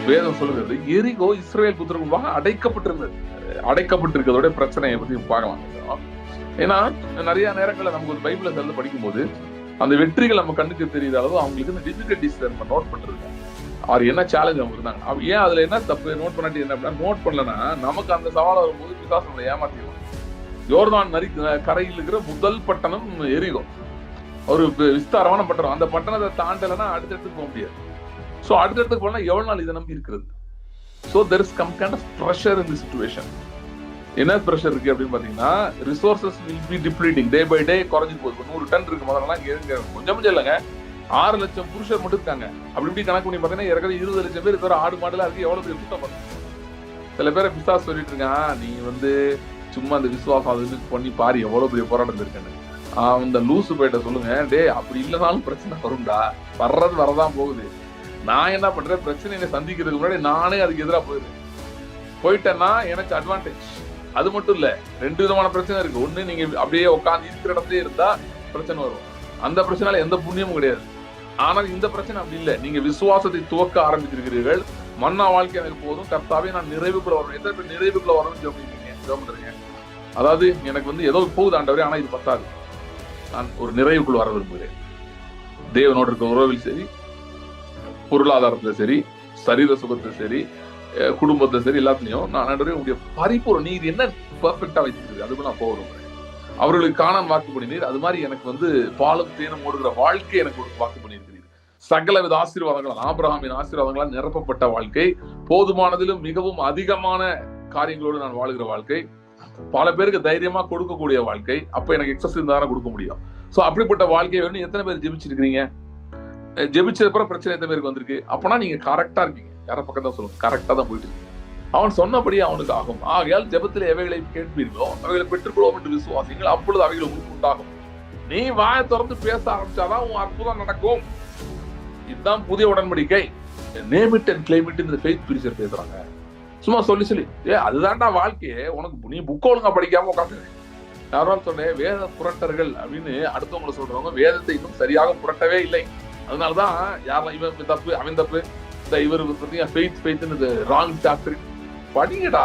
வேதம் சொல்லுகிறது எரிகோ இஸ்ரவேல் புத்திரருக்கு முன்பாக அடைக்கப்பட்டிருந்தது. அடைக்கப்பட்டிருக்கிறதோட பிரச்சனையை பத்தி பார்க்கலாம். ஏன்னா நிறைய நேரங்களில் நமக்கு ஒரு பைபிளை சேர்ந்து படிக்கும் போது அந்த வெற்றிகள் நம்ம கண்ணுக்கு தெரியாத அளவு அவங்களுக்கு இந்த டிஃபிகல்டிஸ் நம்ம நோட் பண்றது அவர் என்ன சேலஞ்ச் அவங்க இருந்தாங்க. ஏன் அதுல என்ன தப்பு நோட் பண்ணாட்டி என்ன அப்படின்னா, நோட் பண்ணலன்னா நமக்கு அந்த சவால் வரும்போது பிசாசு நம்மளை ஏமாத்திடுவோம். யோர்தான் நதி கரையில் இருக்கிற முதல் பட்டணம் எரிகோ, ஒரு விஸ்தாரமான பட்டணம். அந்த பட்டணத்தை தாண்டலைன்னா அடுத்த இடத்துக்கு போக முடியாது. ஸோ அடுத்த இடத்துக்கு போனா எவ்வளவு நாள் இதை நம்பி இருக்கிறது. So there is some kind of pressure in the situation. என்ன ப்ரெஷர் இருக்கு அப்படின்னு பாத்தீங்கன்னா, resources will be depleting day by day, குறைஞ்சு போகுது. 100 டன் இருக்கு முதல்லாம், கொஞ்சம் இல்லைங்க, 6 லட்சம் புருஷர் மட்டும் இருக்காங்க. அப்படி இப்படி கணக்கு பண்ணி பாத்தீங்கன்னா இருக்கிற 20 லட்சம் பேர் இருக்கிற ஆடு மாடுலாம் இருக்கு. எவ்வளவு பேர் கூட்டம் பண்ணுங்க. சில பேரை பிசாசு சொல்லிட்டு இருக்கான், நீ சும்மா அந்த விசுவாசம் அது பண்ணி பாரு எவ்வளவு பெரிய போராட்டம் இருக்குன்னு. அந்த லூசு போயிட்ட சொல்லுங்க, டே அப்படி இல்லைனாலும் பிரச்சனை வரும்டா, வரதான் போகுது. நான் என்ன பண்றேன், பிரச்சனையை சந்திக்கிறதுக்கு முன்னாடி நானே அதுக்கு எதிராக போயிட்டேன்னா எனக்கு அட்வான்டேஜ். அது மட்டும் இல்ல, 2 விதமான பிரச்சனை இருக்கு. ஒண்ணு, நீங்க அப்படியே உட்காந்து இருக்கிற இடத்துல இருந்தா பிரச்சனை வரும். அந்த பிரச்சனைல எந்த புண்ணியமும் கிடையாது. ஆனால் இந்த பிரச்சனை அப்படி இல்லை. நீங்க விசுவாசத்தை துவக்க ஆரம்பிச்சிருக்கிறீர்கள். மன்னா வாழ்க்கை எனக்கு போதும், கர்த்தாவே நான் நிறைவுக்குள்ள வரணும். எத்தனை பேர் நிறைவுக்குள்ள வரணும்னு சொல்றீங்க. அதாவது எனக்கு ஏதோ போகுது ஆண்டவரே, ஆனா இது பத்தாது, நான் ஒரு நிறைவுக்குள் வர விரும்புகிறேன். தேவனோட இருக்கிற உறவில் சரி, பொருளாதாரத்துல சரி, சரீர சுகத்துல சரி, குடும்பத்துல சரி, எல்லாத்துலயும் நான் ஆண்டவரே உங்களுடைய பரிபூர்ண நீர் என்ன பெர்ஃபெக்டா வைத்திருக்கு அதுக்கு நான் போக விரும்புகிறேன். அவர்களுக்கு காணான் வாக்கு பண்ணினீர், அது மாதிரி எனக்கு பாலும் தேனும் ஓடுகிற வாழ்க்கை எனக்கு வாக்கு பண்ணியிருக்கிறீர். சகலவித ஆசீர்வாதங்களால், ஆபிரகாமின் ஆசீர்வாதங்களால் நிரப்பப்பட்ட வாழ்க்கை, போதுமானதிலும் மிகவும் அதிகமான காரியங்களோடு நான் வாழ்கிற வாழ்க்கை, பல பேருக்கு தைரியமா கொடுக்கக்கூடிய வாழ்க்கை. அப்ப எனக்கு எக்ஸஸ் இருந்தாலும் கொடுக்க முடியும். சோ அப்படிப்பட்ட வாழ்க்கையை வேணும். எத்தனை பேர் ஜெபிச்சிருக்கீங்க? ஜெபிச்சதுக்கு பிரச்சனை எத்தனை பேருக்கு வந்திருக்கு? அப்பனா நீங்க கரெக்டா இருக்கீங்க. யார பக்கம் தான் சொல்லுங்க, கரெக்டா தான் போயிட்டு இருக்கீங்க. அவன் சொன்னபடி அவனுக்கு ஆகும். ஆகையால் ஜெபத்தில் எவைகளை கேட்பீர்களோ அவைகளை பெற்றுக்கொள்வோம் என்று விசுவாசிங்கள், அப்பொழுது அவைகளை உங்களுக்கு உண்டாகும். நீ வாயை திறந்து பேச ஆரம்பிச்சாதான் உன் அற்புதம் நடக்கும். இதுதான் புதிய உடன்படிக்கை. Name it and claim it இந்த ஃபெய்த் பிரீச்சர் பேசுறாங்க. சும்மா சொல்லி அதுதான்டா வாழ்க்கையே. உனக்கு நீ புக் ஒழுங்கா படிக்காம உட்காந்து யாரும் சொன்னேன் வேத புரட்டர்கள் அப்படின்னு அடுத்தவங்களை சொல்றவங்க வேதத்தை இன்னும் சரியாக புரட்டவே இல்லை. அதனாலதான் யாரெல்லாம் இவன் தப்பு அவன் தப்பு, இந்த இவர் ராங் டாக்டர். படிங்கடா,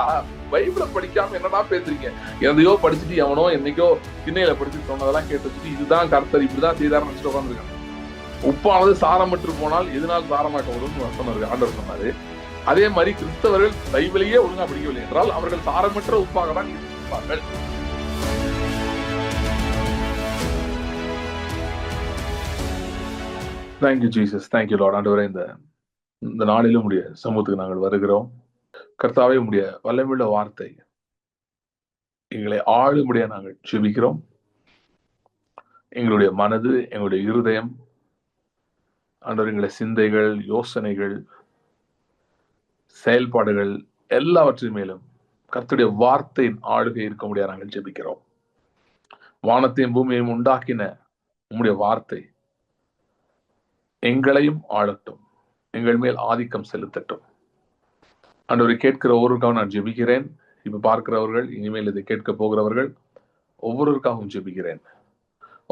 பைபிளை படிக்காம என்னடா பேசுறீங்க? எதையோ படிச்சுட்டு எவனோ என்னைக்கோ திண்ணையில படிச்சுட்டு சொன்னதெல்லாம் கேட்டு வச்சுட்டு இதுதான் கர்த்தர் இப்படிதான் செய்தாருன்னு வச்சுட்டு உட்காந்துருக்காங்க. உப்பானது சாரமற்று போனால் எதனால் சாரமாக்க விடும் சொன்னாரு ஆண்டவர் சொன்னாரு. அதே மாதிரி கிறிஸ்தவர்கள் பைபிளையே ஒழுங்கா படிக்கவில்லை என்றால் அவர்கள் சாரமற்ற உப்பாக தான் இருப்பார்கள். Thank you Jesus, thank you Lord. ஆண்டவரே, இந்த நாளிலும் உடைய சமூகத்துக்கு நாங்கள் வருகிறோம். கர்த்தாவே, உடைய வல்லமையுள்ள வார்த்தை எங்களை ஆளும்படியா நாங்கள் ஜெபிக்கிறோம். எங்களுடைய மனது, எங்களுடைய இருதயம், ஆண்டவர், எங்களுடைய சிந்தைகள், யோசனைகள், செயல்பாடுகள் எல்லாவற்றின் மேலும் கர்த்தருடைய வார்த்தையின் ஆளுகை இருக்க முடியாது நாங்கள் ஜெபிக்கிறோம். வானத்தையும் பூமியையும் உண்டாக்கின உம்முடைய வார்த்தை எங்களையும் ஆளட்டும், எங்கள் மேல் ஆதிக்கம் செலுத்தட்டும். ஆண்டவரை, கேட்கிற ஒவ்வொருக்காகவும் நான் ஜெபிக்கிறேன். இப்ப பார்க்கிறவர்கள், இனிமேல் இதை கேட்க போகிறவர்கள் ஒவ்வொருவருக்காகவும் ஜெபிக்கிறேன்.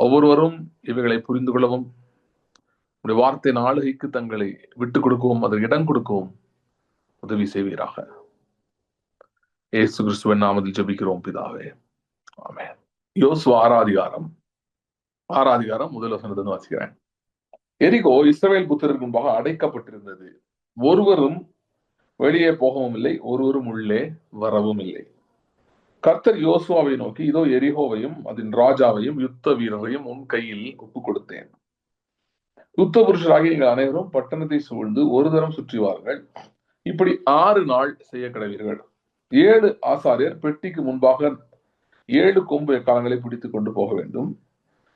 ஒவ்வொருவரும் இவைகளை புரிந்து கொள்ளவும், உடைய வார்த்தையின் ஆளுகைக்கு தங்களை விட்டுக் கொடுக்கவும், அதற்கு இடம் கொடுக்கவும் உதவி செய்வீராக. இயேசு கிறிஸ்துவின் நாமத்தில் ஜெபிக்கிறோம் பிதாவே, ஆமென். யோசுவா 6 அதிகாரம் முதல் வசனத்திலிருந்து வாசிக்கிறேன். எரிகோ இஸ்ரவேல் புத்திரருக்கு முன்பாக அடைக்கப்பட்டிருந்தது. ஒருவரும் வெளியே போகவும் இல்லை, ஒருவரும் உள்ளே வரவும் இல்லை. கர்த்தர் யோசுவாவை நோக்கி, இதோ எரிகோவையும் அதன் ராஜாவையும் யுத்த வீரரையும் உன் கையில் ஒப்புக் கொடுத்தேன். யுத்த புருஷராகி நீங்கள் அனைவரும் பட்டணத்தை சூழ்ந்து ஒரு தரம் சுற்றிவார்கள். இப்படி 6 நாள் செய்ய கடவீர்கள். 7 ஆசாரியர் பெட்டிக்கு முன்பாக 7 கொம்பு எக்காலங்களை பிடித்துக் கொண்டு போக வேண்டும்.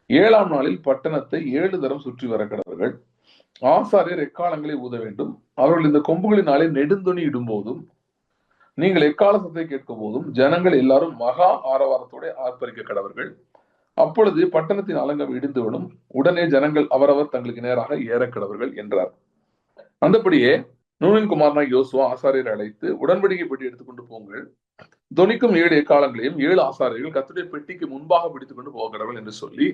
7ஆம் நாளில் பட்டணத்தை 7 தரம் சுற்றி வர கடவர்கள். ஆசாரியர் எக்காலங்களை ஊத வேண்டும். அவர்கள் இந்த கொம்புகளினாலே நெடுந்தொனி இடும் போதும் நீங்கள் எக்கால சத்தத்தை கேட்கும் போதும் ஜனங்கள் எல்லாரும் மகா ஆரவாரத்தோட ஆர்ப்பரிக்க கடவர்கள். அப்பொழுது பட்டணத்தின் அலங்கம் இடிந்து விடும். உடனே ஜனங்கள் அவரவர் தங்களுக்கு நேராக ஏற கடவர்கள் என்றார். அந்தபடியே நூனின் குமாரனாக யோசுவா ஆசாரியரை அழைத்து, உடன்படிக்கை பெட்டி எடுத்துக்கொண்டு போங்கள். தொனிக்கும் 7 எக்காலங்களையும் 7 ஆசாரியர்கள் கர்த்தருடைய பெட்டிக்கு முன்பாக பிடித்துக் கொண்டு போக கடவர்கள் என்று சொல்லி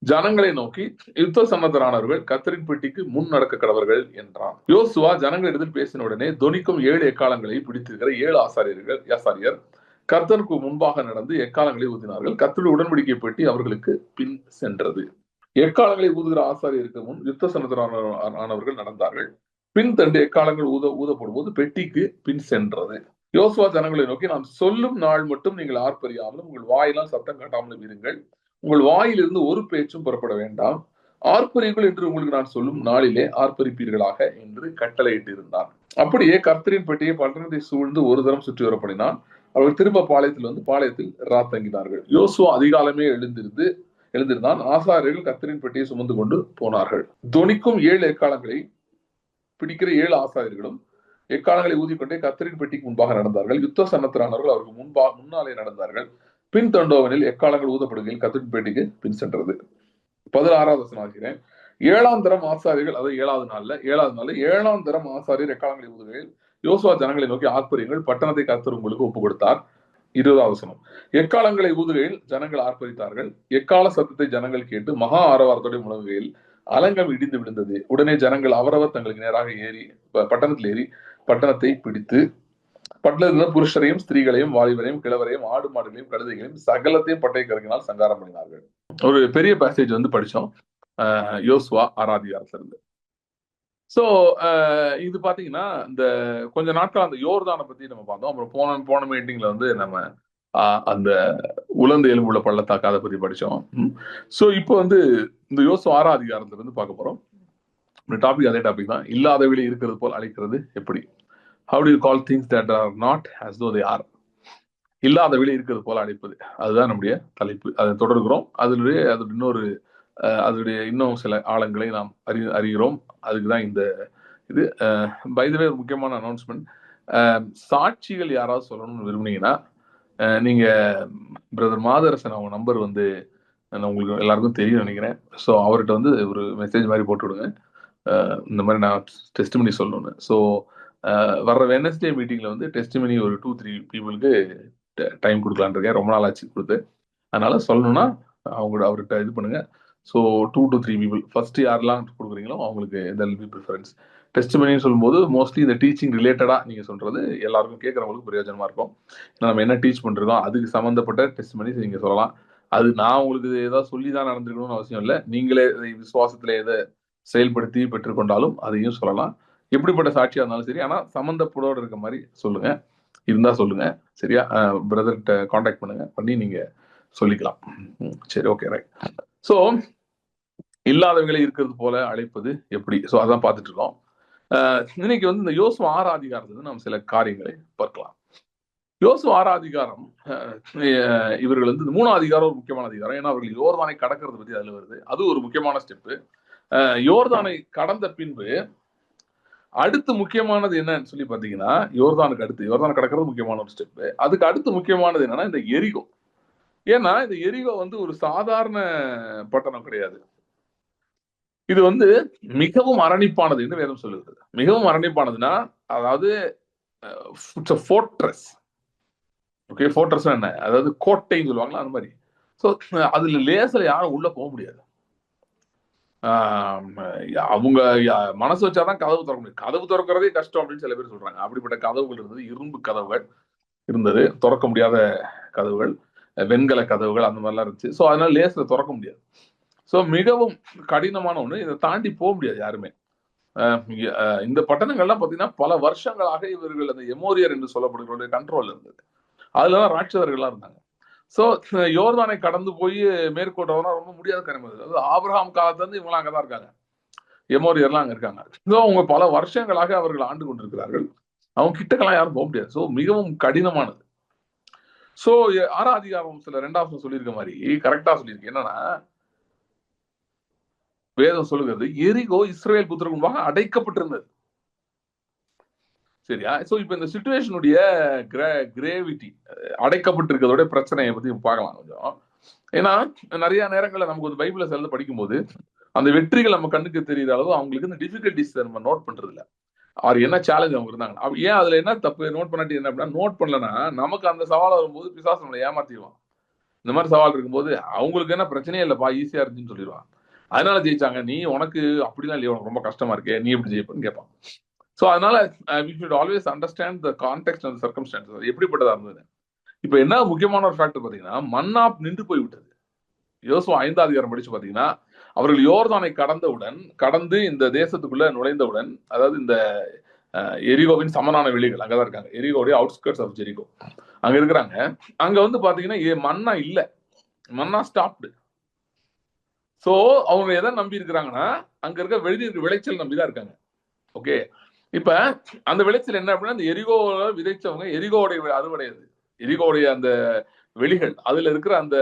ஜனங்களை நோக்கி யுத்த சன்னதரானவர்கள் கர்த்தரின் பெட்டிக்கு முன் நடக்க கடவர்கள் என்றான். யோசுவா ஜனங்களிடத்தில் பேசின உடனே தொனிக்கும் 7 எக்காலங்களை பிடித்திருக்கிற 7 ஆசாரியர் கர்த்தருக்கு முன்பாக நடந்து எக்காலங்களை ஊதினார்கள். கர்த்தருடைய உடன்படிக்கை பெட்டி அவர்களுக்கு பின் சென்றது. எக்காலங்களை ஊதுகிற ஆசாரியருக்கு முன் யுத்த சன்னதரானவர்கள் நடந்தார்கள். பின் தண்டு எக்காலங்கள் ஊதப்படும்போது பெட்டிக்கு பின் சென்றது. யோசுவா ஜனங்களை நோக்கி, நாம் சொல்லும் நாள் மட்டும் நீங்கள் ஆர்ப்பரியாமலும் உங்கள் வாயிலாம் சத்தம் காட்டாமலும் இருங்கள். உங்கள் வாயிலிருந்து ஒரு பேச்சும் புறப்பட வேண்டாம். ஆர்ப்பரியுங்கள் என்று உங்களுக்கு நான் சொல்லும் நாளிலே ஆர்ப்பரிப்பீர்களாக என்று கட்டளையிட்டு இருந்தான். அப்படியே கர்த்தரின் பெட்டியை பட்டணத்தை சூழ்ந்து ஒரு தரம் சுற்றி வரப்படினான். அவர்கள் திரும்ப பாளையத்தில் ராத்தங்கினார்கள். யோசுவா அதிகாலமே எழுந்திருந்தான். ஆசாரியர்கள் கர்த்தரின் பெட்டியை சுமந்து கொண்டு போனார்கள். தொனிக்கும் 7 எக்காலங்களை பிடிக்கிற 7 ஆசாரியர்களும் எக்காலங்களை ஊதிக்கொண்டே கர்த்தரின் பெட்டிக்கு முன்பாக நடந்தார்கள். யுத்த சன்னத்தரானவர்கள் அவருக்கு முன்னாலே நடந்தார்கள். பின் தண்டோவனில் எக்காலங்கள் ஊதப்படுகையில் கர்த்தரின் பெட்டிக்கு பின் சென்றது. 16வது வசனம் ஆகிறேன். 7ஆம் தரம் ஆசாரியர்கள், அதாவது 7ஆம் தரம் ஆசாரியர் எக்காலங்களை ஊதுகையில் யோசுவா ஜனங்களை நோக்கி, ஆர்ப்பரியுங்கள், பட்டணத்தை கர்த்தர் உங்களுக்கு ஒப்பு கொடுத்தார். 20வது வசனம். எக்காலங்களை ஊதுகையில் ஜனங்கள் ஆர்ப்பரித்தார்கள். எக்கால சத்தத்தை ஜனங்கள் கேட்டு மகா ஆரவாரத்தோடு முழங்குகையில் அலங்கம் இடிந்து விழுந்தது. உடனே ஜனங்கள் அவரவர் தங்களுக்கு நேராக பட்டணத்தில் ஏறி பட்டணத்தை பிடித்து பட்டணத்தில் புருஷரையும் ஸ்திரீகளையும் வாலிபரையும் கிழவரையும் ஆடு மாடுகளையும் கழுதைகளையும் சகலத்தையும் பட்டை கருங்கினால் சங்காரம் பண்ணினார்கள். ஒரு பெரிய பேசேஜ் படிச்சோம் யோசுவா 6ஆம் அதிகாரத்துல இருந்து. சோ இது பாத்தீங்கன்னா இந்த கொஞ்ச நாட்கள் அந்த யோர்தானை பத்தி நம்ம பார்த்தோம். அப்புறம் போன மீட்டிங்ல நம்ம அந்த உலர்ந்த எலும்புள்ள பள்ளத்தாக்கு அதை பத்தி படிச்சோம். சோ இப்போ இந்த யோசுவா 6ஆம் அதிகாரத்துல இருந்து பார்க்க போறோம். டாபிக் அதே டாபிக் தான். இல்லாதவளை இருக்கிறது போல் அழைக்கிறது எப்படி? How do you call things that are not as though they are? இல்லாதவளை இருக்கிறது போல அழைப்பது, அதுதான் நம்முடைய தலைப்பு. அதை தொடர்கிறோம். அதனுடைய இன்னும் சில ஆழங்களை நாம் அறிகிறோம். அதுக்குதான் இந்த இது. பை தி வே, ஒரு முக்கியமான அனௌன்ஸ்மெண்ட். சாட்சிகள் யாராவது சொல்லணும்னு விரும்புனீங்கன்னா நீங்க பிரதர் மாதரசன் அவங்க நம்பர் உங்களுக்கு எல்லாருக்கும் தெரியும் நினைக்கிறேன். ஸோ அவர்கிட்ட ஒரு மெசேஜ் மாதிரி போட்டு விடுங்க. இந்த மாதிரி நான் டெஸ்டிமனி சொல்லணும்னு. ஸோ வர்ற வெனஸ்டே மீட்டிங்ல டெஸ்டிமனி ஒரு 2-3 பீப்புளுக்கு டைம் கொடுக்கலான் இருக்கேன். ரொம்ப நாள் ஆச்சு கொடுத்து. அதனால சொல்லணும்னா அவர்கிட்ட இது பண்ணுங்க. ஸோ 2 to 3 பீப்புள் ஃபர்ஸ்ட் யாரெல்லாம் கொடுக்குறீங்களோ அவங்களுக்கு ப்ரிஃபரன்ஸ். டெஸ்டிமனின்னு சொல்லும்போது மோஸ்ட்லி இந்த டீச்சிங் ரிலேட்டடா நீங்க சொல்றது எல்லாருக்கும் கேட்கறவங்களுக்கு பிரயோஜனமா இருக்கும். நம்ம என்ன டீச் பண்றோம் அதுக்கு சம்பந்தப்பட்ட டெஸ்டிமனிஸ் நீங்க சொல்லலாம். அது நான் உங்களுக்கு ஏதாவது சொல்லி தான் நடந்துக்கணும்னு அவசியம் இல்லை. நீங்களே விசுவாசத்துல எதை செயல்படுத்தி பெற்றுக்கொண்டாலும் அதையும் சொல்லலாம். எப்படிப்பட்ட சாட்சியா இருந்தாலும் சரி, ஆனா சம்பந்தப்படோடு இருக்க மாதிரி சொல்லுங்க. இருந்தா சொல்லுங்க, சரியா? பிரதர்கிட்ட கான்டாக்ட் பண்ணி நீங்க சொல்லிக்கலாம். சரி, ஓகே, ரைட். ஸோ இல்லாதவங்களை இருக்கிறது போல அழைப்பது எப்படி? ஸோ அதான் பார்த்துட்டு இருக்கோம். இன்னைக்கு இந்த யோசுவா 6ஆம் அதிகாரத்துல நாம் சில காரியங்களை பார்க்கலாம். யோசுவா 6ஆம் அதிகாரம் இவர்கள் 3ஆம் அதிகாரம் ஒரு முக்கியமான அதிகாரம். ஏன்னா அவர்கள் யோர்தானை கடக்கிறது பத்தி அதுல வருது. அது ஒரு முக்கியமான ஸ்டெப்பு. யோர்தானை கடந்த பின்பு அடுத்து முக்கியமானது என்னன்னு சொல்லி பாத்தீங்கன்னா, யோர்தானை கடக்கிறது முக்கியமான ஒரு ஸ்டெப். அதுக்கு அடுத்து முக்கியமானது என்னன்னா இந்த எரிகோ. ஏன்னா இந்த எரிகோ ஒரு சாதாரண பட்டணம் கிடையாது. இது மிகவும் அரணிப்பானது என்று வேதம் சொல்லுகிறது. மிகவும் அரணிப்பானதுன்னா, அதாவது ஃபோர்ட்ரஸ். ஓகே, ஃபோர்ட்ரஸ் என்ன? அதாவது கோட்டைன்னு சொல்லுவாங்களா, அந்த மாதிரி. ஸோ அதுல லேசில் யாரும் உள்ள போக முடியாது. அவங்க மனசு வச்சாதான் கதவு திறக்க முடியும். கதவு திறக்கிறதே கஷ்டம் அப்படின்னு சில பேர் சொல்றாங்க. அப்படிப்பட்ட கதவுகள் இருந்தது. இரும்பு கதவுகள் இருந்தது, திறக்க முடியாத கதவுகள், வெண்கல கதவுகள், அந்த மாதிரிலாம் இருந்துச்சு. ஸோ அதனால லேஸ்ல திறக்க முடியாது. ஸோ மிகவும் கடினமான ஒண்ணு. இதை தாண்டி போக முடியாது யாருமே. இந்த பட்டணங்கள்லாம் பார்த்தீங்கன்னா பல வருஷங்களாக இவர்கள் அந்த எமோரியர் என்று சொல்லப்படுகிற கண்ட்ரோல் இருந்தது. அதுலதான் ராட்சதர்கள்லாம் இருந்தாங்க. ஸோ யோர்தானை கடந்து போய் மேற்கொண்டவனா ரொம்ப முடியாத காரியம். அது ஆபிரகாம் காலத்துல இருந்து இவங்களாம் அங்கதான் இருக்காங்க. எமோரியர்லாம் அங்க இருக்காங்க. ஸோ அவங்க பல வருஷங்களாக அவர்கள் ஆண்டு கொண்டிருக்கிறார்கள். அவங்க கிட்டக்கெல்லாம் யாரும் போக முடியாது. ஸோ மிகவும் கடினமானது. ஸோ 6ஆம் அதிகாரம் சில 2வது சொல்லியிருக்க மாதிரி கரெக்டா சொல்லியிருக்கு. என்னன்னா, வேதம் சொல்லுகிறது எரிகோ இஸ்ரவேல் புத்திரருக்கு முன்பாக அடைக்கப்பட்டிருந்தது. சரியா? சோ இப்ப இந்த சிச்சுவேஷனுடைய கிரேவிட்டி, அடைக்கப்பட்டிருக்கிறதோட பிரச்சனையை பத்தி பார்க்கலாம் கொஞ்சம். ஏன்னா நிறைய நேரங்கள்ல நமக்கு பைபிள செல்ல படிக்கும்போது அந்த வெற்றிகள் நம்ம கண்ணுக்கு தெரியுற அளவு அவங்களுக்கு இந்த டிஃபிகல்டிஸ் நம்ம நோட் பண்றது இல்லை. அவர் என்ன சேலஞ்ச் அவங்க இருந்தாங்க. ஏன் அதுல என்ன தப்பு நோட் பண்ணாட்டி என்ன அப்படின்னா, நோட் பண்ணலன்னா நமக்கு அந்த சவால் வரும்போது பிசாசு நம்மளை ஏமாத்திடுவான். இந்த மாதிரி சவால் இருக்கும்போது அவங்களுக்கு என்ன பிரச்சனையே இல்லப்பா, ஈஸியா இருந்துச்சுன்னு சொல்லிடுவான். அதனால ஜெயிச்சாங்க. நீ உனக்கு அப்படிலாம் இல்லையா, உனக்கு ரொம்ப கஷ்டமா இருக்கே, நீ எப்படி ஜெயிப்பன்னு கேட்பான். ஸோ அதனால we should always understand the context and circumstances எப்படிப்பட்டதா இருந்தது. இப்ப என்ன முக்கியமான ஒரு ஃபேக்டர் பாத்தீங்கன்னா, மன்னா நின்று போய் விட்டது. யோசுவா 5ஆம் அதிகாரம் படிச்சு பாத்தீங்கன்னா, அவர்கள் யோர்தானை கடந்து இந்த தேசத்துக்குள்ள நுழைந்தவுடன், அதாவது இந்த எரிகோவின் சமனான வெளிகள் அங்கதான் இருக்காங்க. எரிகோடைய அவுட்ஸ்கர்ட்ஸ் ஆஃப் ஜெரிகோ அங்க இருக்கிறாங்க. அங்க வந்து பாத்தீங்கன்னா மன்னா இல்ல, மன்னா ஸ்டாப்டு. சோ அவங்க எதை நம்பி இருக்கிறாங்கன்னா, அங்க இருக்க விளைச்சல் நம்பிதான் இருக்காங்க. ஓகே, இப்ப அந்த விளைச்சல் என்ன அப்படின்னா, அந்த எரிகோவை விதைச்சவங்க எரிகோடைய அறுவடை, அது எரிகோடைய அந்த வெளிகள், அதுல இருக்கிற அந்த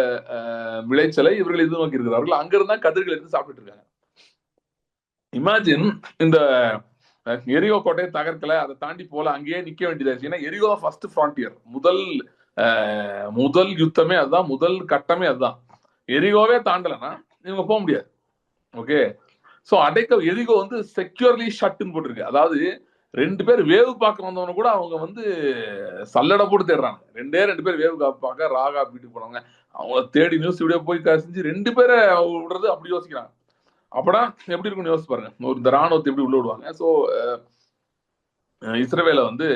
விளைச்சலை இவர்கள் இது நோக்கி இருக்கிறார்கள். அங்க இருந்தா கதிர்கள் எடுத்து சாப்பிட்டு இருக்காங்க. இமேஜின், இந்த எரிகோ கோட்டையை தகர்க்கல, அதை தாண்டி போல, அங்கேயே நிக்க வேண்டியதாச்சு. ஏன்னா எரிகோ ஃபர்ஸ்ட் ஃப்ரான்டியர், முதல் யுத்தமே அதுதான், முதல் கட்டமே அதுதான். எரிகோவே தாண்டலன்னா இவங்க போக முடியாது. ஓகே, சோ எரிகோ வந்து செக்யூர்லி ஷட்னு போட்டிருக்கு. அதாவது 2 பேர் வேவு பார்க்க வந்தவன கூட அவங்க வந்து சல்லடை போட்டு தேடுறாங்க. 2 பேர் வேவு பார்க்க ராகா வீட்டுக்கு போனவங்க அவங்கள தேடி நியூஸ் வீடியோ போய் செஞ்சு 2 பேரை விடுறது அப்படி யோசிக்கிறாங்க. அப்படா எப்படி இருக்குன்னு யோசிச்சு பாருங்க, இந்த ராணுவத்தை எப்படி உள்ள விடுவாங்க. ஸோ இஸ்ரேலை வந்து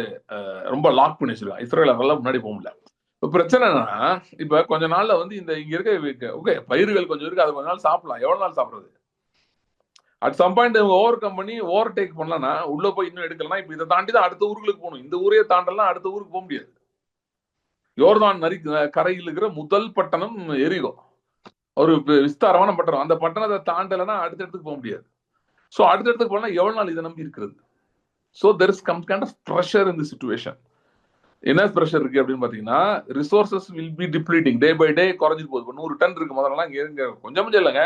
ரொம்ப லாக் பண்ணி வச்சிருக்காங்க. இஸ்ரேல முன்னாடி போக முடியல. இப்ப பிரச்சனை என்னன்னா, இப்ப கொஞ்ச நாள்ல வந்து இங்க இருக்க ஓகே பயிர்கள் கொஞ்சம் இருக்கு, அது கொஞ்ச நாள் சாப்பிடலாம். எவ்வளவு நாள் சாப்பிடுறது? அட் சம் பாயிண்ட் இவங்க ஓவர் டேக் பண்ணலன்னா, உள்ள போய் இன்னும் எடுக்கலாம். இப்ப இதை தாண்டி தான் அடுத்த ஊருக்கு போகணும். இந்த ஊரே தாண்டலாம் அடுத்த ஊருக்கு போக முடியாது. யோர்தான் கரையில் இருக்கிற முதல் பட்டணம் எரிகோ, ஒரு விஸ்தாரமான பட்டணம். அந்த பட்டணத்தை தாண்டலைன்னா அடுத்த இடத்துக்கு போக முடியாது. சோ அடுத்த இடத்துக்கு போனா எவ்வளவு நாள் இதை நம்பி இருக்கிறது? So there is some kind of pressure in the situation. என்ன ப்ரெஷர் இருக்கு அப்படின்னு பாத்தீங்கன்னா, resources will be depleting day by day, குறைஞ்சிட்டு போகுது. 100 டன் இருக்கு முதல்ல, இங்க கொஞ்சம் இல்லைங்க,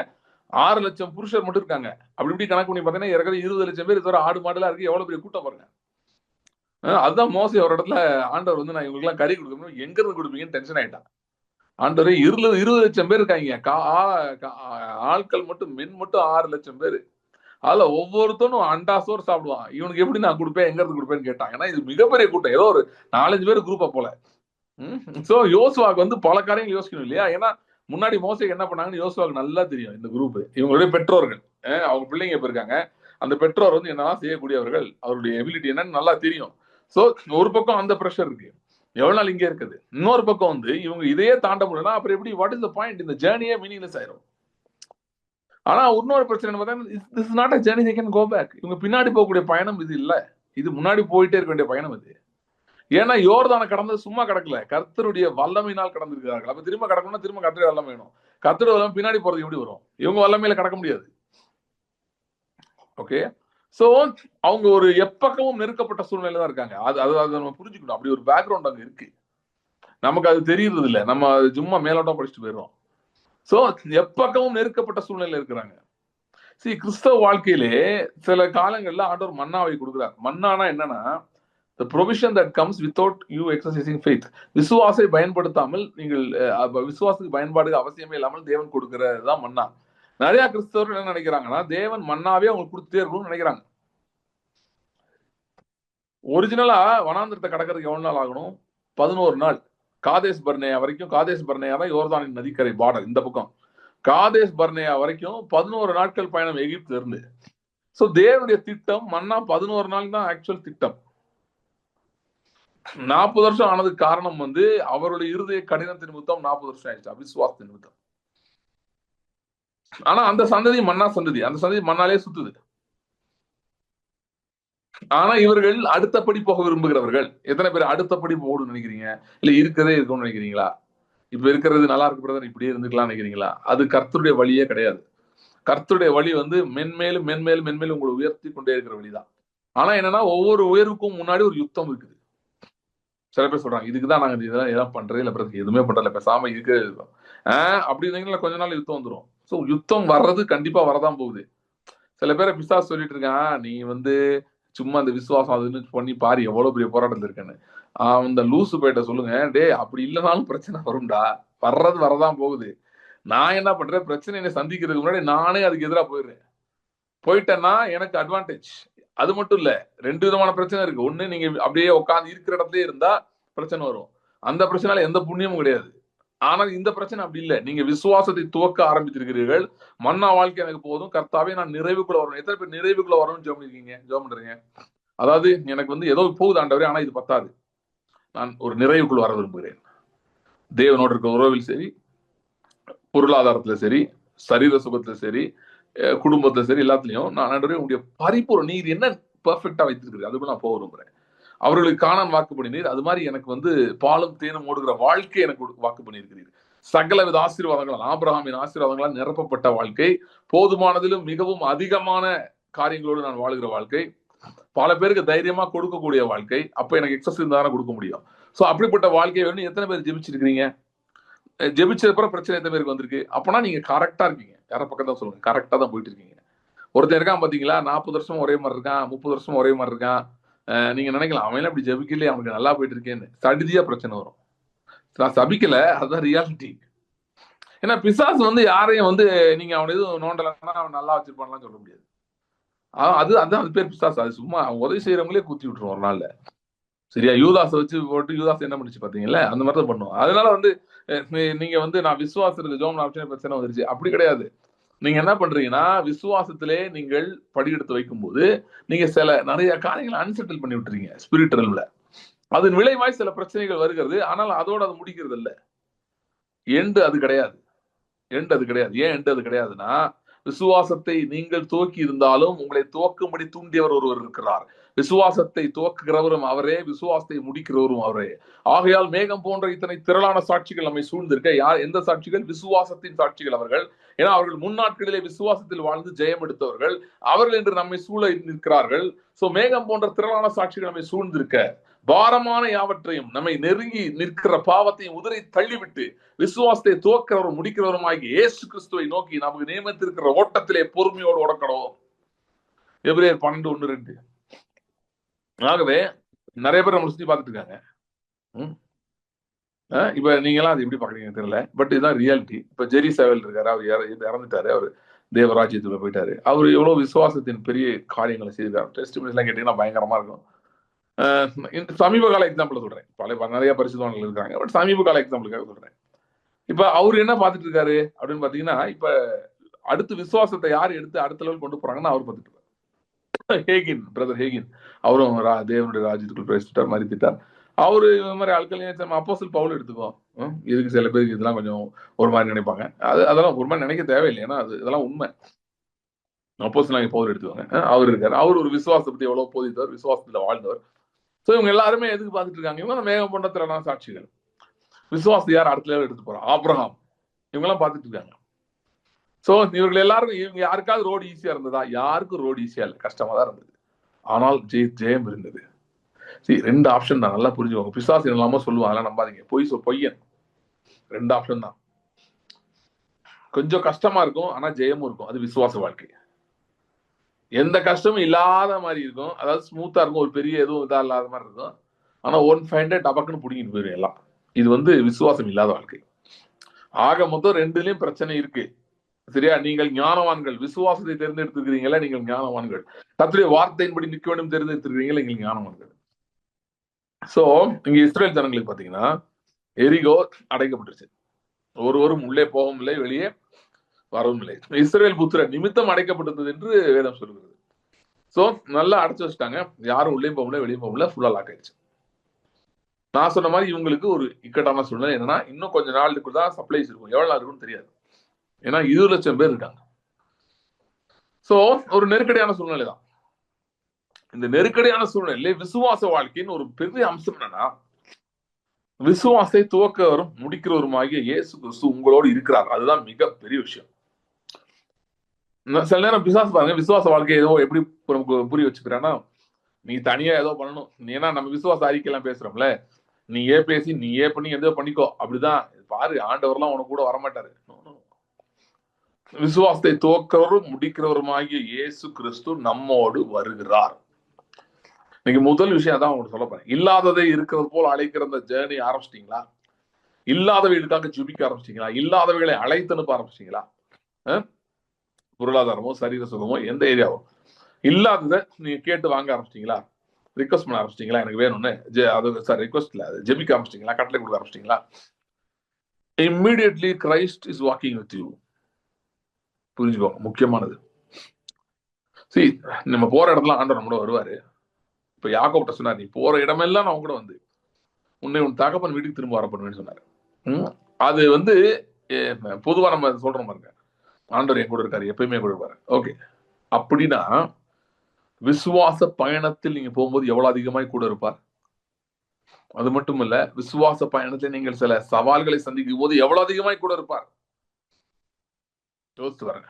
6 லட்சம் புருஷர் மட்டும் இருக்காங்க. அப்படி இப்படி கணக்கு பண்ணி பாத்தீங்கன்னா 20 லட்சம் பேர் இதுவரை ஆடு மாடுலாம் இருக்கு. எவ்வளவு பெரிய கூட்டம் பாருங்க. அதுதான் மோசம். ஒரு இடத்துல ஆண்டவர் வந்து, நான் இவங்களுக்கு எல்லாம் கறி கொடுக்கணும், எங்க இருந்து கொடுப்பீங்கன்னு டென்ஷன் ஆயிட்டான். ஆண்டவர் 20 லட்சம் பேர் இருக்காங்க, ஆட்கள் மட்டும், மென் மட்டும் 6 லட்சம் பேர். அதுல ஒவ்வொருத்தனும் அண்டா சோறு சாப்பிடுவான். இவனுக்கு எப்படி நான் கொடுப்பேன், எங்க இருந்து கொடுப்பேன்னு கேட்டாங்க. ஏன்னா இது மிகப்பெரிய கூட்டம், ஏதோ ஒரு 4-5 பேர் குரூப்பா போல. சோ யோசுவாக்கு வந்து பல காரியங்கள் யோசிக்கணும் இல்லையா? ஏன்னா முன்னாடி மோசேக்கு என்ன பண்ணாங்கன்னு யோசுவாக்கு நல்லா தெரியும். இந்த குரூப் இவங்களுடைய பெற்றோர்கள், அவங்க பிள்ளைங்க இப்ப இருக்காங்க, அந்த பெற்றோர் வந்து என்னெல்லாம் செய்யக்கூடியவர்கள், அவருடைய எபிலிட்டி என்னன்னு நல்லா தெரியும். சோ ஒரு பக்கம் அந்த பிரஷர் இருக்கு, எவ்வளவு நாள் இங்கே இருக்குது. இன்னொரு பக்கம் வந்து இவங்க இதையே தாண்ட முடியலன்னா அப்புறம் எப்படி, வாட் இஸ் த பாயிண்ட்? இந்த ஜேர்னியே மீனிங்லெஸ் ஆயிரும். ஆனா இன்னொரு பிரச்சனை பார்த்தீங்கன்னா, this is not a journey they can go back. இவங்க பின்னாடி போகக்கூடிய பயணம் இது இல்ல, இது முன்னாடி போயிட்டே இருக்க வேண்டிய பயணம் இது. ஏன்னா யோர்தானை கடந்தது சும்மா கடக்கல, கர்த்தருடைய வல்லமையினால் கடந்திருக்கிறார்கள். அப்ப திரும்ப கடக்கணும்னா திரும்ப கர்த்தருடைய வல்லமை வேணும். கர்த்தருடைய வல்லமை பின்னாடி போறது எப்படி வரும்? இவங்க வல்லமையில கடக்க முடியாது. ஓகே, சோ அவங்க ஒரு எப்பக்கமும் நெருக்கப்பட்ட சூழ்நிலை தான் இருக்காங்க. அது நம்ம புரிஞ்சுக்கணும். அப்படி ஒரு பேக்ரவுண்ட் அங்க இருக்கு, நமக்கு அது தெரியறது இல்ல, நம்ம சும்மா மேலோட்டம் படிச்சுட்டு போயிடுறோம். சோ எப்பக்கமும் நெருக்கப்பட்ட சூழ்நிலை இருக்கிறாங்க. கிறிஸ்தவ வாழ்க்கையிலே சில காலங்கள்ல ஆண்டவர் மன்னாவை கொடுக்கிறார். மன்னானா என்னன்னா, the provision that comes without you exercising faith. விசுவாசை பயன்படுத்தாமல், நீங்கள் விசுவாசத்துக்கு பயன்பாடு அவசியமே இல்லாமல் தேவன் கொடுக்கிறதுதான் மன்னா. நிறைய கிறிஸ்தவர்கள் என்ன நினைக்கிறாங்கன்னா, தேவன் மன்னாவே அவங்களுக்கு கொடுத்துட்டே இருக்கணும்னு நினைக்கிறாங்க. ஒரிஜினலா வனாந்திரத்தை கடக்கிறதுக்கு எவ்வளவு நாள் ஆகணும்? 11 நாள். காதேஸ் பர்னேயா வரைக்கும், காதேஸ் பர்னேயா தான் யோர்தானின் நதிக்கரை பார்டர் இந்த பக்கம். காதேஸ் பர்னேயா வரைக்கும் 11 நாட்கள் பயணம் எகிப்துல இருந்து. சோ தேவனுடைய திட்டம் மன்னா 11 நாள் தான் ஆக்சுவல் திட்டம். 40 வருஷம் ஆனதுக்கு காரணம் வந்து அவருடைய இருதய கடினத்தின் நிமித்தம் 40 வருஷம் ஆயிடுச்சு, அவிசுவாசத்தின் நிமித்தம். ஆனா அந்த சந்ததி மன்னா சந்ததி, அந்த சந்ததி மண்ணாலே சுத்துது. ஆனா இவர்கள் அடுத்தபடி போக விரும்புகிறவர்கள். எத்தனை பேர் அடுத்தபடி போகணும்னு நினைக்கிறீங்க? இல்ல இருக்கிறதே இருக்கும்னு நினைக்கிறீங்களா? இப்ப இருக்கிறது நல்லா இருக்கு பிரதர், இப்படியே இருந்துக்கலாம் நினைக்கிறீங்களா? அது கர்த்தருடைய வழியே கிடையாது. கர்த்தருடைய வழி வந்து மென்மேலும் மென்மேலும் மென்மேலும் உங்களை உயர்த்தி கொண்டே இருக்கிற வழிதான். ஆனா என்னன்னா, ஒவ்வொரு உயர்வுக்கும் முன்னாடி ஒரு யுத்தம் இருக்குது. சில பேர் சொல்றாங்க, இதுக்குதான் நாங்க இதெல்லாம் பண்றதே இல்ல பிரதர், எதுவுமே பண்றல, பேசாம இருக்கிறது அப்படி இருந்தீங்கன்னா கொஞ்ச நாள் யுத்தம் வந்துடும். சோ யுத்தம் வர்றது கண்டிப்பா வரதான் போகுது. சில பேரை பிசாசு சொல்லிட்டு இருக்கான், நீ வந்து சும்மா அந்த விசுவாசம் அதுன்னு பண்ணி பாரு எவ்வளவு பெரிய போராட்டத்தில் இருக்கேன்னு. அந்த லூசு போயிட்ட சொல்லுங்க, டே அப்படி இல்லைனாலும் பிரச்சனை வரும்டா, வர்றது வரதான் போகுது. நான் என்ன பண்றேன், பிரச்சனையை சந்திக்கிறதுக்கு முன்னாடி நானே அதுக்கு எதிராக போயிட்டேன்னா எனக்கு அட்வான்டேஜ். அது மட்டும் இல்ல, 2 விதமான பிரச்சனை இருக்கு. ஒண்ணு, நீங்க அப்படியே உட்காந்து இருக்கிற இடத்துல இருந்தா பிரச்சனை வரும், அந்த பிரச்சனைல எந்த புண்ணியமும் கிடையாது. ஆனால் இந்த பிரச்சனை அப்படி இல்லை. நீங்க விசுவாசத்தை துவக்க ஆரம்பித்திருக்கிறீர்கள். மன்னா வாழ்க்கை எனக்கு போதும், கர்த்தாவே நான் நிறைவுக்குள்ள வரணும். எத்தனை பேர் நிறைவுக்குள்ள வரணும்னு ஜெபம் பண்ணிருக்கீங்க, ஜெபம் பண்றீங்க? அதாவது எனக்கு வந்து ஏதோ போகுது ஆண்டவரே, ஆனா இது பத்தாது, நான் ஒரு நிறைவுக்குள் வர விரும்புகிறேன். தேவனோடு இருக்க உறவில் சரி, பொருளாதாரத்துல சரி, சரீர சுகத்துல சரி, குடும்பத்துல சரி, எல்லாத்துலயும் நான் ஆண்டவரே உங்களுடைய பரிபூர்ண நீர் என்ன பெர்ஃபெக்டா வைத்திருக்கிறீர்கள், அதுக்குள்ள நான் போக விரும்புறேன். அவர்களுக்கு காணான் வாக்கு பண்ணினீர், அது மாதிரி எனக்கு வந்து பாலும் தேனும் ஓடுகிற வாழ்க்கை எனக்கு வாக்கு பண்ணியிருக்கிறீர். சகலவித ஆசீர்வாதங்களால், ஆபிரகாமின் ஆசீர்வாதங்களால் நிரப்பப்பட்ட வாழ்க்கை, போதுமானதிலும் மிகவும் அதிகமான காரியங்களோடு நான் வாழுகிற வாழ்க்கை, பல பேருக்கு தைரியமா கொடுக்கக்கூடிய வாழ்க்கை. அப்ப எனக்கு எக்ஸஸ் இருந்தாலும் கொடுக்க முடியும். சோ அப்படிப்பட்ட வாழ்க்கையை வேணும். எத்தனை பேர் ஜெபிச்சிருக்கீங்க? ஜெபிச்சதுக்கு பிரச்சனை எத்தனை பேருக்கு வந்திருக்கு? அப்பனா நீங்க கரெக்டா இருக்கீங்க. யார பக்கம் தான் சொல்லுங்க, கரெக்டா தான் போயிட்டு இருக்கீங்க. ஒருத்தர் இருக்கான் பாத்தீங்களா, 40 வருஷம் ஒரே மாதிரி இருக்கான், 30 வருஷம் ஒரே மாதிரி இருக்கான். நீங்க நினைக்கலாம் அவன் அப்படி ஜபிக்கலையே, அவனுக்கு நல்லா போயிட்டு இருக்கேன்னு. சடிதியா பிரச்சனை வரும். நான் சபிக்கல, அதுதான் ரியாலிட்டி. ஏன்னா பிசாசு வந்து யாரையும் வந்து நீங்க அவன் எதுவும் நோண்டலன்னா அவன் நல்லா வச்சிருப்பான்லாம் சொல்ல முடியாது. அதான் அது பேர் பிசாசு. அது சும்மா அவன் உதவி செய்யறவங்களே குத்தி விட்டுருவோம் ஒரு நாள்ல. சரியா? யூதாஸ் வச்சு போட்டு யூதாஸ் என்ன பண்ணிச்சு பாத்தீங்களா, அந்த மாதிரி தான் பண்ணுவோம். அதனால வந்து நீங்க வந்து நான் விசுவாசத்துக்கு ஜோம் பிரச்சனை வந்துருச்சு அப்படி கிடையாது. நீங்க என்ன பண்றீங்கன்னா, விசுவாசத்திலே நீங்கள் படியெடுத்து வைக்கும் போது நீங்க நிறைய காரியங்களை அன்செட்டில் பண்ணி விட்டுறீங்க ஸ்பிரிச்சுவல்ல. அதன் விளைவாய் சில பிரச்சனைகள் வருகிறது. ஆனால் அதோட அது முடிக்கிறது இல்ல. எண்டு அது கிடையாது. ஏன் எண்டு அது கிடையாதுன்னா, விசுவாசத்தை நீங்கள் துவக்கி இருந்தாலும் உங்களை துவக்கும்படி தூண்டியவர் ஒருவர் இருக்கிறார். விசுவாசத்தை துவக்குகிறவரும் அவரே, விசுவாசத்தை முடிக்கிறவரும் அவரே. ஆகையால் மேகம் போன்ற இத்தனை திரளான சாட்சிகள் நம்மை சூழ்ந்திருக்க. எந்த சாட்சிகள்? விசுவாசத்தின் சாட்சிகள் அவர்கள். ஏன்னா அவர்கள் முன்னாட்களிலே விசுவாசத்தில் வாழ்ந்து ஜெயம் எடுத்தவர்கள். அவர்கள் என்று நம்மை சூழ நிற்கிறார்கள். சோ மேகம் போன்ற திரளான சாட்சிகள் நம்மை சூழ்ந்திருக்க, பாரமான யாவற்றையும் நம்மை நெருங்கி நிற்கிற பாவத்தையும் உதறி தள்ளிவிட்டு விசுவாசத்தை துவக்கிறவரும் முடிக்கிறவரும் ஆகிய இயேசு கிறிஸ்துவை நோக்கி நமக்கு நியமித்திருக்கிற ஓட்டத்திலே பொறுமையோடு ஓடக்கணும். எபிரேயர் 12:1-2. ஆகவே நிறைய பேர் நம்ம சுத்தி பார்த்துட்டு இருக்காங்க. இப்ப நீங்க எல்லாம் அது எப்படி பாக்குறீங்க தெரியல, பட் இதுதான் ரியாலிட்டி. இப்ப ஜெரி சேவல் இருக்காரு, அவர் இறந்துட்டாரு, அவர் தேவராஜ்யத்துல போயிட்டாரு. அவர் எவ்வளவு விசுவாசத்தின் பெரிய காரியங்களை செய்தார். டெஸ்டிமனிஸ் எல்லாம் கேட்டீங்கன்னா பயங்கரமா இருக்கும். சமீப கால எக்ஸாம்பிள் சொல்றேன். நிறைய பரிசுத்தவான்கள் இருக்காங்க, பட் சமீப கால எக்ஸாம்பிளுக்காக சொல்றேன். இப்ப அவரு என்ன பார்த்துட்டு இருக்காரு அப்படின்னு பாத்தீங்கன்னா, இப்ப அடுத்து விசுவாசத்தை யார் எடுத்து அடுத்த லெவல் கொண்டு போறாங்கன்னா அவர் பார்த்துட்டு இருக்காரு. ஹேகின், பிரதர் ஹேகின், அவரும் தேவனுடைய ராஜ்யத்துக்குள் பிரவேசிட்டார், மரித்திட்டார். அவரு இந்த மாதிரி ஆட்கள் அப்போஸ்தலன் பவுல் எடுத்துக்கோ. இதுக்கு சில பேருக்கு இதெல்லாம் கொஞ்சம் ஒரு மாதிரி நினைப்பாங்க. அதெல்லாம் ஒரு மாதிரி நினைக்க தேவையில்லை, ஏன்னா இதெல்லாம் உண்மை. அப்போஸ்தலன் பவுல் எடுத்துக்கோங்க, அவர் இருக்காரு. அவர் ஒரு விசுவாசத்தை பத்தி எவ்வளவு போதித்தவர், விசுவாசத்துல வாழ்ந்தவர். சோ இவங்க எல்லாருமே எதுக்கு பார்த்துட்டு இருக்காங்க? இவங்க மேகம் போன்ற திரளான சாட்சிகள். விசுவாசத்தை யார் அடுத்த லெவல் எடுத்து போறோம்? ஆபிரகாம். இவங்க எல்லாம் பார்த்துட்டு இருக்காங்க. சோ இவர்கள் எல்லாருக்கும், இவங்க யாருக்காவது ரோடு ஈஸியா இருந்ததா? யாருக்கும் ரோடு ஈஸியா இல்லை, கஷ்டமா தான் இருந்தது. ஆனால் ஜெயம் இருந்தது. சரி, 2 ஆப்ஷன் தான், நல்லா புரிஞ்சுக்கோங்க. பிசாசு இல்லாம சொல்லுவாங்க, அதெல்லாம் நம்பாதீங்க. பொய்யன். 2 ஆப்ஷன் தான். கொஞ்சம் கஷ்டமா இருக்கும், ஆனா ஜெயமும் இருக்கும். அது விசுவாச வாழ்க்கை. எந்த கஷ்டமும் இல்லாத மாதிரி இருக்கும், அதாவது ஸ்மூத்தா இருக்கும், ஒரு பெரிய எதுவும் இதா இல்லாத மாதிரி இருக்கும். ஆனா 1 டபக்குன்னு பிடிங்கிட்டு போயிடும் எல்லாம். இது வந்து விசுவாசம் இல்லாத வாழ்க்கை. ஆக மொத்தம் 2லயும் பிரச்சனை இருக்கு. சரியா? நீங்கள் ஞானவான்கள், விசுவாசத்தை தேர்ந்தெடுத்திருக்கிறீங்களா, நீங்கள் ஞானவான்கள். கர்த்தருடைய வார்த்தையின்படி நிற்க வேண்டும் தேர்ந்தெடுத்திருக்கிறீங்களா, நீங்கள் ஞானவான்கள். சோ இங்க இஸ்ரேல் ஜனங்களுக்கு பாத்தீங்கன்னா, எரிகோ அடைக்கப்பட்டுருச்சு. ஒருவரும் உள்ளே போகவும் இல்லை, வெளியே வரவும் இல்லை. இஸ்ரேல் புத்திரர் நிமித்தம் அடைக்கப்பட்டது என்று வேதம் சொல்லுகிறது. சோ நல்லா அடைச்சு வச்சுட்டாங்க. யாரும் உள்ளே போகல, வெளியே போகல, ஃபுல்லா லாக் ஆயிடுச்சு. நான் சொன்ன மாதிரி இவங்களுக்கு ஒரு இக்கட்டான சூழ்நிலை. என்னன்னா, இன்னும் கொஞ்ச நாளுக்கு தான் சப்ளைஸ் இருக்கும். எவ்வளவு நாள் இருக்குன்னு தெரியாது. ஏன்னா 20 லட்சம் பேர் இருக்காங்க. சோ ஒரு நெருக்கடியான சூழ்நிலை தான். இந்த நெருக்கடியான சூழ்நிலை விசுவாச வாழ்க்கையின் ஒரு பெரிய அம்சம் என்னன்னா, விசுவாசத்தை துவக்கவரும் முடிக்கிறவருமாகிய இயேசு கிறிஸ்து உங்களோடு இருக்கிறார். அதுதான் மிக பெரிய விஷயம். சில நேரம் பாருங்க, விசுவாச வாழ்க்கை ஏதோ எப்படி நமக்கு புரிய வச்சுக்கிறான்னா, நீ தனியா ஏதோ பண்ணணும். ஏன்னா நம்ம விசுவாச அறிக்கை எல்லாம் பேசுறோம்ல, நீயே பேசி நீயே பண்ணி ஏதோ பண்ணிக்கோ, அப்படிதான் பாரு, ஆண்டவர்லாம் உனக்கு கூட வரமாட்டாரு. விசுவாசத்தை துவக்கிறவரும் முடிக்கிறவருமாகிய இயேசு கிறிஸ்து நம்மோடு வருகிறார். இன்னைக்கு முதல் விஷயம் தான் உங்களுக்கு சொல்ல போறேன். இல்லாததை இருக்கிறது போல் அழைக்கிற அந்த ஜேர்னி ஆரம்பிச்சிட்டீங்களா? இல்லாதவைகளுக்காக ஜெபிக்க ஆரம்பிச்சிட்டீங்களா? இல்லாதவைகளை அழைத்து அனுப்ப ஆரம்பிச்சிட்டீங்களா? பொருளாதாரமோ சரீர சுகமோ எந்த ஏரியாவோ இல்லாததை நீங்க கேட்டு வாங்க ஆரம்பிச்சிட்டீங்களா? ரிக்வஸ்ட் பண்ண ஆரம்பிச்சிட்டீங்களா? எனக்கு வேணும்னு ரிக்வஸ்ட்ல ஜெபிக்க ஆரம்பிச்சிட்டீங்களா? கட்டளை கொடுக்க ஆரம்பிச்சிட்டீங்களா? immediately Christ is walking with you. புரிஞ்சுக்கோ, முக்கியமானது. சரி, நம்ம போற இடத்துல ஆண்டவர் நம்மளோட வருவாரு. இப்ப யாக்கோப்ட்ட சொன்னார், நீ போற இடமெல்லாம் நான் கூட வந்து உன்னை உன் தகப்பன் வீட்டுக்கு திரும்ப வர பண்ணுவேன்னு சொன்னாரு. அது பொதுவா நம்ம சொல்றோம் பாருங்க, ஆண்டவர் என் கூட இருக்காரு, எப்பயுமே கூட இருப்பாரு. ஓகே, அப்படின்னா விசுவாச பயணத்தில் நீங்க போகும்போது எவ்வளவு அதிகமாய் கூட இருப்பார். அது மட்டும் இல்ல, விசுவாச பயணத்தில் நீங்கள் சில சவால்களை சந்திக்கும் போது எவ்வளவு அதிகமாய் கூட இருப்பார். யோசிச்சு வரேன்.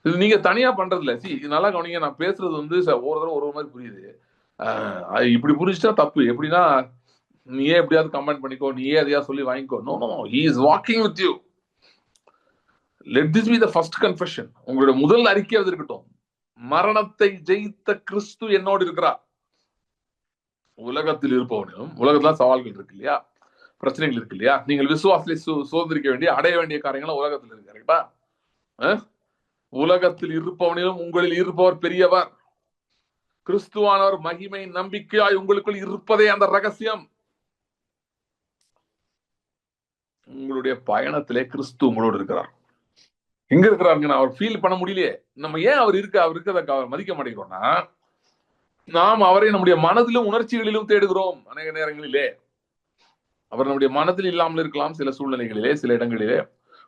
இது நீங்க தனியா பண்றது இல்ல. நல்லா கவனிங்க, நான் பேசுறது ஒரு தடவை ஒரு மாதிரி புரியுது. இப்படி புரிஞ்சுட்டா தப்பு. எப்படின்னா, நீயே எப்படியாவது கமெண்ட் பண்ணிக்கோ, நீயே எதையாவது சொல்லி வாங்கிக்கோ. No no, he is walking with you. Let this be the first confession. உங்களோட முதல் அறிக்கை அது இருக்கட்டும். மரணத்தை ஜெயித்த கிறிஸ்து என்னோடு இருக்கிறார். உலகத்தில் இருப்பவனும், உலகத்துல சவால்கள் இருக்கு இல்லையா, பிரச்சனைகள் இருக்கு இல்லையா, நீங்கள் விசுவாசத்தை சோதரிக்க வேண்டிய, அடைய வேண்டிய காரியங்களும் உலகத்தில் இருக்கு. கரெக்டா? உலகத்தில் இருப்பவனிலும் உங்களில் இருப்பவர் பெரியவர். கிறிஸ்துவானவர் மகிமை நம்பிக்கையாய் உங்களுக்குள் இருப்பதே அந்த ரகசியம். உங்களுடைய பயணத்திலே கிறிஸ்து உங்களோடு இருக்கிறார். எங்க இருக்கிறாருங்க? அவர் ஃபீல் பண்ண முடியலையே. நம்ம ஏன் அவர் இருக்கிறத மதிக்க மாட்டேங்கிறோம்னா, நாம் அவரை நம்முடைய மனதிலும் உணர்ச்சிகளிலும் தேடுகிறோம். அநேக நேரங்களிலே அவர் நம்முடைய மனதில் இல்லாமல் இருக்கலாம், சில சூழ்நிலைகளிலே, சில இடங்களிலே,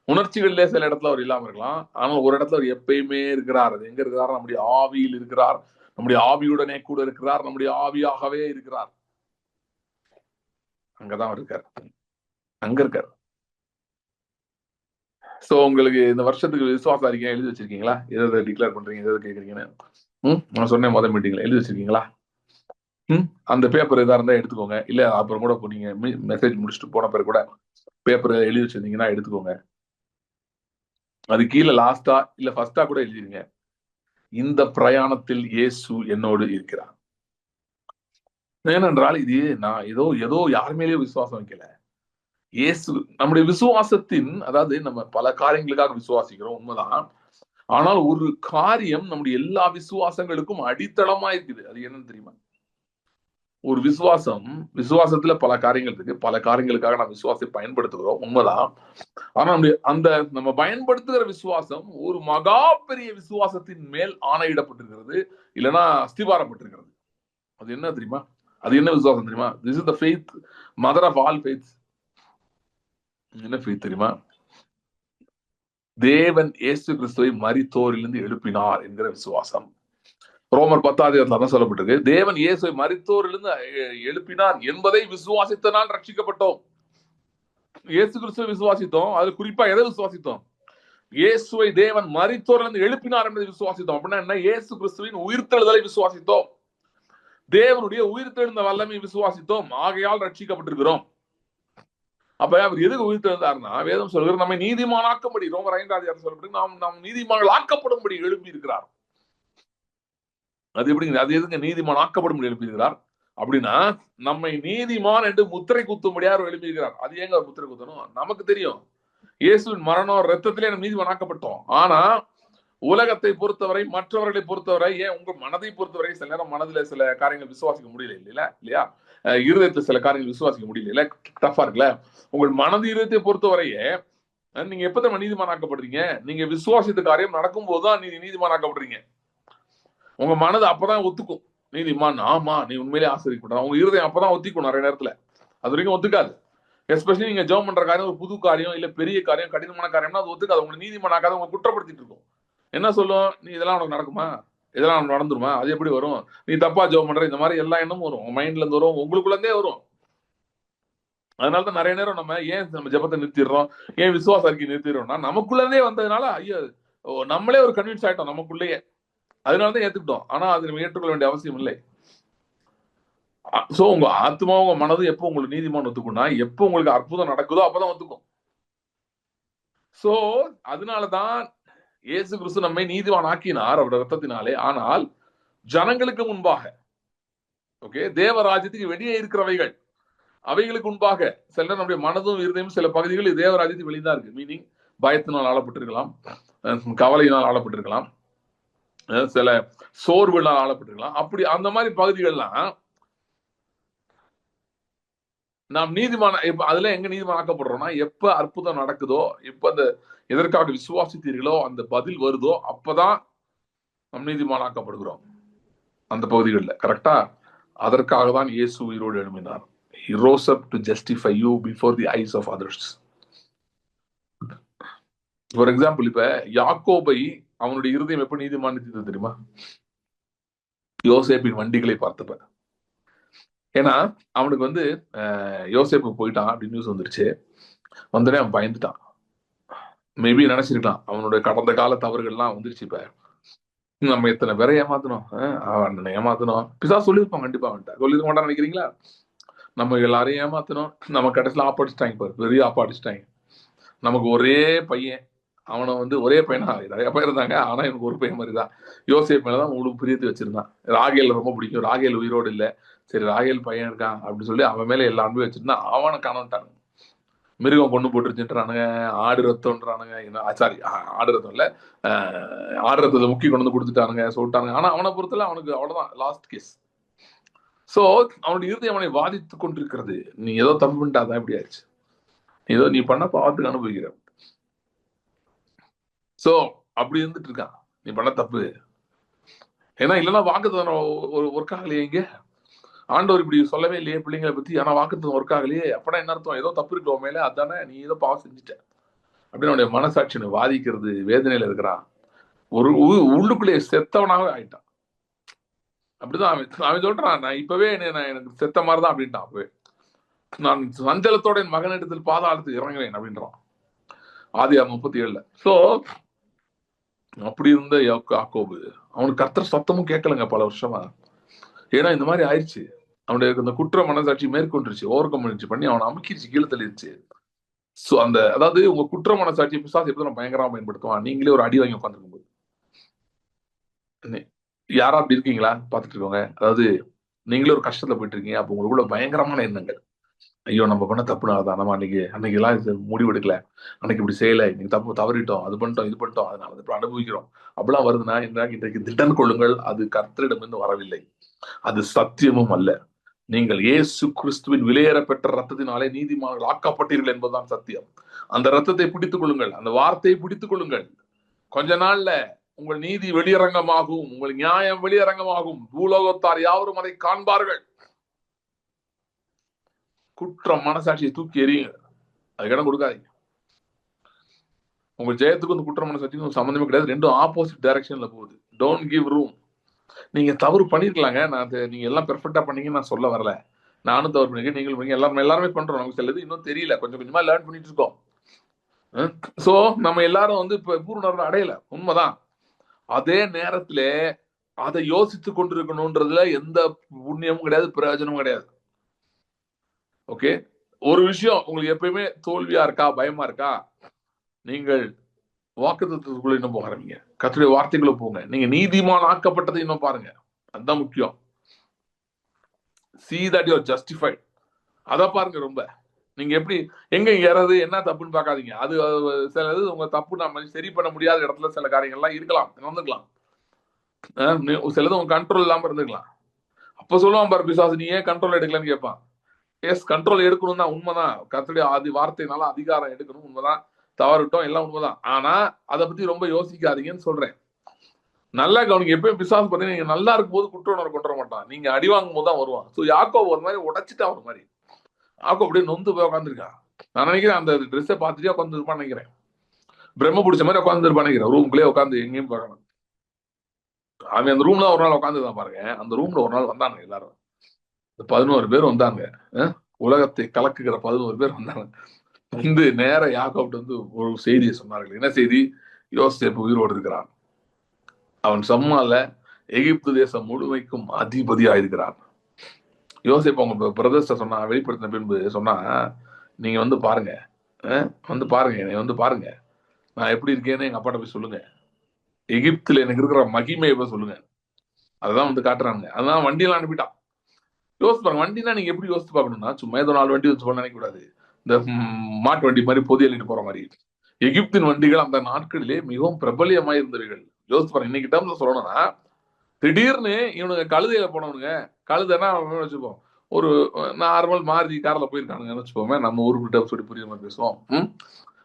உணர்ச்சிகளிலே சில இடத்துல அவர் இல்லாம இருக்கலாம். ஆனால் ஒரு இடத்துல அவர் எப்பயுமே இருக்கிறார். அது எங்க இருக்கிறார்? நம்முடைய ஆவியில் இருக்கிறார். நம்முடைய ஆவியுடனே கூட இருக்கிறார். நம்முடைய ஆவியாகவே இருக்கிறார். அங்கதான் அவர் இருக்கார். அங்க இருக்கார். சோ உங்களுக்கு இந்த வருஷத்துக்கு விசுவாச அறிக்கை எழுதி வச்சிருக்கீங்களா? எதை டிக்ளேர் பண்றீங்க, எதை கேட்கறீங்கன்னு நான் சொன்னேன் முதல் மீட்டிங்ல. எழுதி வச்சிருக்கீங்களா? அந்த பேப்பர் எதா இருந்தா எடுத்துக்கோங்க. இல்ல அப்புறம் கூட நீங்க மெசேஜ் முடிச்சுட்டு போன பிறகு கூட பேப்பர் எழுதி வச்சிருந்தீங்கன்னா எடுத்துக்கோங்க. அது கீழே லாஸ்டா இல்ல ஃபர்ஸ்டா கூட எழுதிருங்க, இந்த பிரயாணத்தில் இயேசு என்னோடு இருக்கிறார். ஏனென்றால் இது நான் ஏதோ யார் மேலேயோ விசுவாசம் வைக்கல. இயேசு நம்முடைய விசுவாசத்தின், அதாவது நம்ம பல காரியங்களுக்காக விசுவாசிக்கிறோம், உண்மைதான். ஆனால் ஒரு காரியம் நம்முடைய எல்லா விசுவாசங்களுக்கும் அடித்தளமா இருக்குது. அது என்னன்னு தெரியுமா? ஒரு விசுவாசத்துல பல காரியங்கள் இருக்கு. பல காரியங்களுக்காக நம்ம விசுவாசத்தை பயன்படுத்துகிறோம், உண்மைதான். ஆனா நம்ம பயன்படுத்துகிற விசுவாசம் ஒரு மகா பெரிய விசுவாசத்தின் மேல் ஆணையிடப்பட்டிருக்கிறது, இல்லைன்னா அஸ்திவாரப்பட்டிருக்கிறது. அது என்ன தெரியுமா? அது என்ன விசுவாசம் தெரியுமா? This is the faith, mother of all faiths. என்ன ஃபெய்த் தெரியுமா? தேவன் இயேசு கிறிஸ்துவை மரித்தோரிலிருந்து எழுப்பினார் என்கிற விசுவாசம். ரோமர் 10 சொல்லப்பட்டிருக்கு, தேவன் இயேசுவை மரித்தோரிலிருந்து எழுப்பினார் என்பதை விசுவாசித்தனால் ரட்சிக்கப்பட்டோம். இயேசு கிறிஸ்துவை விசுவாசித்தோம். அது குறிப்பா எதை விசுவாசித்தோம்? இயேசுவை தேவன் மரித்தோரிலிருந்து எழுப்பினார் என்பதை விசுவாசித்தோம். அப்படின்னா என்ன? இயேசு கிறிஸ்துவின் உயிர்த்தெழுதலை விசுவாசித்தோம். தேவனுடைய உயிர்த்தெழுந்த வல்லமை விசுவாசித்தோம். ஆகையால் ரட்சிக்கப்பட்டிருக்கிறோம். அப்ப அவர் எதுக்கு உயிர்த்தெழுந்தார்னா, வேதம் சொல்கிறது நம்மை நீதிமானாக்கும்படி, ரோமர் 5 சொல்லப்பட்டு நாம் நீதிமான்கள் ஆக்கப்படும்படி எழுப்பி இருக்கிறார். அது எப்படிங்க? அது எதுங்க நீதிமான் ஆக்கப்படும்படி எழுப்பியிருக்கிறார்? அப்படின்னா நம்மை நீதிமான் என்று முத்திரை குத்தும்படியார் எழுப்பியிருக்கிறார். அது ஏங்க முத்திரை குத்தணும்? நமக்கு தெரியும், இயேசுவின் மரணம் ரத்தத்திலே நம்ம நீதிமான் ஆக்கப்பட்டோம். ஆனா உலகத்தை பொறுத்தவரை, மற்றவர்களை பொறுத்தவரை, ஏன் உங்க மனதை பொறுத்தவரை சில நேரம் மனதுல சில காரியங்கள் விசுவாசிக்க முடியல இல்லையா? இருதயத்துல சில காரியங்கள் விசுவாசிக்க முடியல, டஃபா இருக்குல்ல? உங்கள் மனது இருதயத்தை பொறுத்தவரையே நீங்க எப்ப நீதிமான் ஆக்கப்படுறீங்க? நீங்க விசுவாசித்த காரியம் நடக்கும் போதுதான் நீங்க நீதிமான் ஆக்கப்படுறீங்க. உங்க மனது அப்பதான் ஒத்துக்கும், நீதிமான் ஆமா, நீ உண்மையிலே ஆசிரியப்பட்ட. உங்க இருதயம் அப்பதான் ஒத்திக்கும். நிறைய நேரத்துல அது வரைக்கும் ஒத்துக்காது. எஸ்பெஷலி நீங்க ஜெபம் பண்ற காரியம் ஒரு புது காரியம், இல்ல பெரிய காரியம், கடினமான காரியம்னா அது ஒத்துக்காது. உங்களை நீதிமான் ஆக்காத, உங்களை குற்றப்படுத்திட்டு இருக்கும். என்ன சொல்லும்? நீ இதெல்லாம் உனக்கு நடக்குமா? இதெல்லாம் நடந்துருமா? அது எப்படி வரும்? நீ தப்பா ஜெபம் பண்ற, இந்த மாதிரி எல்லா எண்ணமும் வரும். உங்க மைண்ட்ல இருந்து வரும், உங்களுக்குள்ள இருந்தே வரும். அதனாலதான் நிறைய நேரம் நம்ம ஏன் நம்ம ஜெபத்தை நிறுத்திடுறோம், ஏன் விசுவாச அறிக்கை நிறுத்திடுறோம்னா, நமக்குள்ள இருந்தே வந்ததுனால ஐயோ நம்மளே ஒரு கன்வின்ஸ் ஆயிட்டோம் நமக்குள்ளேயே. அதனாலதான் ஏத்துக்கிட்டோம். ஆனா அது நம்ம ஏற்றுக்கொள்ள வேண்டிய அவசியம் இல்லை. சோ உங்க ஆத்மா, உங்க மனது எப்போ உங்களுக்கு நீதிமான் ஒத்துக்கும்னா, எப்போ உங்களுக்கு அற்புதம் நடக்குதோ அப்பதான் ஒத்துக்கும். சோ அதனாலதான் இயேசு கிறிஸ்து நம்மை நீதிமான் ஆக்கினார் அவருடைய ரத்தத்தினாலே. ஆனால் ஜனங்களுக்கு முன்பாக, ஓகே, தேவராஜ்யத்துக்கு வெளியே இருக்கிறவைகள், அவைகளுக்கு முன்பாக சில நம்முடைய மனதும் இருதயம் சில பகுதிகளில் தேவராஜ்யத்துக்கு வெளியதான் இருக்கு. மீனிங் பயத்தினால் ஆளப்பட்டிருக்கலாம், கவலையினால் ஆளப்பட்டிருக்கலாம், சில சோர்வுகளால் ஆளப்பட்டிருக்கலாம். அப்படி அந்த மாதிரி பகுதிகள்லாம் நாம் நீதிமான இப்ப அதுல எங்க நீதிமான் ஆக்கப்படுறோம்னா, எப்ப அற்புதம் நடக்குதோ, எப்ப அந்த எதற்காக விசுவாசித்தீர்களோ அந்த பதில் வருதோ அப்பதான் நம் நீதிமான் ஆக்கப்படுகிறோம். அந்த பகுதிகளில் கரெக்டா. அதற்காக தான் இயேசு உயிரோடு எழும்பினார். He rose up to justify you before the eyes of others. For example, இப்ப யாக்கோபை அவனுடைய இருதயம் எப்ப நீதிமானித்தது தெரியுமா? யோசேப்பின் வண்டிகளை பார்த்தப்ப. ஏன்னா அவனுக்கு வந்து யோசேப்பு போயிட்டான் அப்படின்னு நியூஸ் வந்துருச்சு. வந்தோடனே அவன் பயந்துட்டான். மேபி நினைச்சிருக்கலாம் அவனுடைய கடந்த கால தவறுகள்லாம் வந்துருச்சு. இப்ப நம்ம எத்தனை பேரை ஏமாத்தணும், அவன் ஏமாத்தணும், பிசா சொல்லியிருப்பான் கண்டிப்பா. அவன்கிட்ட சொல்லிருக்க மாட்டான்னு நினைக்கிறீங்களா? நம்ம எல்லாரையும் ஏமாத்தணும், நம்ம கடைசியில் ஆப்படிச்சிட்டாங்க பாரு, பெரிய ஆப்பாடிச்சிட்டாங்க. நமக்கு ஒரே பையன், அவனை வந்து ஒரே பையனா நிறைய பேர் இருந்தாங்க, ஆனா எனக்கு ஒரு பையன் மாதிரிதான். யோசேப் மேலதான் உங்களுக்கு பிரியத்தை வச்சிருந்தான். ராகேல் ரொம்ப பிடிக்கும். ராகேல் உயிரோடு இல்லை, சரி ராகேல் பையன் இருக்கான் அப்படின்னு சொல்லி அவன் மேல எல்லா அன்பு வச்சிருந்தான். அவனை காணட்டானுங்க. மிருகம் கொண்டு போட்டுருச்சுன்றானுங்க, ஆடு ரத்தம்ன்றானுங்க. சாரி, ஆடு ரத்தம் இல்ல, ஆடு ரத்தத்தை முக்கி கொண்டு வந்து கொடுத்துட்டானுங்க, சொல்லிட்டானுங்க. ஆனா அவனை பொறுத்தல அவனுக்கு அவ்வளவுதான் லாஸ்ட் கேஸ். சோ அவனுடைய இறுதி அவனை வாதித்து கொண்டிருக்கிறது. நீ ஏதோ தப்பு பண்ணிட்டாதான் இப்படி ஆயிடுச்சு, ஏதோ நீ பண்ண பாவத்துக்கு அனுபவிக்கிற. சோ அப்படி இருந்துட்டு இருக்கான், நீ பண்ண தப்பு. ஏன்னா இல்லைன்னா வாக்குத்தத்தம் ஒரு ஒர்க் ஆகலையே இங்க. ஆண்டவர் இப்படி சொல்லவே இல்லையே பிள்ளைங்களை பத்தி, ஆனா வாக்குத்தத்தம் ஒர்க் ஆகலையே. அப்பனா என்ன அர்த்தம்? ஏதோ தப்பு இருக்கிற மேல, அதானே நீ ஏதோ பாவம் செஞ்சுட்ட அப்படின்னு அவனுடைய மனசாட்சியை வாதிக்கிறது. வேதனையில இருக்கிறான், ஒரு உள்ளுக்குள்ளே செத்தவனாவே ஆயிட்டான். அப்படிதான் அவன் சொல்றான், நான் இப்பவே எனக்கு செத்த மாதிரிதான் அப்படின்ட்டான். அப்பவே நான் சஞ்சலத்தோட என் மகனிடத்தில் பாதாளத்துக்கு இறங்குவேன் அப்படின்றான். ஆதியாகமம் 37. சோ அப்படி இருந்த யாக்கோபு, அவனுக்கு கர்த்தர் சத்தமும் கேட்கலங்க பல வருஷமா. ஏன்னா இந்த மாதிரி ஆயிடுச்சு. அவனுடைய அந்த குற்ற மனசாட்சி மேற்கொண்டுருச்சு, ஓவர் கம் பண்ணி அவனை அமுக்கிடுச்சு, கீழே தள்ளிடுச்சு. சோ அந்த அதாவது உங்க குற்ற மனசாட்சி பிசாசு எப்படி நம்ம பயங்கரமா பயன்படுத்துவான். நீங்களே ஒரு அடி வாங்கி உட்காந்துருக்கும் போது, யாரா அப்படி இருக்கீங்களா பாத்துட்டு இருக்கோங்க. அதாவது நீங்களே ஒரு கஷ்டத்துல போயிட்டு இருக்கீங்க, அப்போ உங்களுக்குள்ள பயங்கரமான எண்ணங்கள், ஐயோ நம்ம பண்ண தப்புனாலதான், நம்ம அன்னைக்கு எல்லாம் முடிவு எடுக்கல, அன்னைக்கு இப்படி செய்யல, இன்னைக்கு தவறிட்டோம், அது பண்ணிட்டோம், இது பண்ணிட்டோம், அதனால இப்ப அனுபவிக்கிறோம், அப்படிலாம் வருதுன்னா இன்றைக்கு திடன் கொள்ளுங்கள், அது கர்த்தரிடமிருந்து வரவில்லை, அது சத்தியமும் அல்ல. நீங்கள் இயேசு கிறிஸ்துவின் விலையேற பெற்ற ரத்தத்தினாலே நீதிமான்கள் ஆக்கப்பட்டீர்கள் என்பதுதான் சத்தியம். அந்த ரத்தத்தை பிடித்துக் கொள்ளுங்கள், அந்த வார்த்தையை பிடித்துக் கொள்ளுங்கள். கொஞ்ச நாள்ல உங்கள் நீதி வெளியரங்கமாகும், உங்கள் நியாயம் வெளியரங்கமாகும், பூலோகத்தார் யாவரும் அதை காண்பார்கள். குற்றம் மனசாட்சியை தூக்கி எறியுங்க, அதுக்கு இடம் கொடுக்காதீங்க. உங்க ஜெயத்துக்கும் இந்த குற்ற மனசாட்சிக்கும் சம்பந்தமே கிடையாது, ரெண்டும் ஆப்போசிட் டைரக்ஷன்ல போகுது. Don't give room. நீங்க தவறு பண்ணிருக்கலாங்க, நீங்க எல்லாம் பெர்ஃபெக்டா பண்ணீங்கன்னு நான் சொல்ல வரல. நானும் தவறு பண்ணிருக்கேன், நீங்களும் பண்ணீங்க, எல்லாருமே பண்றோம். நமக்கு சிலது இன்னும் தெரியல, கொஞ்சம் கொஞ்சமா லேர்ன் பண்ணிட்டு இருக்கோம். சோ நம்ம எல்லாரும் வந்து இப்ப பூர்ண அடையல, உண்மைதான். அதே நேரத்துல அதை யோசித்து கொண்டிருக்கணும்ன்றதுல எந்த புண்ணியமும் கிடையாது, பிரயோஜனமும் கிடையாது. ஓகே, ஒரு விஷயம் உங்களுக்கு எப்பயுமே தோல்வியா இருக்கா, பயமா இருக்கா, நீங்கள் வாக்குத்தத்தத்துக்குள்ள இன்னும் போக ஆரம்பிங்க, கர்த்தருடைய வார்த்தைக்குள்ள போங்க, நீங்க நீதிமான் ஆக்கப்பட்டதை இன்னும் பாருங்க, அதுதான் முக்கியம். see that you are justified, அத பாருங்க. ரொம்ப நீங்க எப்படி எங்க யாராவது என்ன தப்புன்னு பார்க்காதீங்க. அது சிலது உங்க தப்பு நம்ம சரி பண்ண முடியாத இடத்துல சில காரியங்கள்லாம் இருக்கலாம், நடந்துக்கலாம். சிலது உங்க கண்ட்ரோல் இல்லாம இருந்துக்கலாம். அப்ப சொல்லுவான் பாரு பிசாசு, நீ ஏன் கண்ட்ரோல் எடுக்கலன்னு கேட்பான். எஸ், கண்ட்ரோல் எடுக்கணும் தான், உண்மைதான். கர்த்தருடைய வார்த்தையினால அதிகாரம் எடுக்கணும், உண்மைதான். தவறுட்டோம், எல்லாம் உண்மைதான். ஆனா அதை பத்தி ரொம்ப யோசிக்காதீங்கன்னு சொல்றேன். நல்லா கவனிங்க. எப்பயும் பிசாசு பார்த்தீங்கன்னா நீங்க நல்லா இருக்கும் போது குற்ற உணர்வு கொண்டு வர மாட்டான், நீங்க அடி வாங்கும் போது தான் வருவான். ஸோ யாக்கோபு ஒரு மாதிரி உடைச்சிட்டா, ஒரு மாதிரி யாக்கோபு அப்படியே நொந்து போய் உட்காந்துருக்கான். நான் நினைக்கிறேன் அந்த ட்ரெஸ்ஸை பார்த்துட்டே உட்காந்து இருப்பான்னு நினைக்கிறேன், பிரம்ம பிடிச்ச மாதிரி உட்காந்து இருப்பான்னு நினைக்கிறேன். ரூம்குள்ளே உட்காந்து எங்கேயும் பார்க்கணும். அவன் அந்த ரூம்ல ஒரு நாள் உட்காந்துதான் பாருங்க. அந்த ரூம்ல ஒரு நாள் வந்தாங்க எல்லாரும், 11 பேர் வந்தாங்க. உலகத்தை கலக்குகிற 11 பேர் வந்தாங்க. வந்து நேர யாக்கோபு வந்து ஒரு செய்தியை சொன்னார்கள். என்ன செய்தி? யோசேப்பு உயிரோடு இருக்கிறான், அவன் சம்மால எகிப்து தேசம் முழுமைக்கும் அதிபதியா இருக்கிறான். யோசேப்பு அவங்க பிரதர்ஸ்ட சொன்னா, வெளிப்படுத்தின பின்பு சொன்னா, நீங்க வந்து பாருங்க, வந்து பாருங்க, என்னை வந்து பாருங்க, நான் எப்படி இருக்கேன்னு எங்க அப்பாட்ட போய் சொல்லுங்க, எகிப்துல எனக்கு இருக்கிற மகிமையை போய் சொல்லுங்க. அதான் வந்து காட்டுறாங்க. அதான் வண்டியெல்லாம் அனுப்பிட்டான். யோசிச்சு பாருங்க, வண்டினா நீங்க எப்படி யோசிச்சு பார்க்கணும்னா, சும்மா ஏதோ 4 வண்டி வச்சு போன நினைக்க கூடாது. இந்த மாட்டு வண்டி மாதிரி பொதி அள்ளிட்டு போற மாதிரி. எகிப்தின் வண்டிகள் அந்த நாட்களிலே மிகவும் பிரபலியமாய் இருந்தவர்கள். யோசிச்சு பாருங்க, இன்னைக்கு டேர்ம்ல சொல்லணும்னா, திடீர்னு இவனுங்க கழுதையில போனவனுங்க, கழுதைன்னா வச்சுப்போம் ஒரு நார்மல் மாருதி கார்ல போயிருக்கானுங்கன்னு வச்சுக்கோமே, நம்ம ஊருக்கிட்ட சொல்லி புரியுற மாதிரி பேசுவோம்.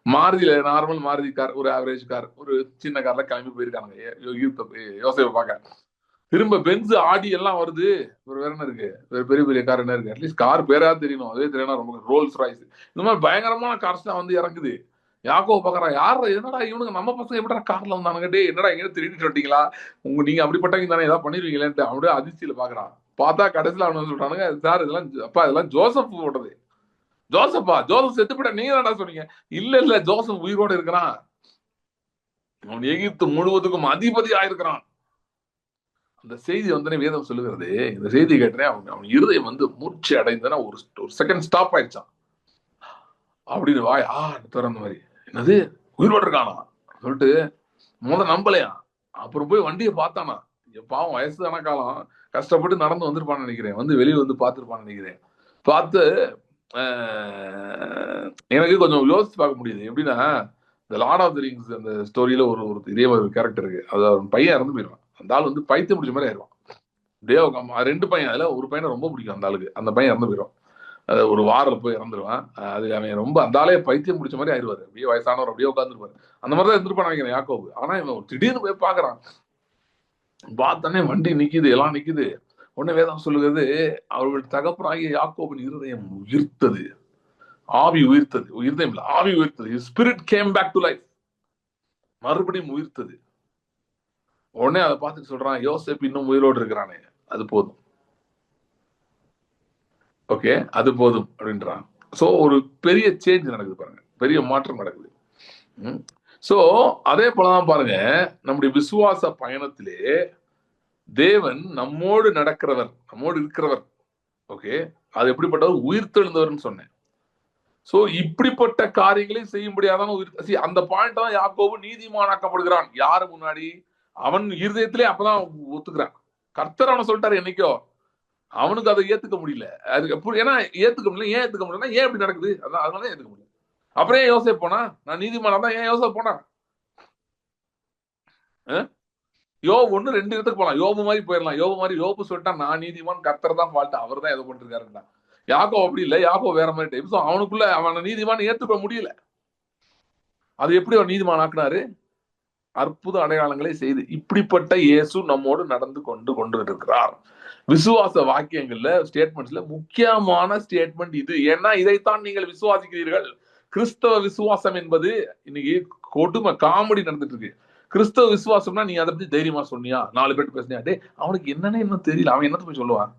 மாருதியில நார்மல் மாருதி கார், ஒரு ஆவரேஜ் கார், ஒரு சின்ன கார்ல கிளம்பி போயிருக்காங்க யோசேப்பை பார்க்க. திரும்ப பென்ஸ் ஆடி எல்லாம் வருது. வேற என்ன இருக்கு, வேற பெரிய பெரிய கார் என்ன இருக்கு, அட்லீஸ்ட் கார் பேரா தெரியணும், அதே தெரியணும். ரொம்ப ரோல்ஸ் ராய்ஸ் இந்த மாதிரி பயங்கரமான கார்ஸ் தான் வந்து இறங்குது. யாக்கோ பாக்குறான், யார என்னடா இவனுங்க நம்ம பசங்க எப்படா கார்ல வந்தானுங்க, டே என்னடா எங்க திருடிட்டு வந்துட்டீங்களா, நீங்க அப்படிப்பட்டவங்க தானே, ஏதாவது பண்ணிருவீங்களேன்ட்டு அப்படியே அதிர்ச்சியில பாக்குறான். பார்த்தா கடைசியில அவனு சொல்றானுங்க, சார் இதெல்லாம் அப்பா இதெல்லாம் ஜோசப் போட்டது. ஜோசப்பா, ஜோசப் செத்து போயிட்டா, நீங்க தானடா சொன்னீங்க. இல்ல இல்ல, ஜோசப் உயிரோட இருக்கிறான், அவன் எகிப்து முழுவதுக்கும் அதிபதி ஆயிருக்கிறான். அந்த செய்தி வந்து வேதம் சொல்லுகிறது. இந்த செய்தி கேட்டனே அவன் இருதயம் வந்து மூர்ச்சி அடைந்தனா ஒரு செகண்ட் ஸ்டாப் ஆயிடுச்சான். அப்படின்னு வாய் திறந்த மாதிரி, என்னது உயிரோடு இருக்கானா சொல்லிட்டு நம்பலையா. அப்புறம் போய் வண்டியை பார்த்தானா. பாவம் வயசுதான காலம், கஷ்டப்பட்டு நடந்து வந்திருப்பான்னு நினைக்கிறேன், வந்து வெளியே வந்து பார்த்துருப்பான்னு நினைக்கிறேன். பார்த்து எனக்கு கொஞ்சம் யோசிச்சு பார்க்க முடியுது. எப்படின்னா, இந்த லார்ட் ஆஃப் தி ரிங்ஸ் அந்த ஸ்டோரியில ஒரு இதே ஒரு கேரக்டர் இருக்கு. அது அவன் பையன் இறந்து போயிடுவான். அந்த ஆள் வந்து பைத்தியம் பிடிச்ச மாதிரி ஆயிடுவான். ரெண்டு பையன், அதுல ஒரு பையனை ரொம்ப பிடிக்கும் அந்த ஆளுக்கு. அந்த பையன் இறந்து போயிடும். ஒரு வாரில் போய் இறந்துருவான். அது அவன் ரொம்ப அந்த ஆளே பைத்தியம் பிடிச்ச மாதிரி ஆயிடுவாரு. அப்படியே வயசானவர் அப்படியே உட்காந்துருப்பாரு. அந்த மாதிரிதான் இருந்திருப்பான் நினைக்கிறேன் யாக்கோபு. ஆனா இவன் திடீர்னு போய் பாக்குறான். பார்த்தானே வண்டி நிக்குது, எல்லாம் நிக்குது. உடனே வேதம் சொல்லுகிறது, அவர்கள் தகப்பனாகிய யாக்கோபின் இருதயம் உயிர்த்தது. ஆவி உயிர்த்தது. இருதயம் இல்ல, ஆவி உயிர்த்தது. Spirit came back to life. மறுபடியும் உயிர்த்தது. உடனே அதை பார்த்துட்டு சொல்றான், யோசேப் இன்னும் உயிரோடு இருக்கிறானே, அது போதும். ஓகே, அது போதும் அப்படின்றான். சோ ஒரு பெரிய சேஞ்ச் நடக்குது பாருங்க, பெரிய மாற்றம் நடக்குது. சோ அதே போலதான் பாருங்க, நம்முடைய விசுவாச பயணத்திலே தேவன் நம்மோடு நடக்கிறவர், நம்மோடு இருக்கிறவர். ஓகே, அது எப்படிப்பட்டவர், உயிர்த்தெழுந்தவர்னு சொன்னேன். சோ இப்படிப்பட்ட காரியங்களை செய்யும்படியாதான் அந்த பாயிண்ட் தான் யாக்கோபு நீதிமானாக்கப்படுகிறான். யாரு முன்னாடி? அவன் இருதயத்திலே அப்பதான் ஒத்துக்கிறான். கர்த்தர் அவனை சொல்லிட்டாரு என்னைக்கோ, அவனுக்கு அதை ஏத்துக்க முடியல. அது ஏன்னா ஏத்துக்க முடியல. ஏன் ஏத்துக்க முடியல, ஏன் இப்படி நடக்குது, அதனால ஏத்துக்க முடியல. அப்புறம் ஏன் யோசேப் போனா, நான் நீதிமானா தான், ஏன் யோசேப் போனா? யோபு 1-2 இடத்துக்கு போலாம், யோபு மாதிரி போயிடலாம். யோபு மாதிரி யோபு சொல்லிட்டா நான் நீதிமான், கர்த்தர் தான் ஃபால்ட், அவர் தான் எதை பண்ணிருக்காருன்னா. யாக்கோ அப்படி இல்லை, யாக்கோ வேற மாதிரி டைப். அவனுக்குள்ள அவனை நீதிமான் ஏற்றுக்க முடியல. அது எப்படி அவன் நீதிமான் ஆக்குனாரு? அற்புத அடையாளங்களை செய்து. இப்படிப்பட்ட இயேசு நம்மோடு நடந்து கொண்டு இருக்கிறார். விசுவாச வாக்கியங்கள்ல ஸ்டேட்மெண்ட்ஸ்ல முக்கியமான ஸ்டேட்மெண்ட் இது. ஏன்னா இதைத்தான் நீங்கள் விசுவாசிக்கிறீர்கள். கிறிஸ்தவ விசுவாசம் என்பது இன்னைக்கு கொடுமை, காமெடி நடந்துட்டு இருக்கு. கிறிஸ்தவ விசுவாசம்னா நீ அதை பத்தி தைரியமா சொன்னியா, 4 பேர்ட்டு பேசினியா, டே அவனுக்கு என்னன்னு இன்னும் தெரியல, அவன் என்னத்த போய் சொல்லுவான்?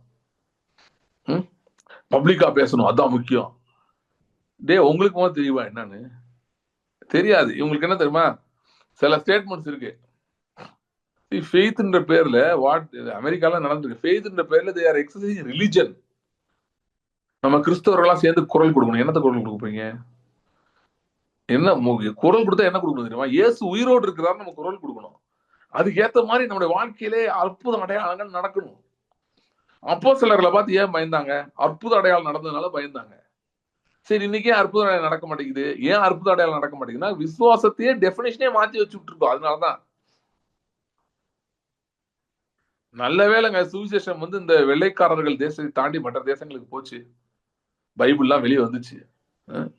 பப்ளிக்கா பேசணும், அதான் முக்கியம். டே உங்களுக்கு தெரியுமா என்னன்னு? தெரியாது. இவங்களுக்கு என்ன தெரியுமா, சில ஸ்டேட்மெண்ட்ஸ் இருக்கு. ஃபெய்த்ன்ற பேர்ல அமெரிக்கால நடந்திருக்கு. ஃபெய்த்ன்ற பேர்ல தே ஆர் எக்ஸர்சைசிங் ரிலிஜன். நம்ம கிறிஸ்தவர்களா சேர்ந்து குரல் கொடுக்கணும். என்னத்த குரல் கொடுப்பீங்க? என்ன குரல் கொடுத்தா என்ன கொடுக்கணும் தெரியுமா? இயேசு உயிரோடு இருக்கிறார், நம்ம குரல் கொடுக்கணும். அதுக்கு ஏத்த மாதிரி நம்முடைய வாழ்க்கையிலே அற்புத அடையாளங்கள் நடக்கணும். அப்போஸ்தலர்களை பார்த்து ஏன் பயந்தாங்க? அற்புத அடையாளம் நடந்ததுனால பயந்தாங்க. சரி, இன்னைக்கு அற்புத அடையாளம் நடக்க மாட்டேங்குது. ஏன் அற்புத அடையாளம் நடக்க மாட்டேங்குதுன்னா, விசுவாசத்தையே டெபினிஷனே மாத்தி வச்சுட்டு இருக்கோம். அதனாலதான். நல்ல வேளைங்க, சுவிசேஷம் வந்து இந்த வெள்ளைக்காரர்கள் தேசத்தை தாண்டி மற்ற தேசங்களுக்கு போச்சு, பைபிள்லாம் வெளியே வந்துச்சு.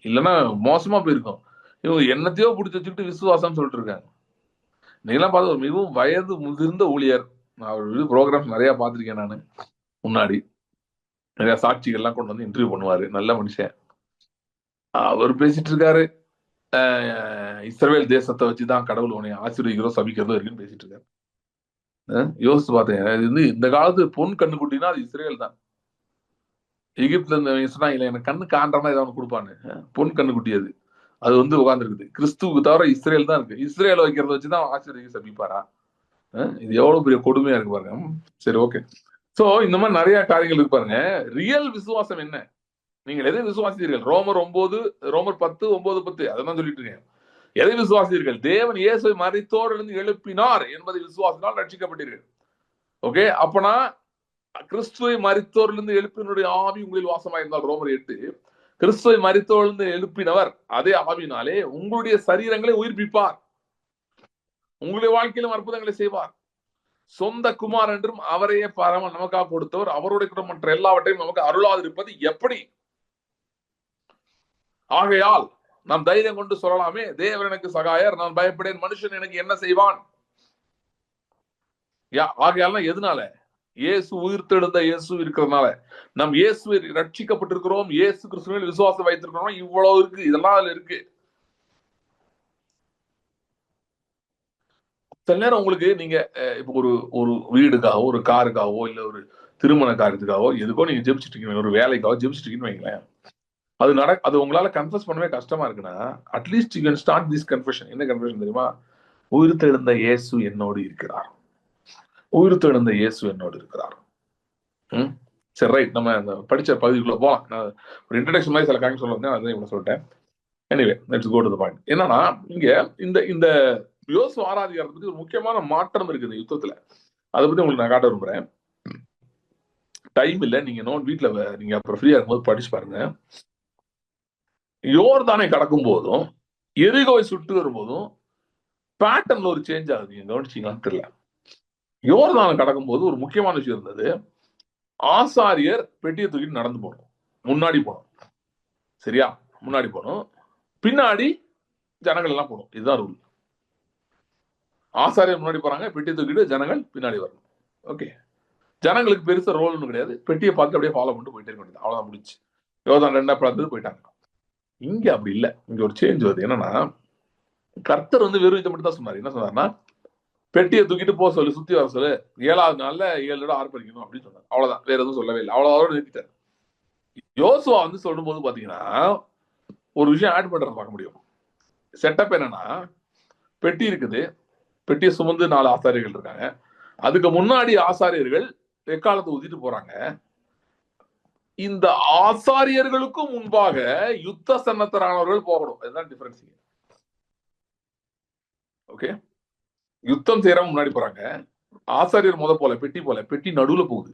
இல்லைன்னா மோசமா போயிருக்கும். இவங்க என்னத்தையோ பிடிச்சி வச்சுக்கிட்டு விசுவாசம் சொல்லிட்டு இருக்காங்க. நீங்களாம் பார்த்து, ஒரு மிகவும் வயது முதிர்ந்த ஊழியர், அவர் ப்ரோக்ராம் நிறைய பார்த்திருக்கேன் நான். முன்னாடி நிறைய சாட்சிகள்லாம் கொண்டு வந்து இன்டர்வியூ பண்ணுவாரு. நல்ல மனுஷன். அவர் பேசிட்டு இருக்காரு, இஸ்ரவேல் தேசத்தை வச்சுதான் கடவுள் உன்னை ஆசீர்வதிக்கிறோம் சபிக்கிறதோ இருக்குன்னு பேசிட்டு இருக்காரு. யோசிச்சு பார்த்தேன், இது வந்து இந்த காலத்து பொன் கண்ணுக்குட்டினா அது இஸ்ரேல் தான். எகிப்துல இருந்து சொன்னாங்க எனக்கு கண்ணு காண்றமா ஏதாவது கொடுப்பான்னு, பொன் கண்ணுக்குட்டி அது. அது வந்து உட்கார்ந்துருக்குது. கிறிஸ்துவுக்கு தவிர இஸ்ரேல் தான் இருக்கு. இஸ்ரேல வைக்கிறத வச்சுதான் ஆசீர்வதிக்க சபிப்பாரா? இது எவ்வளவு பெரிய கொடுமையா இருக்கு பாருங்க. சரி, ஓகே. சோ இந்த மாதிரி நிறைய காரியங்கள் இருக்கு பாருங்க. ரியல் விசுவாசம் என்ன? நீங்கள் எதை விசுவாசித்தீர்கள்? ரோமர் 10:9-10 அதான் சொல்லிட்டு இருக்கேன். எதை விசுவாசித்தீர்கள்? தேவன் இயேசுவை மரித்தோரிலிருந்து எழுப்பினார் என்பதை விசுவாசினால் ரட்சிக்கப்பட்டீர்கள். ஓகே, அப்பனா கிறிஸ்துவை மரித்தோரிலிருந்து எழுப்பினுடைய ஆவி உங்களில் வாசமாயிருந்தால், ரோமர் 8, கிறிஸ்துவை மரித்தோரிலிருந்து எழுப்பினவர் அதே ஆவினாலே உங்களுடைய சரீரங்களை உயிர்ப்பிப்பார், உங்களுடைய வாழ்க்கையிலும் அற்புதங்களை செய்வார். சொந்த குமார் என்றும் அவரையே பாராம நமக்காக கொடுத்தவர், அவருடைய மற்ற எல்லாவற்றையும் நமக்கு அருளாது இருப்பது எப்படி? ஆகையால் நாம் தைரியம் கொண்டு சொல்லலாமே, தேவன் எனக்கு சகாயர், நான் பயப்படேன், மனுஷன் எனக்கு என்ன செய்வான்? ஆகையால் எதனால? இயேசு உயிர்த்தெழுந்த இயேசு இருக்கிறதுனால, நம் இயேசு ரட்சிக்கப்பட்டிருக்கிறோம், இயேசு கிறிஸ்துவில் விசுவாசம் வைத்திருக்கிறோம். இவ்வளவு இருக்கு, இதெல்லாம் அதுல இருக்கு. சில நேரம் உங்களுக்கு நீங்க இப்போ ஒரு ஒரு வீடுக்காகவோ, ஒரு காருக்காகவோ, இல்ல ஒரு திருமண காரியத்துக்காகவோ, எதுக்கோ நீங்க ஜெபிச்சுட்டு இருக்கீங்க, ஒரு வேலைக்காகவோ ஜெபிச்சுட்டு இருக்கீங்கன்னு வைங்களேன். அது உங்களால கன்ஃபஸ் பண்ணவே கஷ்டமா இருக்குன்னா, at least you can start this confession. என்ன கன்ஃபெஷன் தெரியுமா? உயிர்த்தெழுந்த இயேசு என்னோடு இருக்கிறார், உயிர்த்தெழுந்த இயேசு என்னோடு இருக்கிறார். சரி, ரைட். நம்ம படிச்ச பகுதிக்குள்ள போலாம். நான் ஒரு இன்ட்ரடக்ஷன் மாதிரி சில காரியம் சொல்ல வந்தேன், அதான் இவ்வளவு சொல்லிட்டேன். Anyway, let's go to the point. என்னன்னா, இங்க இந்த இந்த யோசுவா ஆராதிக்கிறத பத்தி ஒரு முக்கியமான மாற்றம் இருக்குது யுத்தத்துல. அதை பத்தி உங்களுக்கு நான் காட்ட விரும்புறேன். டைம் இல்ல, நீங்க வீட்டுல நீங்க அப்புறம் ஃப்ரீயா இருக்கும்போது படிச்சு பாருங்க. யோர்தானை கடக்கும் போதும் எரிகோவை சுட்டு வரும்போதும் பேட்டர்ன்ல ஒரு சேஞ்ச் ஆகுது. நீங்க கவனிச்சீங்களான்னு தெரியல. யோர்தானை கடக்கும் போது ஒரு முக்கியமான விஷயம் இருந்தது. ஆசாரியர் பெட்டியை தூக்கிட்டு நடந்து போகணும், முன்னாடி போகணும். சரியா? முன்னாடி போகணும், பின்னாடி ஜனங்கள் எல்லாம் போகணும். இதுதான் ரூல். ஆசாரியர் முன்னாடி போறாங்க, பெட்டியை தூக்கிட்டு ஜனங்கள் பின்னாடி வரணும். ஓகே, ஜனங்களுக்கு பெருசா ரோல் ஒன்றும் கிடையாது. பெட்டியை பார்த்து அப்படியே ஃபாலோ பண்ணிட்டு போயிட்டே இருக்க வேண்டியது, அவ்வளவுதான், முடிச்சு. யோர்தான் 2 பார்த்து போயிட்டாங்க. இங்க அப்படி இல்லை. இங்க ஒரு சேஞ்ச் வருது. என்னன்னா, கர்த்தர் வெறும் இதை மட்டும் தான் சொன்னார். என்ன சொன்னார்னா, பெட்டியை தூக்கிட்டு போக சொல்லு, சுத்தி வர சொல்லு, 7வது நாள்ல 7 இடம் ஆர்ப்பரிக்கணும் அப்படின்னு சொன்னார். அவ்வளவுதான், வேற எதுவும் சொல்லவே இல்லை. அவ்வளவு நிறுத்திட்டார். யோசுவா சொல்லும் போது பாத்தீங்கன்னா ஒரு விஷயம் ஆட் பண்றத பார்க்க முடியும். செட்டப் என்னன்னா, பெட்டி இருக்குது, பெட்டியை சுமந்து 4 ஆசாரியர்கள் இருக்காங்க. அதுக்கு முன்னாடி ஆசாரியர்கள் எக்காலத்தை ஊதிட்டு போறாங்க. இந்த ஆசாரியர்களுக்கும் முன்பாக யுத்த சன்னத்தரானவர்கள் போகணும். அதுதான் டிஃபரன்ஸ். ஓகே, யுத்தம் செய்யறவங்க முன்னாடி போறாங்க, ஆசாரியர் போல பெட்டி நடுவுல போகுது.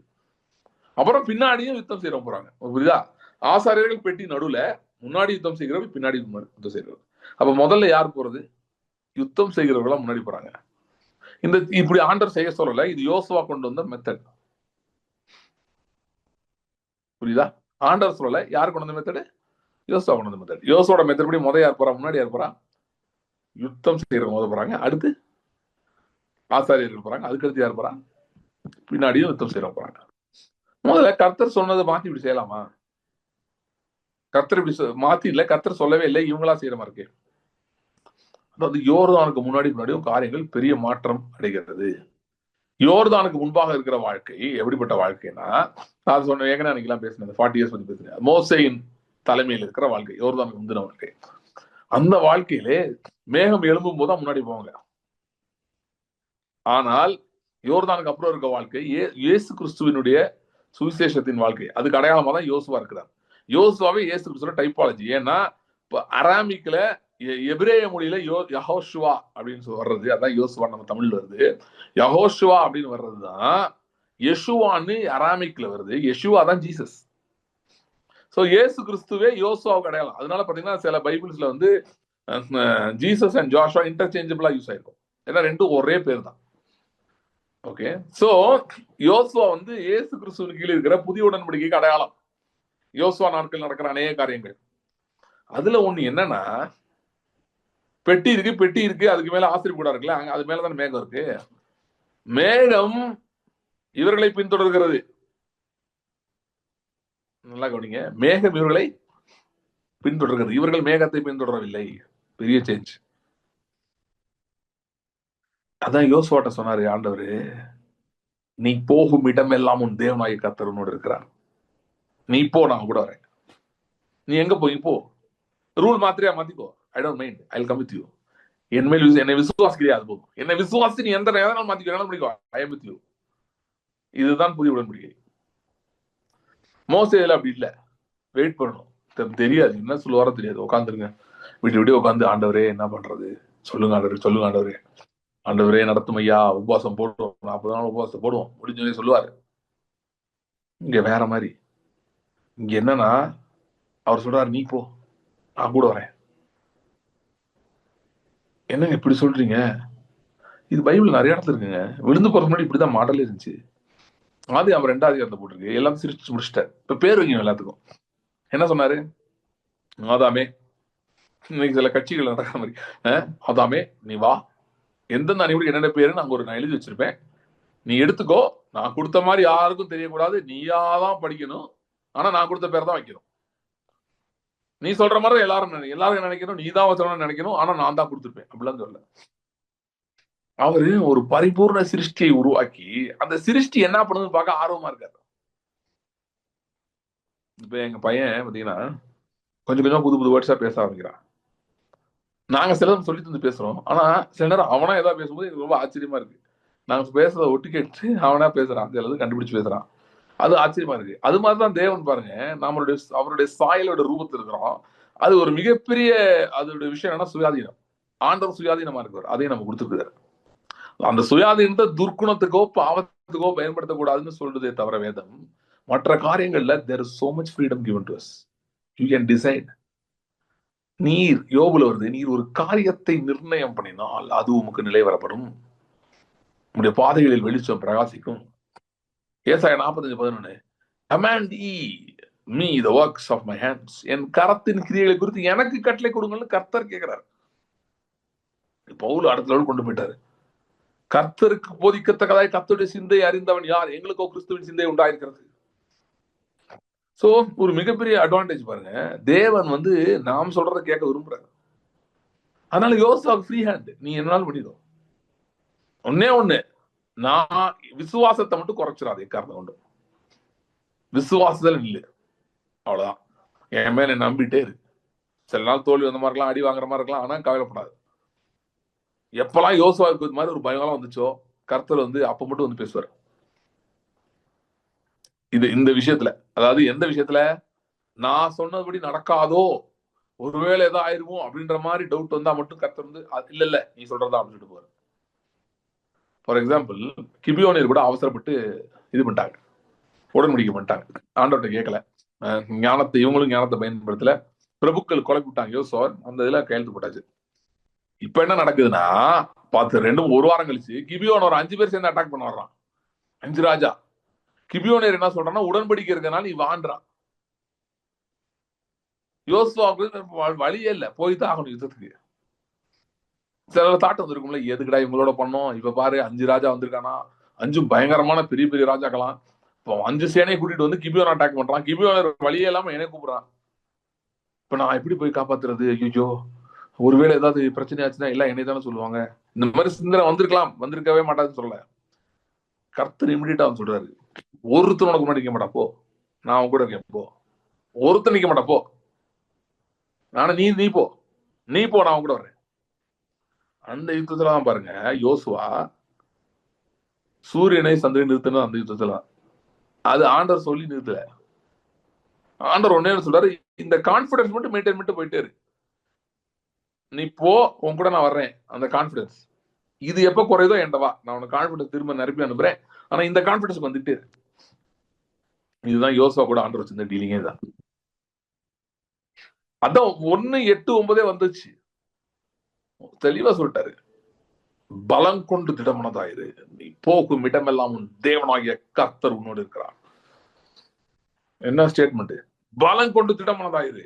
அப்புறம் பின்னாடியும் யுத்தம் செய்யறவங்க போறாங்க. புரியுதா? ஆசாரியர்கள் பெட்டி நடுவுல, முன்னாடி யுத்தம் செய்கிறவர்கள் பின்னாடி யுத்தம் செய்கிறவர்கள். அப்ப முதல்ல யார் போறது? யுத்தம் செய்கிறவர்களா முன்னாடி போறாங்க. இப்படி ஆண்டவர் செய்ய சொல்லல, இது யோசுவா கொண்டு வந்த மெத்தட். புரியுதா? ஆண்டவர் சொல்லல, யார் கொண்டு வந்த மெத்தட்? யோசுவா கொண்டு வந்த மெத்தட். யோசுவோட மெத்தட் படி முதல் யார் போறா? முன்னாடி யார் போறா? யுத்தம் செய்யறவங்க முதல் போறாங்க, அடுத்து ஆசாரியர்கள் போறாங்க, அதுக்கடுத்து யார் போறா? பின்னாடியும் யுத்தம் செய்யறவங்க போறாங்க. முதல்ல கர்த்தர் சொன்னதை மாத்தி இப்படி செய்யலாமா? கர்த்தர் இப்படி மாத்தி இல்ல, கர்த்தர் சொல்லவே இல்லை, இவங்களா செய்யற மாதிரி இருக்கு. அதாவது யோர்தானுக்கு முன்னாடியும் காரியங்கள் பெரிய மாற்றம் அடைகிறது. யோர்தானுக்கு முன்பாக இருக்கிற வாழ்க்கை எப்படிப்பட்ட வாழ்க்கைன்னா, அது சொன்ன ஏற்கனவே அன்னைக்கெல்லாம் பேசினேன், 40 இயர்ஸ் பத்தி பேசுறேன். மோசேயின் தலைமையில் இருக்கிற வாழ்க்கை, யோர்தானுக்கு முந்தின வாழ்க்கை. அந்த வாழ்க்கையிலே மேகம் எழும்பும் போதுதான் முன்னாடி போவாங்க. ஆனால் யோர்தானுக்கு அப்புறம் இருக்க வாழ்க்கை இயேசு கிறிஸ்துவினுடைய சுவிசேஷத்தின் வாழ்க்கை. அதுக்கு அடையாளமா தான் யோசுவா இருக்கிறார். யோசுவாவே இயேசு கிறிஸ்துவோட டைப்பாலஜி. ஏன்னா அராமிக்ல, எபிரேய மொழியில யஹோஷுவா அப்படின்னு வர்றது, அதான் யோசுவா நம்ம தமிழ்ல வருது. யஹோஷுவா அப்படின்னு வர்றதுதான் யெஷுவான்னு அராமிக்ல வருது. யெஷுவா தான் ஜீசஸ். சோ இயேசு கிறிஸ்துவே யோசுவாவுக்கு அடையாளம். அதனால பாத்தீங்கன்னா சில பைபிள்ஸ்ல ஜீசஸ் அண்ட் ஜோஷுவா இன்டர்சேஞ்சபிளா யூஸ் ஆயிருக்கும். ஏன்னா ரெண்டும் ஒரே பேர் தான். ஓகே, சோ யோசுவா இயேசு கிறிஸ்துவின் கீழே இருக்கிற புதிய உடன்படிக்கைக்கு அடையாளம். யோசுவா நாட்கள் நடக்கிற அநேக காரியங்கள். அதுல ஒண்ணு என்னன்னா, பெட்டி இருக்கு, அதுக்கு மேல ஆசிரியர் கூட இருக்குல்ல, அது மேலதான் மேகம் இருக்கு. மேகம் இவர்களை பின்தொடர்கிறது. நல்லா கவனிங்க, மேகம் இவர்களை பின்தொடர்கிறது, இவர்கள் மேகத்தை பின்தொடரவில்லை. பெரிய சேஞ்ச். அதான் யோசுவாட்ட சொன்னாரு ஆண்டவரு, நீ போகும் இடம் எல்லாம் உன் தேவனாய கர்த்தர் உன்னோடு இருக்கிறார். நீ போ, நான் கூட வரேன். நீ எங்க போய் போ, ரூல் மாத்திக்கோ, I don't mind, I will come with you. என்னை விசுவாசிக்கிறியா? அது போதும். என்னை விசுவாசி நீ எந்த நேரம் மாத்திக்கோ, ஐ அம் வித் யூ. இதுதான் புதிய உடன்படிக்கை. மோசேல அப்படி இல்ல, வெயிட் பண்ணணும். தெரியாது என்ன சொல்லுவாரோ தெரியாது, உட்காந்துருங்க, விட்டு உட்காந்து, ஆண்டவரே என்ன பண்றது, சொல்லுங்க ஆண்டவரே, ஆண்டவரே நடத்தும் ஐயா, உபவாசம் போடுவோம், 40 நாள் உபவாசம் போடுவோம், முடிஞ்சவனே சொல்லுவாரு. இங்க வேற மாதிரி. இங்க என்னன்னா, அவர் சொல்றாரு, நீ போ, நான் கூட வரேன். என்னங்க இப்படி சொல்றீங்க? இது பைபிள் நிறைய இடத்துல இருக்குங்க. விழுந்து போறது முன்னாடி இப்படிதான் மாடல் இருந்துச்சு. அது அவன் 2வது அதிகாரத்தை போட்டிருக்கு. எல்லாத்தையும் சிரிச்சு முடிச்சிட்டார். இப்ப பேர் வைக்கணும் எல்லாத்துக்கும். என்ன சொன்னாரு? ஆதாமே, இன்னைக்கு சில கட்சிகள் நடக்கிற மாதிரி, ஆதாமே நீ வா, எந்தெந்த அனைவருக்கு என்னென்ன பேருன்னு நான் எழுதி வச்சிருப்பேன், நீ எடுத்துக்கோ. நான் கொடுத்த மாதிரி யாருக்கும் தெரியக்கூடாது, நீயாதான் படிக்கணும். ஆனா நான் கொடுத்த பேர் தான் வைக்கணும். நீ சொல்ற மாதிரி எல்லாரும் நினைக்கணும், நீ தான் சொல்லணும்னு நினைக்கணும். ஆனா நான் தான் கொடுத்துருப்பேன் அப்படிலாம் சொல்ல. அவரு ஒரு பரிபூர்ண சிருஷ்டியை உருவாக்கி அந்த சிருஷ்டி என்ன பண்ணுதுன்னு பார்க்க ஆர்வமா இருக்காரு. இப்ப எங்க பையன் பாத்தீங்கன்னா கொஞ்சம் கொஞ்சம் புது புது வேர்ட்ஸா பேச ஆரம்பிக்கிறான். நாங்க சிலர் சொல்லி தந்து பேசுறோம். ஆனா சில நேரம் அவனா ஏதாவது பேசும்போது எனக்கு ரொம்ப ஆச்சரியமா இருக்கு. நாங்க பேசுறத ஒட்டு கேட்டு அவனா பேசுறான், சிலது கண்டுபிடிச்சு பேசுறான். அது ஆச்சரியமா இருக்கு. அது மாதிரிதான் தேவன் பாருங்க, அவருடைய சாயலோட ரூபத்தில் இருக்கிறோம். அது ஒரு மிகப்பெரிய அதோட விஷயம் என்னன்னா சுயாதீனம். ஆண்டவர் சுயாதீனமா இருக்கிறார், அதையும் நம்ம கொடுத்துருக்காரு. அந்த சுயாதீனத்தை துர்க்குணத்துக்கோ பாவத்துக்கோ பயன்படுத்தக்கூடாதுன்னு சொல்றதே தவிர வேதம் மற்ற காரியங்கள்ல there is so much freedom given to us. You can decide. நீர் யோபுல வருது, நீர் ஒரு காரியத்தை நிர்ணயம் பண்ணினால் அது உமக்கு நிலை வரப்படும், உங்களுடைய பாதைகளில் வெளிச்சம் பிரகாசிக்கும். ஏசாயா 45:11 command ye me the works of my hands. என் கரத்தின் கிரியைகளை குறித்து எனக்கு கட்டளை கொடுங்கன்னு கர்த்தர் கேட்கிறார். பவுல் அடுத்த லெவல் கொண்டு போயிட்டாரு. கர்த்தருக்கு போதிக்கத்தக்கதாய் கர்த்தருடைய சிந்தை அறிந்தவன் யார்? எங்களுக்கோ கிறிஸ்துவின் சிந்தை உண்டாயிருக்கிறது. சோ ஒரு மிகப்பெரிய அட்வான்டேஜ் பாருங்க, தேவன் நாம் சொல்றதை கேட்க விரும்புறாரு. அதனால யோசுவாக்கு ஃப்ரீ ஹேண்ட், நீ என்னாலும் பண்ணிடும். ஒண்ணு நான் விசுவாசத்தை மட்டும் குறைச்சிடாது, எக்காரணம் கொண்டு விசுவாசத்துல இல்ல, அவ்வளவுதான். என் மேல நம்பிட்டே இருக்கு. சில நாள் தோல்வி வந்த மாதிரி இருக்கலாம், அடி வாங்குற மாதிரி இருக்கலாம், ஆனா கவலைப்படாது. எப்பெல்லாம் யோசுவாக்கு மாதிரி ஒரு பயங்கரம் வந்துச்சோ கர்த்தர் அப்ப மட்டும் பேசுவார். இந்த விஷயத்துல, அதாவது எந்த விஷயத்துல நான் சொன்னபடி நடக்காதோ, ஒருவேளை ஏதோ ஆயிருமோ அப்படின்ற மாதிரி டவுட் வந்தா மட்டும் கர்த்தர் இல்ல நீ சொல்றதா அப்படின்னு சொல்லிட்டு போவார். ஃபார் எக்ஸாம்பிள், கிபியோனியர் கூட அவசரப்பட்டு இது பண்ணிட்டாங்க, உடன்படிக்கை பண்ணிட்டாங்க. ஆண்டவர்கிட்ட கேட்கல, இவங்களும் ஞானத்தை பயன்படுத்தல, பிரபுக்கள் கொலை விட்டாங்க. யோசுவா அந்த இதுல கையெழுத்து போட்டாச்சு. இப்ப என்ன நடக்குதுன்னா, ஒரு வாரம் கழிச்சு கிபியோன் ஒரு 5 பேர் சேர்ந்து அட்டாக் பண்ண வர்றான். 5 ராஜா. கிபியோனியர் என்ன சொல்றான்னா, உடன்படிக்கை இருக்கனால நீ வாண்டான். யோசுவாவுக்கு வழியே இல்ல, போய்தான் ஆகணும் யுத்தத்துக்கு. சில தாட்டு வந்திருக்கும்ல, எதுக்கடா இவங்களோட பண்ணோம், இப்ப பாரு 5 ராஜா வந்திருக்கானா, 5 பயங்கரமான பெரிய பெரிய ராஜாக்கலாம். இப்போ 5 சேனையை கூட்டிட்டு கிபியோன் அட்டாக் பண்றான். கிபியோனர் வழியே இல்லாம என்னை கூப்பிடுறான். இப்ப நான் எப்படி போய் காப்பாத்துறது? ஐயோ, ஒருவேளை ஏதாவது பிரச்சனை ஆச்சுன்னா எல்லாம் என்னை தானே சொல்லுவாங்க. இந்த மாதிரி சிந்தனை வந்திருக்கவே மாட்டாதுன்னு சொல்லல. கர்த்தர் இமிடியேட்டா அவன் சொல்றாரு, ஒருத்தர் உனக்கு முன்னாடி நிக்க மாட்டா, போ, நான் அவன் கூட இருக்கேன், போ. ஒருத்தர் நிக்க மாட்டா, போ, நானும் நீ போ, நான் அவன் கூட வரேன். அந்த யுத்தத்துலதான் பாருங்க, யோசுவா சூரியனை சந்திரன் நிறுத்தணும். அந்த யுத்தத்துல அது ஆண்டவர் சொல்லி நிறுத்தல. ஆண்டவர் ஒன்னே சொல்றாரு, இந்த கான்பிடன்ஸ் மட்டும் மெயின்டைன் பண்ணிட்டு போயிட்டே இரு. நீ போ, உன் கூட நான் வர்றேன். அந்த கான்பிடன்ஸ் இது எப்ப குறையுதோ என்டவா, நான் உனக்கு கான்பிடன்ஸ் திரும்ப நிரப்பி அனுப்புறேன். ஆனா இந்த கான்பிடன்ஸ் வந்துட்டே இரு. இதுதான் யோசுவா கூட ஆண்டவர் வச்சிருந்த டீலிங்கே தான். அதான் 1:8-9 வந்துச்சு, தெளிவா சொல்லிட்டாரு. பலம் கொண்டு திடமனதாயிரு, நீ போகும் இடமெல்லாம் உன் தேவனாகிய கர்த்தர் உன்னோடு இருக்கிறார். என்ன ஸ்டேட்மெண்ட்? பலம் கொண்டு திடமனதாயிரு,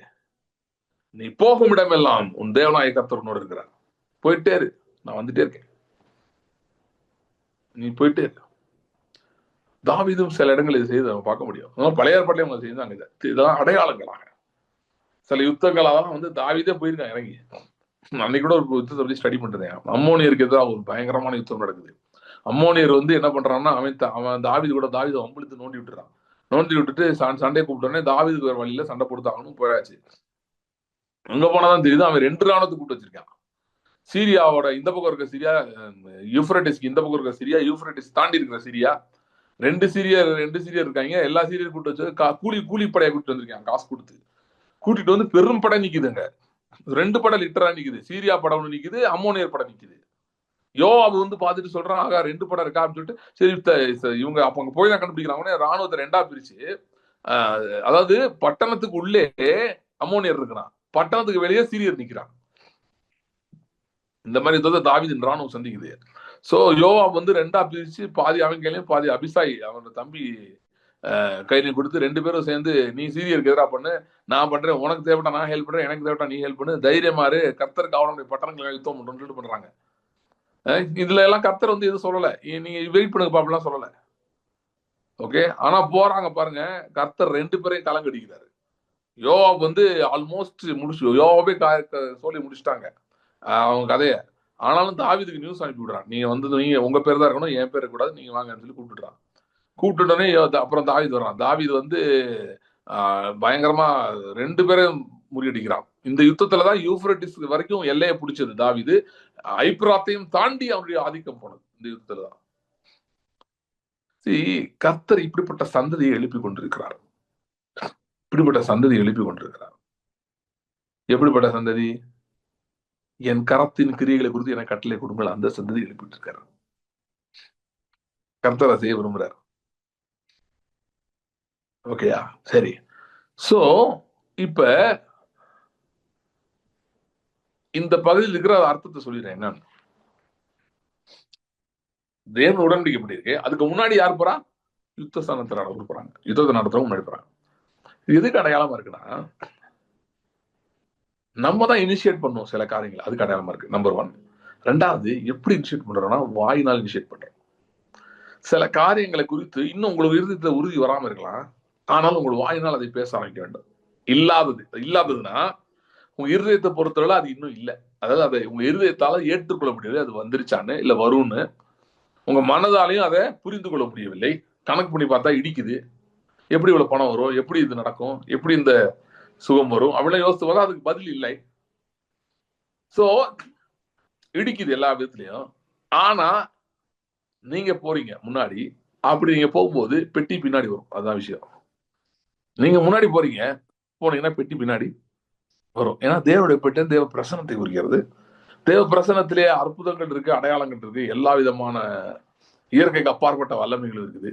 நீ போகும் இடமெல்லாம் உன் தேவனாகிய கர்த்தர் உன்னோடு இருக்கிறார். போயிட்டே இரு, நான் வந்துட்டே இருக்கேன், நீ போயிட்டே இரு. தாவீதும் சில இடங்கள் இதை செய்து நம்ம பார்க்க முடியும். பழைய ஏற்பாட்டிலே அவங்க செஞ்சாங்க. இதெல்லாம் அடையாளங்களாக சில யுத்தங்கள் அதெல்லாம் தாவீதே போயிருக்காங்க இறங்கி. அன்னைக்கு கூட ஒரு யுத்தத்தை பத்தி ஸ்டடி பண்றேன். அம்மோனியருக்கு எதிராக ஒரு பயங்கரமான யுத்தம் நடக்குது. அம்மோனியர் என்ன பண்றான்னா, அவன் தாவீது வம்பிழுத்து நோண்டி விட்டுறான். நோண்டி விட்டுட்டு சண்டையை கூப்பிட்டோன்னே தாவீதுக்கு வேற வழியில சண்டை போடுத்தாகணும், போயாச்சு. அங்க போனாதான் தெரியுது, அவன் 2 ராணுவத்தை கூப்பிட்டு வச்சிருக்கான். சீரியாவோட இந்த பக்கம் இருக்க சிரியா, யூப்ரட்டிஸ்க்கு இந்த பக்கம் இருக்க சிரியா, யூப்ரட்டிஸ் தாண்டி இருக்கிற சிரியா, 2 சீரியர் இருக்காங்க. எல்லா சீரியர் கூப்பிட்டு வச்சு கூலிப்படையை கூப்பிட்டு வந்திருக்காங்க. காசு கூட்டிட்டு பெரும் படை நிக்குதுங்க. 2 படம் லிட்டரா நிக்குது. சீரியா படம் ஒண்ணு நிக்குது, அம்மோனியர் படம் நிக்குது. யோவாபு பார்த்துட்டு சொல்றான், ஆகா 2 படம் இருக்கா அப்படின்னு சொல்லிட்டு, சரி இவங்க அப்ப அங்க போய் தான் கண்டுபிடிக்கிறாங்க. ராணுவத்தை 2ஆ பிரிச்சு, அதாவது பட்டணத்துக்கு உள்ளே அம்மோனியர் இருக்கிறான், பட்டணத்துக்கு வெளியே சீரியர் நிக்கிறான். இந்த மாதிரி தாவீதின் ராணுவம் சந்திக்குது. சோ யோவாப் வந்து ரெண்டா பிரிச்சு பாதி அவன் கையிலையும் பாதி அபிசாய் அவனோட தம்பி கையிலையும் கொடுத்து 2 பேரும் சேர்ந்து நீ சீரியருக்கு எதிராக பண்ணு, நான் பண்றேன், உனக்கு தேவைப்பட்டா நான் ஹெல்ப் பண்றேன், எனக்கு தேவைப்பட்டா நீ ஹெல்ப் பண்ணு, தைரியமாறு கர்த்தருக்கு அவனுடைய பட்டணங்களை யுத்தம் பண்றோம்னு சொல்லிட்டு பண்றாங்க. இதுல எல்லாம் கர்த்தர் வந்து எதுவும் சொல்லல, நீங்க வெயிட் பண்ணுங்க பாப்பெல்லாம் சொல்லல. ஓகே, ஆனா போறாங்க பாருங்க, கர்த்தர் 2 பேரையும் கலங்கடிக்கிறாரு. யோவாப் வந்து ஆல்மோஸ்ட் முடிச்சு, யோவாபே சொல்லி முடிச்சுட்டாங்க அவங்க கதைய. ஆனாலும் தாவீதுக்கு நியூஸ் அனுப்பி விடுறான், நீங்க வந்து நீங்க உங்க பேர் தான் இருக்கணும், என் பேர் கூடாது, நீங்க வாங்கன்னு சொல்லி கூப்பிட்டுறான். கூப்பிட்டுட்டோன்னே அப்புறம் தாவீது வர்றான். தாவீது வந்து பயங்கரமா 2 பேரும் முறியடிக்கிறான். இந்த யுத்தத்துலதான் யூப்ரட்டிஸ் வரைக்கும் எல்லையை பிடிச்சது தாவீது. ஐப்ராத்தையும் தாண்டி அவனுடைய ஆதிக்கம் போனது இந்த யுத்தத்துலதான். கர்த்தர் இப்படிப்பட்ட சந்ததியை எழுப்பி கொண்டிருக்கிறார். இப்படிப்பட்ட சந்ததியை எழுப்பி கொண்டிருக்கிறார். எப்படிப்பட்ட சந்ததி? என் கரத்தின் கிரியைகளை குறித்து எனக்கு கட்டளை கொடுங்கள், அந்த சந்ததி எழுப்பிட்டு இருக்காரு. கர்த்தரை செய்ய விரும்புறாரு. ஓகேயா? சரி. சோ இப்ப இந்த பகுதியில் இருக்கிற அர்த்தத்தை சொல்லிடுறேன். என்னன்னு, தேவன் உடன்படிக்கை எப்படி இருக்கு, அதுக்கு முன்னாடி யார் போறா? யுத்த ஸ்தானத்தில் நடந்து போறாங்க, யுத்தத்தை நடத்துறவங்க முன்னாடி போறாங்க. எதுக்கு அடையாளமா இருக்குன்னா, நம்ம தான் இனிஷியேட் பண்ணுவோம் சில காரியங்கள், அதுக்கு அடையாளமா இருக்கு. நம்பர் 1. 2வது, எப்படி இனிஷியேட் பண்றோம்னா வாயினால் இனிஷியேட் பண்றோம். சில காரியங்களை குறித்து இன்னும் உங்களுக்கு இருதயத்துல உறுதி வராம இருக்கலாம், ஆனாலும் உங்கள் வாயினால் அதை பேச ஆரம்பிக்க வேண்டும். இல்லாததுன்னா உங்க இருதயத்தை பொறுத்தவரை அது இன்னும் இல்லை. அதாவது அதை உங்க இருதயத்தால ஏற்றுக்கொள்ள முடியவில்லை, அது வந்துருச்சான்னு இல்ல வரும்னு. உங்க மனதாலையும் அதை புரிந்து கொள்ள முடியவில்லை. கணக்கு பண்ணி பார்த்தா இடிக்குது, எப்படி இவ்வளவு பணம் வரும், எப்படி இது நடக்கும், எப்படி இந்த சுகம் வரும் அப்படிலாம் யோசித்து பார்த்தா அதுக்கு பதில் இல்லை. சோ இடிக்குது எல்லா விதத்துலயும். ஆனா நீங்க போறீங்க முன்னாடி, அப்படி நீங்க போகும்போது பெட்டி பின்னாடி வரும். அதுதான் விஷயம். நீங்க முன்னாடி போனீங்கன்னா பெட்டி பின்னாடி வரும். ஏன்னா தேவனுடைய பெட்டி தேவ பிரசனத்தை குறிக்கிறது. தேவ பிரசனத்திலே அற்புதங்கள் இருக்கு, அடையாளங்கள் இருக்கு, எல்லா விதமான இயற்கைக்கு அப்பாற்பட்ட வல்லமைகள் இருக்குது.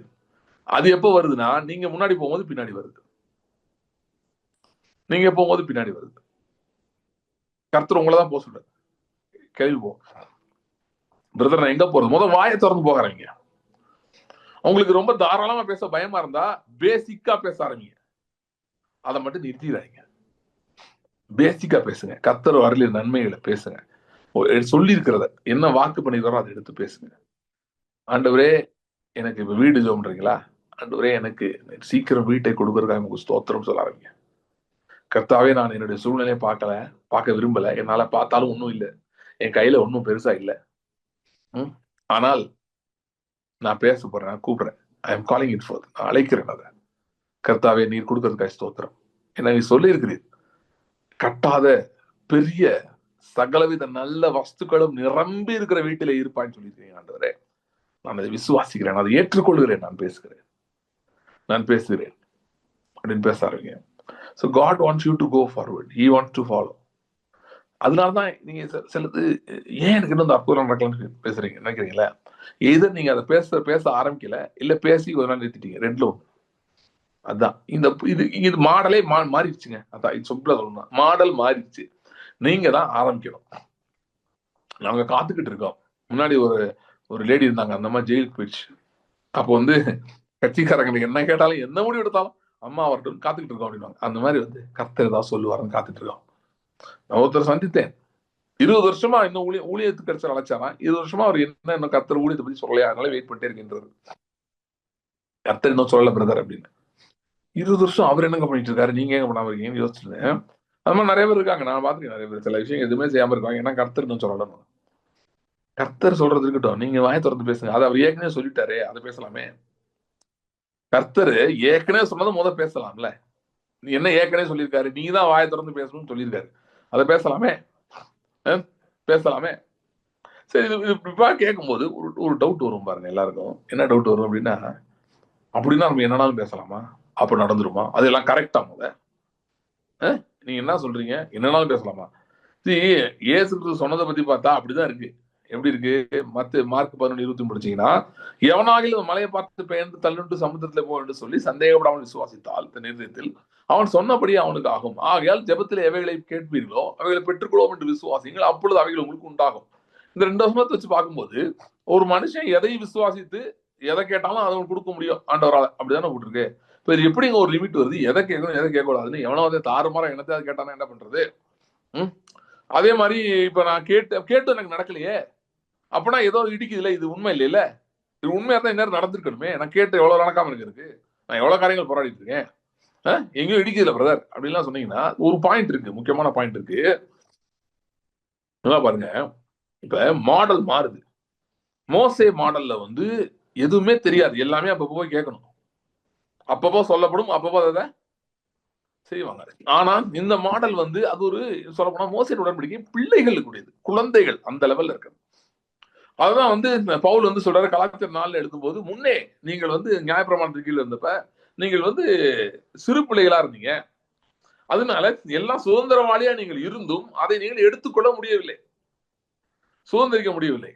அது எப்போ வருதுன்னா நீங்க முன்னாடி போகும்போது பின்னாடி வருது. நீங்க போகும்போது பின்னாடி வருது. கர்த்தர் உங்களை தான் போக சொல்றாரு. கேள்வி போ பிரதர், நான் எங்க போறது? முதல் வாயை திறந்து போகிறாங்க. உங்களுக்கு ரொம்ப தாராளமா பேச பயமா இருந்தா பேசிக்கா பேச ஆரம்பிங்க. அதை மட்டும் நிறுத்திடாதீங்க. பேசிக்கா பேசுங்க. கர்த்தர் வரல நன்மைகளை பேசுங்க. சொல்லி இருக்கிறத என்ன வாக்கு பண்ணிக்கிறோம் அதை எடுத்து பேசுங்க. ஆண்டவரே எனக்கு இப்ப வீடு ஜெபம் பண்றீங்களா? ஆண்டவரே எனக்கு சீக்கிரம் வீட்டை கொடுக்கறதுக்காக உங்களுக்கு ஸ்தோத்திரம் சொல்ல ஆரம்பிங்க. கர்த்தாவே, நான் என்னுடைய சூழ்நிலையை பார்க்க விரும்பல, என்னால பார்த்தாலும் ஒன்றும் இல்லை, என் கையில ஒன்றும் பெருசா இல்லை, ஆனால் நான் பேச போறேன், நான் கூப்பிடுறேன், I am calling it for, நான் அழைக்கிறேன் அதை. கர்த்தாவே, நீர் கொடுக்கறதுக்காக ஸ்தோத்திரம். ஏன்னா நீ சொல்லி இருக்கிறீர், கட்டாத பெரிய சகலவித நல்ல வஸ்துக்களும் நிரம்பி இருக்கிற வீட்டில இருப்பான்னு சொல்லியிருக்கீங்க. ஆண்டவரே, நான் அதை விசுவாசிக்கிறேன், அதை ஏற்றுக்கொள்கிறேன், நான் பேசுகிறேன் அப்படின்னு பேச ஆரம்பிங்க. So God wants you to go forward. He wants to follow. அதனாலதான் நீங்க சிலது ஏன் எனக்கு இன்னும் அற்புதம் நடக்கலன்னு பேசுறீங்க நினைக்கிறீங்களா? எது நீங்க அதை பேச ஆரம்பிக்கல, இல்ல பேசி ஒரு நாள் நிறுத்திட்டீங்க, 2ல 1. அதான் இது மாடலே மாறிடுச்சுங்க. அதான் இது சிம்பிளா சொல்லணும், மாடல் மாறிடுச்சு. நீங்க தான் ஆரம்பிக்கணும். நாங்க காத்துக்கிட்டு இருக்கோம். முன்னாடி ஒரு லேடி இருந்தாங்க, அந்த மாதிரி ஜெயிலுக்கு போயிடுச்சு. அப்போ வந்து கட்சிக்காரங்களுக்கு என்ன கேட்டாலும் என்ன முடிவு எடுத்தாலும் அம்மா வரட்டும் காத்துக்கிட்டு இருக்கோம் அப்படின்வாங்க. அந்த மாதிரி வந்து கர்த்தர் ஏதாவது சொல்லுவாருன்னு காத்துட்டு இருக்கோம். நான் ஒருத்தர் சந்தித்தேன், 20 வருஷமா இன்னும் ஊழியத்துக்கு கிடைச்ச அழைச்சாராம். 20 வருஷமா அவர் என்ன கர்த்தர் ஊழியத்தை பத்தி சொல்லலையா, அதனால வெயிட் பண்ணிட்டே இருக்கின்றது. கர்த்தர் இன்னும் சொல்லல பிரதர் அப்படின்னு. 20 வருஷம் அவர் என்னங்க பண்ணிட்டு இருக்காரு, நீங்க எங்க பண்ணாம இருக்கீங்கன்னு யோசிச்சிருந்தேன். அது மாதிரி நிறைய பேர் இருக்காங்க, நான் பாத்துக்கேன். நிறைய பேர் சில விஷயம் எதுவுமே செய்யாம இருக்காங்க, ஏன்னா கர்த்தர் இன்னும் சொல்லணும். கர்த்தர் சொல்றது இருக்கட்டும், நீங்க வாயை திறந்து பேசுங்க. அதை அவர் ஏற்கனவே சொல்லிட்டாரே, அதை பேசலாமே. கர்த்தர் ஏற்கனவே சொன்னதை பேசலாம்ல. நீ என்ன ஏற்கனவே சொல்லியிருக்காரு, நீ தான் வாயை திறந்து பேசணும்னு சொல்லியிருக்காரு, அதை பேசலாமே. சரி, இது கேட்கும்போது ஒரு டவுட் வரும் பாருங்க எல்லாருக்கும். என்ன டவுட் வரும் அப்படின்னா நம்ம என்னன்னாலும் பேசலாமா, அப்ப நடந்துருமா, அதெல்லாம் கரெக்டா? நீங்க என்ன சொல்றீங்க, என்னன்னாலும் பேசலாமா? இயேசு சொன்னதை பத்தி பார்த்தா அப்படிதான் இருக்கு. எப்படி இருக்கு? மார்க் 11:20 படிச்சீங்கன்னா, எவனாகிலும் மலையை பார்த்து பெயர்ந்து தள்ளுண்டு சமுத்திரத்துல போ என்று சொல்லி சந்தேகப்படாமல் விசுவாசித்தால் நிர்ணயத்தில் அவன் சொன்னபடி அவனுக்கு ஆகும். ஆகையால் ஜெபத்தில் எவைகளை கேட்பீர்களோ அவைகளை பெற்றுக்கொள்வோம் என்று விசுவாசிங்கள், அப்பொழுது அவைகள் உங்களுக்கு உண்டாகும். இந்த 2 வசனத்தை வச்சு பார்க்கும்போது ஒரு மனுஷன் எதை விசுவாசித்து எதை கேட்டாலும் அதை கொடுக்க முடியும் ஆண்டவரால், அப்படிதானே போட்டிருக்கு. இப்ப இது எப்படிங்க ஒரு லிமிட் வருது, எதை கேட்கணும் எதை கேட்கக்கூடாதுன்னு எவனாவது தாறுமாறா என்னத்தையாவது கேட்டானா என்ன பண்றது? அதே மாதிரி இப்ப நான் கேட்டு எனக்கு நடக்கலையே, அப்பனா ஏதோ இடிக்குதுல, இது உண்மை இல்லையில. இது உண்மையா தான் நேரம் நடந்திருக்கணுமே. நான் கேட்டு எவ்வளவு நடக்காம இருக்கு, நான் எவ்வளவு காரியங்கள் போராடிட்டு இருக்கேன், எங்கேயும் இடிக்குதுல பிரதர் அப்படின்லாம் சொன்னீங்கன்னா ஒரு பாயிண்ட் இருக்கு, முக்கியமான பாயிண்ட் இருக்கு. நல்லா பாருங்க, இப்ப மாடல் மாறுது. மோசே மாடல்ல வந்து எதுவுமே தெரியாது, எல்லாமே அப்பப்போ போய் கேட்கணும், அப்பப்போ சொல்லப்படும், அப்பப்போ அதை செய்வாங்க. ஆனா இந்த மாடல் வந்து அது ஒரு சொல்லப்போனா மோசேயின் உடன்படிக்கை பிள்ளைகளுக்குரியது, குழந்தைகள் அந்த லெவல்ல இருக்கு. அதுதான் வந்து பவுல் வந்து சொல்றாரு கலாத்தியர் 4 எழுதும்போது, முன்னே நீங்கள் வந்து நியாயப்பிரமாணத்தின் கீழ் இருந்தப்ப நீங்கள் வந்து சிறு பிள்ளைகளா இருந்தீங்க, அதனால எல்லாம் சுதந்திரவாளியா நீங்கள் இருந்தும் அதை நீங்கள் எடுத்துக்கொள்ள முடியவில்லை, சுதந்திரிக்க முடியவில்லை.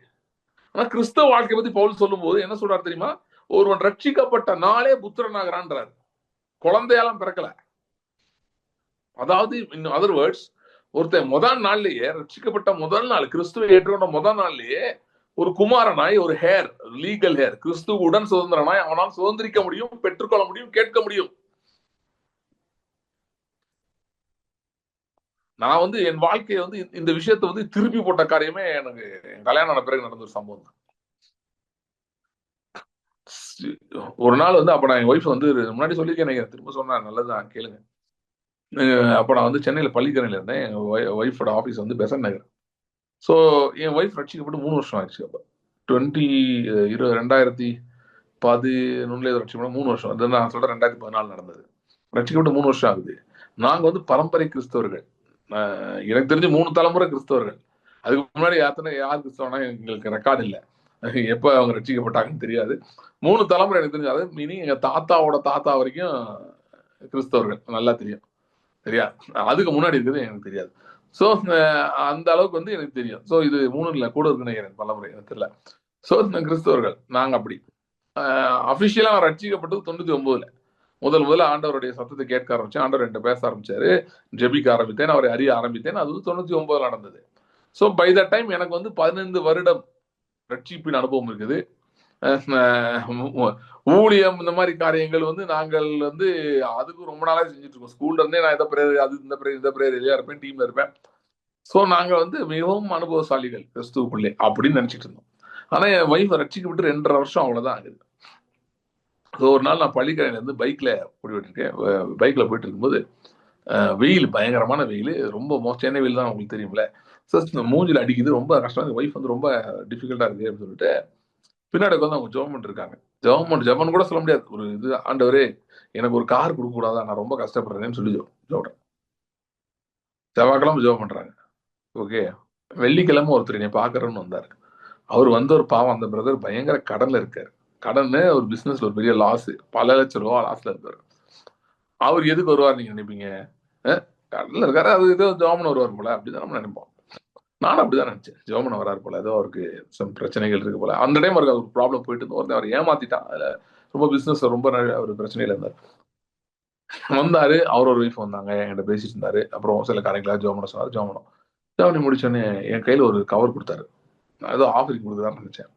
ஆனா கிறிஸ்தவ வாழ்க்கை பத்தி பவுல் சொல்லும் போது என்ன சொல்றாரு தெரியுமா? ஒருவன் ரட்சிக்கப்பட்ட நாளே புத்திரனாகிறான்றாரு, குழந்தையெல்லாம் பிறக்கல. அதாவது இன் அதர் வேர்ட்ஸ், ஒருத்தன் முதல் நாள்லயே ரட்சிக்கப்பட்ட முதல் நாள், கிறிஸ்துவை ஏற்றுக்கொண்ட முதல் நாள்லயே ஒரு குமாரனாய், ஒரு ஹேர், லீகல் ஹேர், கிறிஸ்துவ உடன் சுதந்திரனாய் அவனால் சுதந்திரிக்க முடியும், பெற்றுக்கொள்ள முடியும், கேட்க முடியும். நான் வந்து என் வாழ்க்கையை வந்து இந்த விஷயத்தை வந்து திருப்பி போட்ட காரியமே எனக்கு கல்யாணம் ஆன பிறகு நடந்த ஒரு சம்பவம் தான். ஒரு நாள் வந்து அப்ப நான் என் ஒய்ஃப் வந்து முன்னாடி சொல்லியிருக்கேன், திரும்ப சொன்னேன், நல்லதுதான் கேளுங்க. அப்ப நான் வந்து சென்னையில பள்ளிக்கரையில இருந்தேன், என் ஒய்ஃபோட ஆபீஸ் வந்து பெசன் நகர். ஸோ என் ஒய்ஃப் ரட்சிக்கப்பட்டு 3 வருஷம் ஆயிடுச்சு. அப்ப 2011 ரட்சிக்கப்பட்டு 3 வருஷம், அது நான் சொல்றேன் 2014 நடந்தது. ரட்சிக்கப்பட்டு 3 வருஷம் ஆகுது. நாங்க வந்து பரம்பரை கிறிஸ்தவர்கள், எனக்கு தெரிஞ்சு 3 தலைமுறை கிறிஸ்தவர்கள். அதுக்கு முன்னாடி யார் கிறிஸ்தவனா எங்களுக்கு ரெக்கார்டு இல்லை, எப்ப அவங்க ரட்சிக்கப்பட்டாங்கன்னு தெரியாது. 3 தலைமுறை எனக்கு தெரிஞ்சு, அதாவது மீனிங் எங்க தாத்தாவோட தாத்தா வரைக்கும் கிறிஸ்தவர்கள், நல்லா தெரியும். சரியா? அதுக்கு முன்னாடி இருக்கிறது எனக்கு தெரியாது. ஸோ அந்த அளவுக்கு வந்து எனக்கு தெரியும். ஸோ இது 3 இல்லை, கூட இருக்குன்னு நினைக்கிறேன், பலமுறை எனக்கு தெரியல. ஸோ கிறிஸ்தவர்கள் நாங்க அப்படி அபிஷியலா ரட்சிக்கப்பட்டது 99ல முதல்ல ஆண்டவருடைய சத்தத்தை கேட்க ஆரம்பிச்சேன், ஆண்டவர் என்கிட்ட பேச ஆரம்பிச்சாரு, ஜெபிக்க ஆரம்பித்தேன், அவரை அறிய ஆரம்பித்தேன். அது 99 நடந்தது. ஸோ பை த டைம் எனக்கு வந்து 15 வருடம் ரட்சிப்பின் அனுபவம் இருக்குது. ஊழியம் இந்த மாதிரி காரியங்கள் வந்து நாங்கள் வந்து அதுக்கு ரொம்ப நாளாக செஞ்சுட்டு இருக்கோம். ஸ்கூல்ல இருந்தே நான் இதை பிரேயர், அது இந்த பிரேயர் எல்லாம் இருப்பேன், டீம்ல இருப்பேன். ஸோ நாங்க வந்து மிகவும் அனுபவசாலிகள் கிறிஸ்துவுக்குள்ளே அப்படின்னு நினைச்சிட்டு இருந்தோம். ஆனா என் ஒய்ஃப் ரட்சிக்கப்பட்டு 2.5 வருஷம் அவ்வளவுதான் ஆகுது. ஸோ ஒரு நாள் நான் பள்ளிக்கரையில இருந்து பைக்ல ஓடிட்டு இருக்கேன், பைக்ல போயிட்டு இருக்கும்போது வெயில், பயங்கரமான வெயில், ரொம்ப சென்னை வெயில் தான் உங்களுக்கு தெரியும்ல. ஸோ மூஞ்சில் அடிக்குது, ரொம்ப கஷ்டம், ஒய்ஃப் வந்து ரொம்ப டிஃபிகல்ட்டா இருக்கு அப்படின்னு சொல்லிட்டு பின்னாடி உட்காந்து அவங்க ஜெபம் பண்ணிருக்காங்க. ஜெபம் கூட சொல்ல முடியாது, ஒரு இது, ஆண்டவரே எனக்கு ஒரு கார் கொடுக்க கூடாதா, நான் ரொம்ப கஷ்டப்படுறேன்னு சொல்லி ஜெபம். செவ்வாய்க்கிழமை ஜெபம் பண்றாங்க. ஓகே, வெள்ளிக்கிழமை ஒருத்தர் என்னை பாக்குறேன்னு வந்தாரு. அவர் வந்து ஒரு பாவம், அந்த பிரதர் பயங்கர கடன்ல இருக்காரு. கடன்னு ஒரு பிசினஸ்ல ஒரு பெரிய லாஸ், பல லட்சம் ரூபா லாஸ்ல இருக்காரு. அவர் எதுக்கு வருவார் நீங்க நினைப்பீங்க? கடன்ல இருக்காரு, அது ஏதோ ஜெபம் வருவார் போல, அப்படிதான் நம்ம நினைப்போம். நானும் அப்படிதான் நினைச்சேன், ஜெபம் வராரு போல, ஏதோ அவருக்கு சம் பிரச்சனைகள் இருக்கு போல. அந்த டைம் அவருக்கு ஒரு ப்ராப்ளம் போயிட்டு இருந்தோம், ஒருத்தன் அவர் ஏமாத்திட்டான், அதுல ரொம்ப பிசினஸ் ரொம்ப ஒரு பிரச்சனையில இருந்தார். வந்தாரு, அவர் ஒரு ஒய்ஃப் வந்தாங்க, என்கிட்ட பேசிட்டு இருந்தாரு. அப்புறம் சில காரியங்களா ஜெபம் பண்ண சொன்னாரு, ஜெபம் பண்ணோம். ஜெபம் பண்ணி முடிச்சோடனே என் கையில ஒரு கவர் கொடுத்தாரு. நான் ஏதோ ஆஃபரிங் கொடுக்குறான்னு நினைச்சேன்.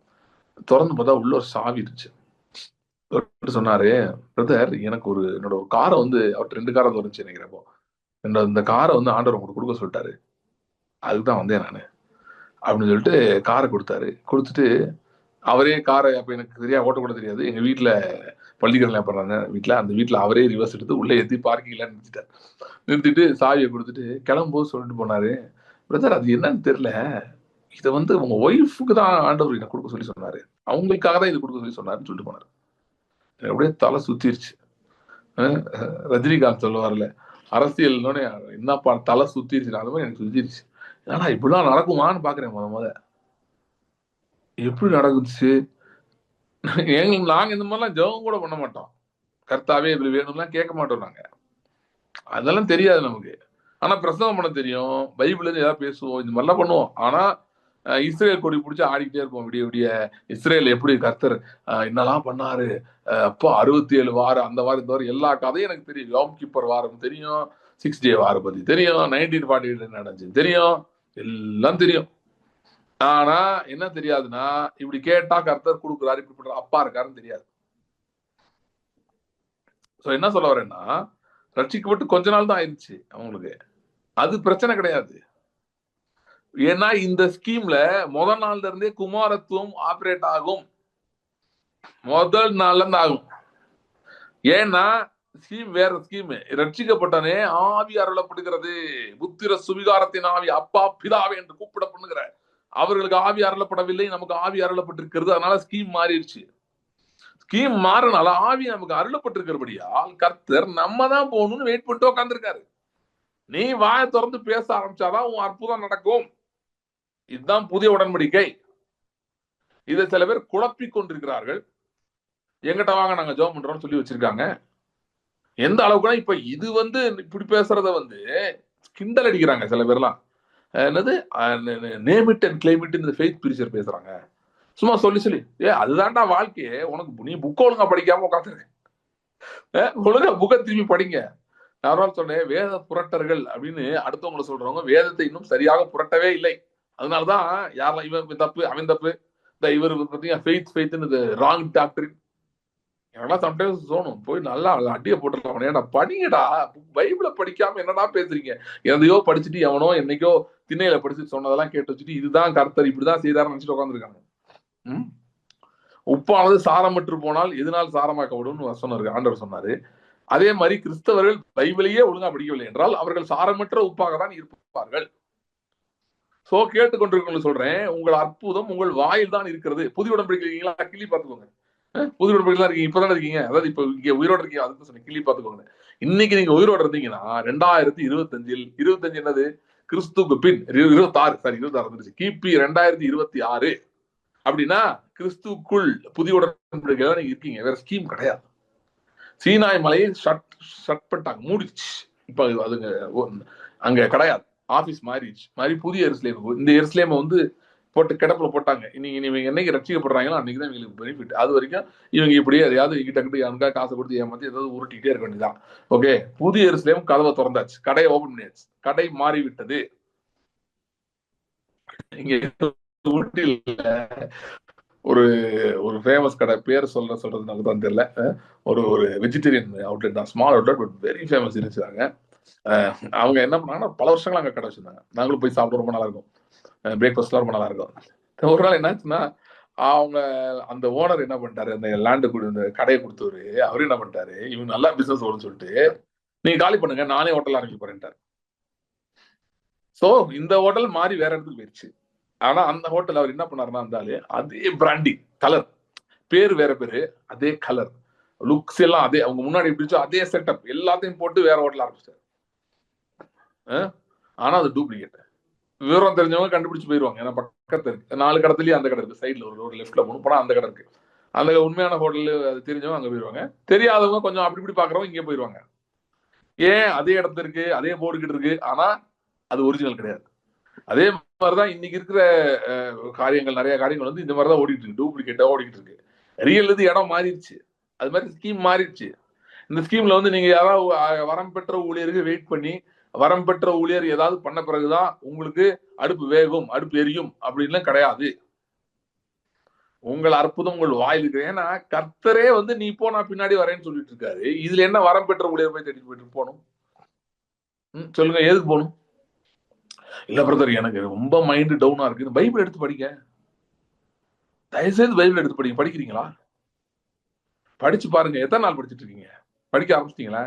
திறந்து பார்த்தா உள்ள ஒரு சாவி இருந்துச்சு. சொன்னாரு, பிரதர் எனக்கு என்னோட ஒரு காரை வந்து, அவர்கிட்ட 2 காரை வந்துருந்துச்சு நினைக்கிறப்போ, இந்த காரை வந்து ஆண்டவர் உங்களுக்கு கொடுக்க சொல்லிட்டாரு, அதுதான் வந்தேன் நானு அப்படின்னு சொல்லிட்டு காரை கொடுத்தாரு. கொடுத்துட்டு அவரே காரை, அப்ப எனக்கு சரியா ஓட்ட கூட தெரியாது, எங்க வீட்டுல பள்ளிக்கரணை பண்றாங்க வீட்டுல, அந்த வீட்டுல அவரே ரிவர்ஸ் எடுத்து உள்ளே ஏற்றி பார்க்கிங்ல நிறுத்திட்டார். நிறுத்திட்டு சாவியை கொடுத்துட்டு கிளம்பும்போது சொல்லிட்டு போனாரு, பிரதர் அது என்னன்னு தெரியல, இதை வந்து உங்க ஒய்ஃபுக்கு தான் ஆண்டவர் எனக்கு கொடுக்க சொல்லி சொன்னாரு, அவங்களுக்காக தான் இது கொடுக்க சொல்லி சொன்னாருன்னு சொல்லிட்டு போனாரு. அப்படியே தலை சுத்திருச்சு. ரஜினிகாந்த் சொல்லுவார்ல, அரசியல்னோட என்னப்பா தலை சுத்திருச்சு, அது மாதிரி எனக்கு சுத்திருச்சு. ஆனா இப்படிலாம் நடக்குமான்னு பாக்குறேன். முத எப்படி நடக்குச்சு? நாங்க இந்த மாதிரிலாம் ஜெபம் கூட பண்ண மாட்டோம், கர்த்தாவே இப்படி வேணும்லாம் கேட்க மாட்டோம் நாங்க, அதெல்லாம் தெரியாது நமக்கு. ஆனா பிரசங்கம் பண்ண தெரியும், பைபிள்ல இருந்து ஏதாவது பேசுவோம், இந்த மாதிரிலாம் பண்ணுவோம். ஆனா இஸ்ரேல் கொடி பிடிச்சி ஆடிக்கிட்டே இருப்போம் விடிய விடிய. இஸ்ரேல் எப்படி கர்த்தர் என்னெல்லாம் பண்ணாரு, அப்போ 67 வாரம், அந்த வாரம் இந்த வாரம் எல்லா கதையும் எனக்கு தெரியும். யோம் கீப்பர் வாரம் தெரியும், 6 டே வாரம் பத்தி தெரியும், 1948 நடந்துச்சு தெரியும், எல்லாம் தெரியும். ஆனா என்ன தெரியாதுன்னா, இப்படி கேட்டா கர்த்தர் கொடுக்குறாரு, இப்படிப்பட்ட அப்பா இருக்காருன்னு தெரியாது. சோ என்ன சொல்ல வரேன்னா, ரட்சிக்கப்பட்டு கொஞ்ச நாள் தான் ஆயிடுச்சு அவங்களுக்கு. அது பிரச்சனை கிடையாது. ஏன்னா இந்த ஸ்கீம்ல முதல் நாள்ல இருந்தே குமாரத்துவம் ஆபரேட் ஆகும். முதல் நாள்ல இருந்து ஆகும். ஏன்னா ஸ்கீம் வேற ஸ்கீம். ரட்சிக்கப்பட்டனே ஆவி அருளப்படுகிறது. புத்திர சுவிகாரத்தின் ஆவி, அப்பா பிதாவே என்று கூப்பிடப்படுகிற அவர்களுக்கு ஆவி அருளப்படவில்லை, நமக்கு ஆவி அருளப்பட்டிருக்கிறது. அதனால ஸ்கீம் மாறிடுச்சு. ஸ்கீம் மாறினால ஆவி நமக்கு அருளப்பட்டிருக்கிறபடியால் கர்த்தர் நம்ம தான் போகணும்னு வெயிட் பண்ணிட்டு உட்காந்துருக்காரு. நீ வாயை திறந்து பேச ஆரம்பிச்சாதான் உன் அற்புதம் நடக்கும். இதுதான் புதிய உடன்படிக்கை. இதை சில பேர் குழப்பிக் கொண்டிருக்கிறார்கள். எங்கிட்ட வாங்க நாங்க ஜெபம் பண்றோம்னு சொல்லி வச்சிருக்காங்க. எந்த அளவுக்குன்னா இப்ப இது இப்படி பேசுறத கிண்டல் அடிக்கிறாங்க சில பேர்லாம். என்னது name it and claim it இந்த ஃபெய்த் பிரீச்சர் பேசுறாங்க. சும்மா சொல்லி சொல்லி அதுதான்டா வாழ்க்கையே. உனக்கு நீ புக்க ஒழுங்கா படிக்காம உட்காந்துருக்க. ஒழுங்கா புக்கை திரும்பி படிங்க. நான் சொன்னேன், வேத புரட்டர்கள் அப்படின்னு அடுத்தவங்களை சொல்றவங்க வேதத்தை இன்னும் சரியாக புரட்டவே இல்லை. அதனாலதான் யாரெல்லாம் இவன் தப்பு அவன் தப்பு, இந்த இவர் பார்த்தீங்கன்னா ஃபெய்த் ஃபெய்த்னு ராங் டாக்டரின். எனக்கெல்லாம் சம்டைம்ஸ் தோணும், போய் நல்லா அடியை போட்டுடலாம். ஏன்னா படிங்கடா, பைபிளை படிக்காம என்னடா பேசுறீங்க? எதையோ படிச்சுட்டு எவனோ என்னைக்கோ திண்ணையில படிச்சுட்டு சொன்னதெல்லாம் கேட்டு வச்சுட்டு இதுதான் கர்த்தர் இப்படிதான் செய்தாருன்னு நினைச்சிட்டு உட்காந்துருக்காங்க. உப்பானது சாரமற்று போனால் எதனால் சாரமாக்கப்படும் சொன்னாரு ஆண்டவர் சொன்னாரு. அதே மாதிரி கிறிஸ்தவர்கள் பைபிளையே ஒழுங்கா படிக்கவில்லை என்றால் அவர்கள் சாரமற்ற உப்பாக தான் இருப்பார்கள். சோ கேட்டுக்கொண்டிருக்கவங்க சொல்றேன், உங்கள் அற்புதம் உங்கள் வாயில் தான் இருக்கிறது. புதிய உடன்படிக்கை இருக்கீங்களா? கிள்ளி பாத்துக்கோங்க. புதிய உடன்படிக்கைலாம் இருக்கீங்க, இப்பதானே இருக்கீங்க. அதாவது இப்ப இங்க உயிரோட இருக்கீங்க, அதுக்கு சொன்னேன், கிள்ளி பாத்துக்கோங்க. இன்னைக்கு நீங்க உயிரோட இருந்தீங்கன்னா 2025 என்னது? கிறிஸ்துக்கு பின் 26 இருந்துச்சு. கிபி 2026 அப்படின்னா கிறிஸ்துக்குள் புதிய உடன்படிக்கையில நீங்க இருக்கீங்க. வேற ஸ்கீம் கிடையாது. சீனாய் மலையை ஷட் பண்ணிட்டாங்க, மூடிச்சு. இப்ப அதுங்க அங்க கிடையாது. ஆபீஸ் மாறி புதிய எருசலேம். இந்த எருசலேம் போட்டு கிடப்புல போட்டாங்க. இவங்க என்னைக்கு ரட்சிக்கப்படுறாங்களோ அன்னைக்குதான் இவங்களுக்கு பெனிஃபிட். அது வரைக்கும் இவங்க இப்படியே எதையாவது கிட்ட அவனுக்காக காசு கொடுத்து ஏமாத்தி ஏதாவது உருட்டிக்கிட்டே இருக்க வேண்டியதான். ஓகே, புதிய எருசலேம் கதவை திறந்தாச்சு, கடையை ஓபன் பண்ணியாச்சு, கடை மாறிவிட்டது. இங்க ஊட்டியில ஒரு ஒரு ஃபேமஸ் கடை, பேர் சொல்றது நமக்கு தான் தெரியல. ஒரு வெஜிடேரியன் அவுட்லெட் தான், small outlet, but very famous இருந்துச்சாங்க. அவங்க என்ன பண்ணாங்கன்னா பல வருஷங்கள் அங்கே கடை வச்சிருந்தாங்க. நாங்களும் போய் சாப்பிட ரொம்ப நல்லா இருக்கும். பிரேக்ஃபாஸ்ட்லாம் ரொம்ப நல்லா இருக்கும். ஒரு நாள் என்னாச்சுன்னா, அவங்க அந்த ஓனர் என்ன பண்ணிட்டாரு, அந்த லேண்டு இந்த கடையை கொடுத்தவரு, அவரு என்ன பண்ணிட்டாரு, இவங்க நல்லா பிசினஸ் ஓடுன்னு சொல்லிட்டு நீங்க காலி பண்ணுங்க, நானே ஹோட்டல் ஆரம்பிக்க போறேன்ட்டாரு. சோ இந்த ஹோட்டல் மாறி வேற இடத்துக்கு போயிடுச்சு. ஆனா அந்த ஹோட்டல் அவர் என்ன பண்ணாருன்னா, இருந்தாலே அதே பிராண்டிங், கலர், பேர் வேற பேரு, அதே கலர், லுக்ஸ் எல்லாம் அதே, அவங்க முன்னாடி எப்படி அதே செட்டப் எல்லாத்தையும் போட்டு வேற ஹோட்டல் ஆரம்பிச்சாரு. ஆனா அது டூப்ளிகேட். விவரம் தெரிஞ்சவங்க கண்டுபிடிச்சு போயிருவாங்க. ஏன்னா பக்கத்துல இருக்கு, 4 கடத்துலயும் அந்த கடை இருக்கு. சைட்ல ஒரு லெஃப்ட்ல போனா அந்த கடை இருக்கு. அந்த உண்மையான ஹோட்டல் அது தெரிஞ்சவங்க அங்க போயிருவாங்க. தெரியாதவங்க கொஞ்சம் அப்படி இப்படி பாக்குறவங்க இங்கே போயிருவாங்க. ஏன் அதே இடத்துல இருக்கு, அதே போர்டு கிட்ட இருக்கு, ஆனா அது ஒரிஜினல் கிடையாது. அதே மாதிரிதான் இன்னைக்கு இருக்கிற காரியங்கள், நிறைய காரியங்கள் இந்த மாதிரிதான் ஓடிட்டு இருக்கு, டூப்ளிகேட்டா ஓடிட்டு இருக்கு. ரியல் இடம் மாறிடுச்சு. அது மாதிரி ஸ்கீம் மாறிடுச்சு. இந்த ஸ்கீம்ல நீங்க யாராவது வரம் பெற்ற ஊழியருக்கு வெயிட் பண்ணி, வரம் பெற்ற ஊழியர் ஏதாவது பண்ண பிறகுதான் உங்களுக்கு அடுப்பு வேகும், அடுப்பு எரியும் அப்படின்லாம் கிடையாது. உங்கள் அற்புதம் உங்கள் வாயில் இருக்கு. ஏன்னா கர்த்தரே நீ போனா பின்னாடி வரேன்னு சொல்லிட்டு இருக்காரு. இதுல என்ன வரம் பெற்ற ஊழியர் போய் தேடிட்டு போயிட்டு போகணும்? சொல்லுங்க, எதுக்கு போகணும்? இல்ல பிரதர், எனக்கு ரொம்ப மைண்ட் டவுனா இருக்கு, பைபிள் எடுத்து படிங்க. தயவுசெய்து பைபிள் எடுத்து படிங்க. படிக்கிறீங்களா? படிச்சு பாருங்க. எத்தனை நாள் படிச்சுட்டு இருக்கீங்க? படிக்க ஆரம்பிச்சிட்டீங்களா?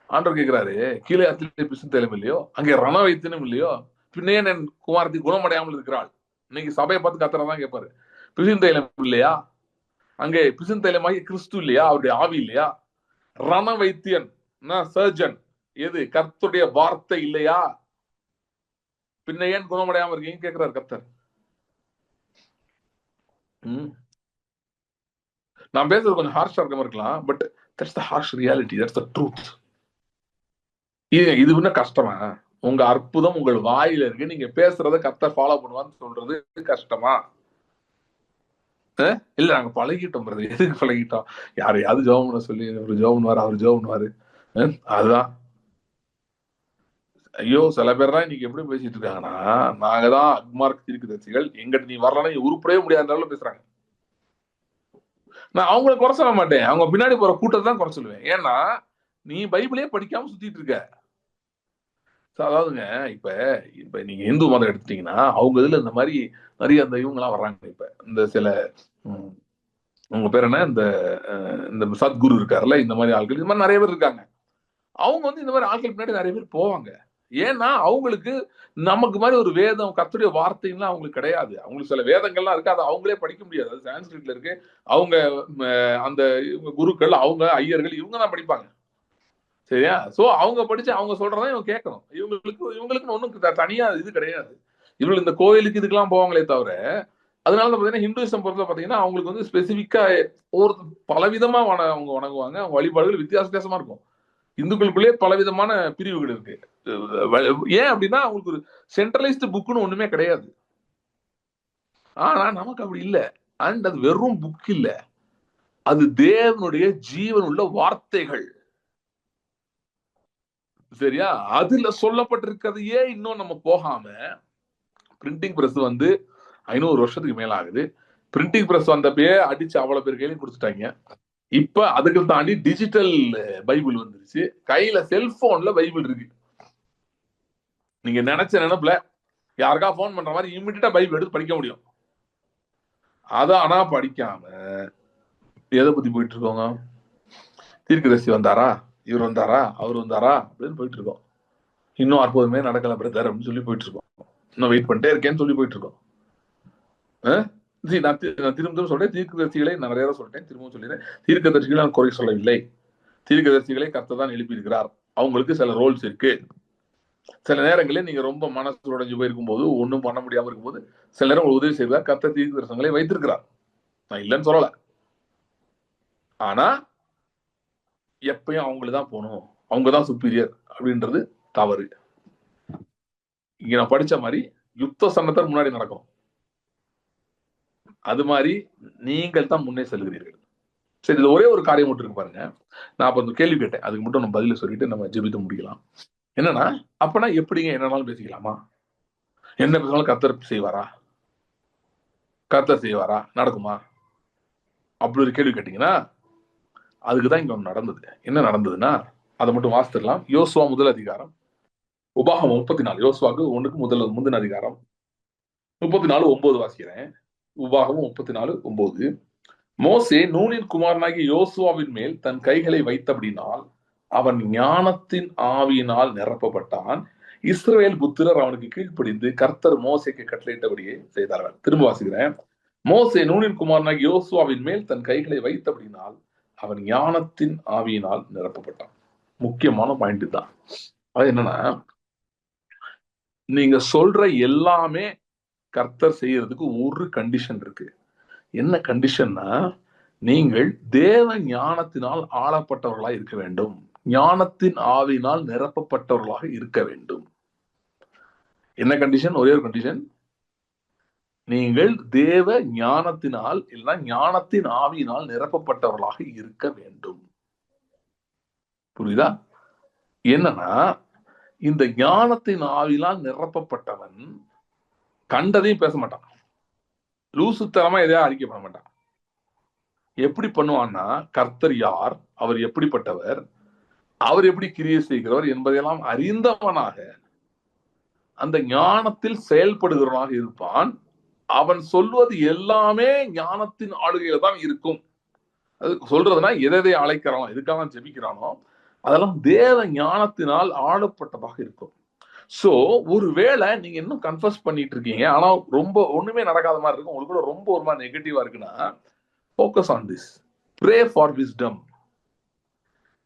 ஆண்டவர் கேட்கிறாரு, கீழே அத்திலே பிசும் தைலம் இல்லையோ, அங்கே ரண வைத்தியனும் இல்லையோ, பின்னே என் குமாரத்தி குணமடையாமல் இருக்கிறாள். இன்னைக்கு சபையை பார்த்து கத்துறதான் கேட்பாரு. பிசும் தைலம் இல்லையா? அங்கே பிசும் தைலமாகி கிறிஸ்து இல்லையா? அவருடைய ஆவி இல்லையா? ரண வைத்தியன், சர்ஜன் எது? கர்த்தருடைய வார்த்தை இல்லையா? பின்ன ஏன் குணமடையாம இருக்கீங்க கேட்கிறாரு கர்த்தர். நான் பேசுறது கொஞ்சம் ஹார்ஷா இருக்கலாம், but that's the harsh reality, that's the truth. இது இன்னும் கஷ்டமா? உங்க அற்புதம் உங்கள் வாயில இருக்கு, நீங்க பேசுறத கர்த்தர் ஃபாலோ பண்ணுவான்னு சொல்றது கஷ்டமா? இல்ல நாங்க பழகிட்டோம் பிரதர். எதுக்கு பழகிட்டோம்? யாரையாவது ஜெபம் பண்ண சொல்லி ஒரு ஜெபம் பண்ணுவாரு, அவர் ஜெபம் பண்ணுவாரு. அதுதான் ஐயோ சில பேர் தான் இன்னைக்கு எப்படி பேசிட்டு இருக்காங்கன்னா, நாங்க தான் அக்மார்க் தீர்க்கதரிசிகள், எங்கிட்ட நீ வரலன்னா நீ உருப்படவே முடியாத பேசுறாங்க. நான் அவங்களை குறை சொல்ல மாட்டேன், அவங்க பின்னாடி போற கூட்டத்தை தான் குறை சொல்லுவேன். ஏன்னா நீ பைபிளே படிக்காம சுத்திட்டு இருக்க. அதாவதுங்க, இப்ப இப்ப நீங்க இந்து மதம் எடுத்துட்டீங்கன்னா அவங்க இதுல இந்த மாதிரி நிறைய அந்த இவங்க எல்லாம் வர்றாங்க. இப்ப இந்த சில உங்க பேர் என்ன, இந்த சத்குரு இருக்காருல்ல, இந்த மாதிரி ஆட்கள், இந்த மாதிரி நிறைய பேர் இருக்காங்க. அவங்க வந்து இந்த மாதிரி ஆட்கள் பின்னாடி நிறைய பேர் போவாங்க. ஏன்னா அவங்களுக்கு நமக்கு மாதிரி ஒரு வேதம் கர்த்தருடைய வார்த்தைலாம் அவங்களுக்கு கிடையாது. அவங்களுக்கு சில வேதங்கள்லாம் இருக்கு, அதை அவங்களே படிக்க முடியாது. அது சான்ஸ்கிரிட்ல இருக்கு. அவங்க அந்த குருக்கள், அவங்க ஐயர்கள், இவங்க தான் படிப்பாங்க. சரியா? சோ அவங்க படிச்சு அவங்க சொல்றதான் இவங்க கேட்கணும். இவங்களுக்குன்னு ஒண்ணும் தனியா இது கிடையாது. இவங்க இந்த கோயிலுக்கு இதுக்கெல்லாம் போவாங்களே தவிர, அதனால பாத்தீங்கன்னா ஹிந்துயிசம் பொறுத்த பாத்தீங்கன்னா அவங்களுக்கு வந்து ஸ்பெசிபிக்கா ஒரு பலவிதமா அவங்க வணங்குவாங்க. அவங்க வழிபாடுகள் வித்தியாச வித்தியாசமா இருக்கும். இந்துக்களுக்குள்ளே பலவிதமான பிரிவுகள் இருக்கு. ஏன் அப்படின்னா அவங்களுக்கு ஒரு சென்ட்ரலைஸ்டு புக்னு ஒண்ணுமே கிடையாது. ஆனா நமக்கு அப்படி இல்ல. அண்ட் அது வெறும் புக் இல்ல, அது தேவனுடைய ஜீவன் உள்ள வார்த்தைகள். சரியா? அதுல சொல்லப்பட்டிருக்கிறதையே இன்னும் நம்ம போகாம, பிரிண்டிங் பிரஸ் வந்து 500 வருஷத்துக்கு மேல ஆகுது. பிரிண்டிங் பிரஸ் வந்தப்பயே அடிச்சு அவ்வளவு பேர் கையிலையும் கொடுத்துட்டாங்க. இப்ப அதுக்கு தாண்டி டிஜிட்டல் பைபிள் வந்துருச்சு. கையில செல்போன்ல பைபிள் இருக்கு. நீங்க நினைச்ச நினைப்புல யாருக்கா போன் பண்ற மாதிரி இம்மிடியா பைபிள் எடுத்து படிக்க முடியும். அத ஆனா படிக்காம எதை பத்தி போயிட்டு இருக்கோங்க? தீர்க்கதரிசி வந்தாரா, இவர் வந்தாரா, அவர் வந்தாரா அப்படின்னு போயிட்டு இருக்கோம். இன்னும் அற்புதமே நடக்கல பிரதர் அப்படின்னு சொல்லி போயிட்டு இருக்கோம். இன்னும் வெயிட் பண்ணிட்டே இருக்கேன்னு சொல்லி போயிட்டு இருக்கோம். நான் திரும்ப சொல்றேன், தீர்க்கதரிசிகளை நான் நிறைய சொல்லிட்டேன், திரும்பவும் சொல்லிடுறேன். தீர்க்கதரிசிகளை நான் குறை சொல்லவில்லை. தீர்க்கதரிசிகளை கர்த்தர் தான் எழுப்பி இருக்கிறார். அவங்களுக்கு சில ரோல்ஸ் இருக்கு. சில நேரங்களில் நீங்க ரொம்ப மனசு உடைஞ்சு போயிருக்கும் போது, ஒன்றும் பண்ண முடியாம இருக்கும்போது சில நேரம் உதவி செய்தார். கர்த்தர் தீர்க்கதரிசனங்களை வைத்திருக்கிறார், நான் இல்லைன்னு சொல்லல. ஆனா எப்பயும் அவங்களுதான் போகணும், அவங்கதான் சுப்பீரியர் அப்படின்றது தவறு. இங்க நான் படிச்ச மாதிரி யுத்த சன்னத்தர் முன்னாடி நடக்கும், அது மாதிரி நீங்கள் தான் முன்னே செல்கிறீர்கள். சரி, இதுல ஒரே ஒரு காரியம் மட்டும் இருக்கு பாருங்க. நான் அப்ப கேள்வி கேட்டேன், அதுக்கு மட்டும் நம்ம பதில சொல்லிட்டு நம்ம ஜெபித்து முடிக்கலாம். என்னன்னா, அப்பனா எப்படிங்க என்னன்னாலும் பேசிக்கலாமா? என்ன பேசினாலும் கர்த்தர் செய்வாரா? கர்த்தர் செய்வாரா? நடக்குமா? அப்படி ஒரு கேள்வி கேட்டீங்கன்னா, அதுக்குதான் இங்க ஒண்ணு நடந்தது. என்ன நடந்ததுன்னா, அதை மட்டும் வாசித்துடலாம். யோசுவா முதல் அதிகாரம், உபாகமம் 34. யோசுவாக்கு ஒண்ணுக்கு முந்தின அதிகாரம் 34:9 வாசிக்கிறேன். உபாகமம் 34:9. மோசே நூனின் குமாரனாகிய யோசுவாவின் மேல் தன் கைகளை வைத்தபடினால் அவன் ஞானத்தின் ஆவியினால் நிரப்பப்பட்டான். இஸ்ரவேல் புத்திரர் அவனுக்கு கீழ்ப்படிந்து கர்த்தர் மோசேக்கு கட்டளையிட்டபடியே செய்தார்கள். திரும்ப வாசிக்கிறேன். மோசே நூனின் குமாரனாகிய யோசுவாவின் மேல் தன் கைகளை வைத்தபடினால் அவன் ஞானத்தின் ஆவியினால் நிரப்பப்பட்டான். முக்கியமான பாயிண்ட் தான். அது என்னன்னா, நீங்க சொல்ற எல்லாமே கர்த்தர் செய்யறதுக்கு ஒரு கண்டிஷன் இருக்கு. என்ன கண்டிஷன்னா, நீங்கள் தேவ ஞானத்தினால் ஆளப்பட்டவர்களாக இருக்க வேண்டும், ஞானத்தின் ஆவியினால் நிரப்பப்பட்டவர்களாக இருக்க வேண்டும். என்ன கண்டிஷன்? ஒரே ஒரு கண்டிஷன், நீங்கள் தேவ ஞானத்தினால் இல்லைன்னா ஞானத்தின் ஆவியினால் நிரப்பப்பட்டவர்களாக இருக்க வேண்டும். புரியுதா? என்னன்னா, இந்த ஞானத்தின் ஆவியினால் நிரப்பப்பட்டவன் கண்டதையும் பேச மாட்டான், லூசுத்தனமா எதையா அறிக்கை பண்ண மாட்டான். எப்படி பண்ணுவான்னா, கர்த்தர் யார், அவர் எப்படிப்பட்டவர், அவர் எப்படி கிரியை செய்கிறவர் என்பதையெல்லாம் அறிந்தவனாக அந்த ஞானத்தில் செயல்படுகிறவனாக இருப்பான். அவன் சொல்வது எல்லாமே ஞானத்தின் ஆளுகையில தான் இருக்கும். அது சொல்றதுன்னா எதை அழைக்கிறானோ, எதுக்காக ஜெபிக்கிறானோ அதெல்லாம் தேவ ஞானத்தினால் ஆளப்பட்டதாக இருக்கும். சோ ஒருவேளை நீங்க இன்னும் கன்ஃபஸ் பண்ணிட்டு இருக்கீங்க, ஆனா ரொம்ப ஒண்ணுமே நடக்காத மாதிரி இருக்கும், உங்களுக்கு ரொம்ப ஒரு மாதிரி நெகட்டிவா இருக்குன்னா, focus on this. Pray for wisdom.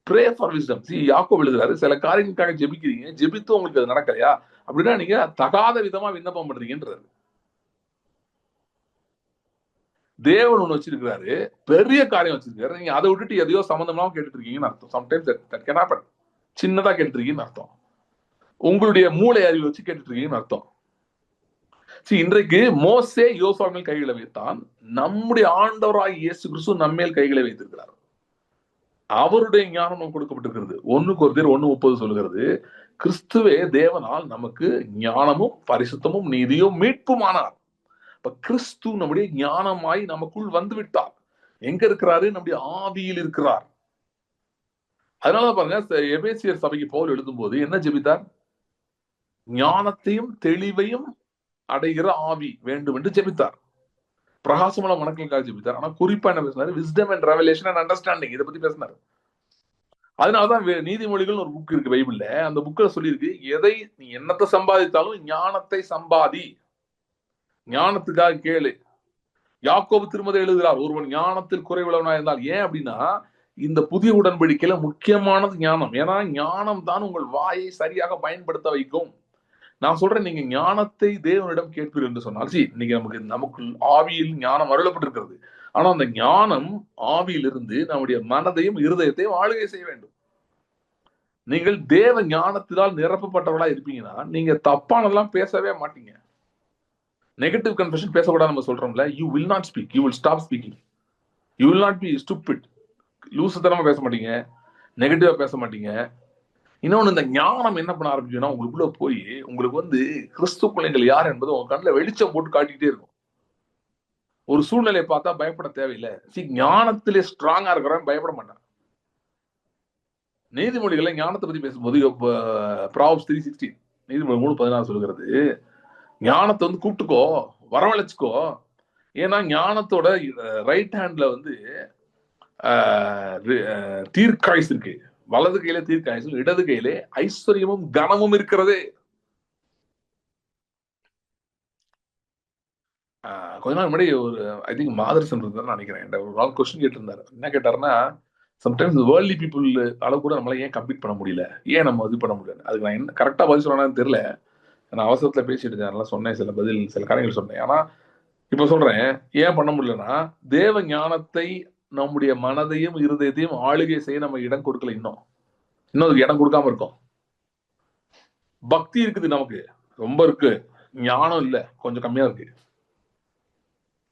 Pray for wisdom. See, யாக்கோபு எழுதுறாரு, சில காரியங்களுக்காக ஜெபிக்கிறீங்க, ஜெபித்து உங்களுக்கு அது நடக்கலையா அப்படின்னா நீங்க தகாத விதமா விண்ணப்பம் பண்றீங்கன்றாரு. தேவன் ஒண்ணு வச்சிருக்கிறாரு, பெரிய காரியம் வச்சிருக்காரு, நீங்க அதை விட்டுட்டு எதையோ சம்பந்தமா கேட்டுட்டு இருக்கீங்கன்னு அர்த்தம். Sometimes that can happen. சின்னதா கேட்டுட்டு இருக்கீங்கன்னு அர்த்தம், உங்களுடைய மூளை அறிவு வச்சு கேட்டுட்டு இருக்கீங்கன்னு அர்த்தம். இன்றைக்கு மோசே யோசுவா மேல் கைகளை வைத்தான், நம்முடைய ஆண்டவராய் இயேசு கிறிஸ்து நம்மேல் கைகளை வைத்திருக்கிறார். அவருடைய ஞானம் நமக்கு கொடுக்கப்பட்டிருக்கிறது. 1 கொரிந்தியர் 1:30 சொல்லுகிறது, கிறிஸ்துவே தேவனால் நமக்கு ஞானமும் பரிசுத்தமும் நீதியும் மீட்புமானார். இப்ப கிறிஸ்து நம்முடைய ஞானமாய் நமக்குள் வந்து விட்டார். எங்க இருக்கிறாரு? நம்முடைய ஆவியில் இருக்கிறார். அதனால பாருங்க, எபேசியர் சபைக்கு பவுல் எழுதும்போது என்ன ஜெபித்தார்? ஞானத்தையும் தெளிவையும் அடைகிற ஆவி வேண்டும் என்று ஜெபித்தார். பிரகாசமான மனக்களுக்காக ஜெபித்தார். ஆனா குறிப்பா என்ன பேசினாரு? Wisdom and revelation and understanding, இதை பத்தி பேசினாரு. அதனாலதான் நீதிமொழிகள் ஒரு புக் இருக்கு பைபிள்ல. அந்த புக்ல சொல்லியிருக்கு, எதை நீ என்னத்தை சம்பாதித்தாலும் ஞானத்தை சம்பாதி, ஞானத்துக்காக கேளு. யாக்கோபு திருமதி எழுதுகிறார், ஒருவன் ஞானத்தில் குறைவுள்ளவனா இருந்தால். ஏன் அப்படின்னா, இந்த புதிய உடன்படிக்கையில முக்கியமானது ஞானம். ஏன்னா ஞானம் தான் உங்கள் வாயை சரியாக பயன்படுத்த வைக்கும். நான் சொல்றேன், நீங்க ஞானத்தை தேவனிடம் கேட்பீர்கள் என்று சொன்னால், இன்னைக்கு நமக்கு ஆவியில் ஞானம் அருளப்பட்டிருக்கிறது. ஆனா அந்த ஞானம் ஆவியிலிருந்து நம்முடைய மனதையும் இருதயத்தையும் ஆளுகை செய்ய வேண்டும். நீங்கள் தேவ ஞானத்தினால் நிரப்பப்பட்டவர்களா இருப்பீங்கன்னா நீங்க தப்பானதெல்லாம் பேசவே மாட்டீங்க. நெகட்டிவ் கன்ஃபெஷன் பேசக்கூடாது நம்ம சொல்றோம்ல. You will not speak, you will stop speaking. You will not be stupid. லூசுத்தனமா பேச மாட்டீங்க, நெகட்டிவா பேச மாட்டீங்க. இன்னொன்னு, இந்த ஞானம் என்ன பண்ண ஆரம்பிச்சுன்னா, உங்களுக்குள்ள போய் உங்களுக்கு கிறிஸ்து பிள்ளைகள் யார் என்பது உங்க கண்ணில் வெளிச்சம் போட்டு காட்டிக்கிட்டே இருக்கும். ஒரு சூழ்நிலையை பார்த்தா பயப்பட தேவையில்லை. ஞானத்திலே ஸ்ட்ராங்கா இருக்கிறவன் பயப்பட மாட்டான். நீதிமொழிகளை ஞானத்தை பத்தி பேசும்போது Proverbs 3:16, நீதிமொழி 3:16 சொல்லுகிறது, ஞானத்தை கூப்பிட்டுக்கோ, வரவழைச்சுக்கோ. ஏன்னா ஞானத்தோட ரைட் ஹேண்ட்ல தீர்க்காயுசு இருக்கு, வலது கையில தீர்க்காயுசும், இடது கையிலே ஐஸ்வர்யமும் கனமும் இருக்கிறது. கொஞ்ச நாள் முன்னாடி ஒரு ஐ திங்க் மாதர்சன் இருந்தார் நினைக்கிறேன், ஒரு நாள் கொஸ்டின் கேட்டிருந்தாரு. என்ன கேட்டாருன்னா, சம்டைம்ஸ் வேர்ல்ட்லி பீப்புள் அளவு கூட நம்மளால ஏன் கம்ப்ளீட் பண்ண முடியல, ஏன் நம்ம இது பண்ண முடியல. அதுக்கு நான் என்ன கரெக்டா பதில் சொன்னான்னு தெரியல. நான் அவசரத்துல பேசிட்டு இருந்தேன், சொன்னேன், சில காரியங்கள் சொன்னேன். ஆனா இப்ப சொல்றேன், ஏன் பண்ண முடியலன்னா, தேவ ஞானத்தை நம்முடைய மனதையும் இருதயத்தையும் ஆளுகை செய்ய நம்ம இடம் கொடுக்கல. இன்னும் அதுக்கு இடம் கொடுக்காம இருக்கோம். பக்தி இருக்குது, நமக்கு ரொம்ப இருக்கு, ஞானம் இல்ல, கொஞ்சம் கம்மியா இருக்கு.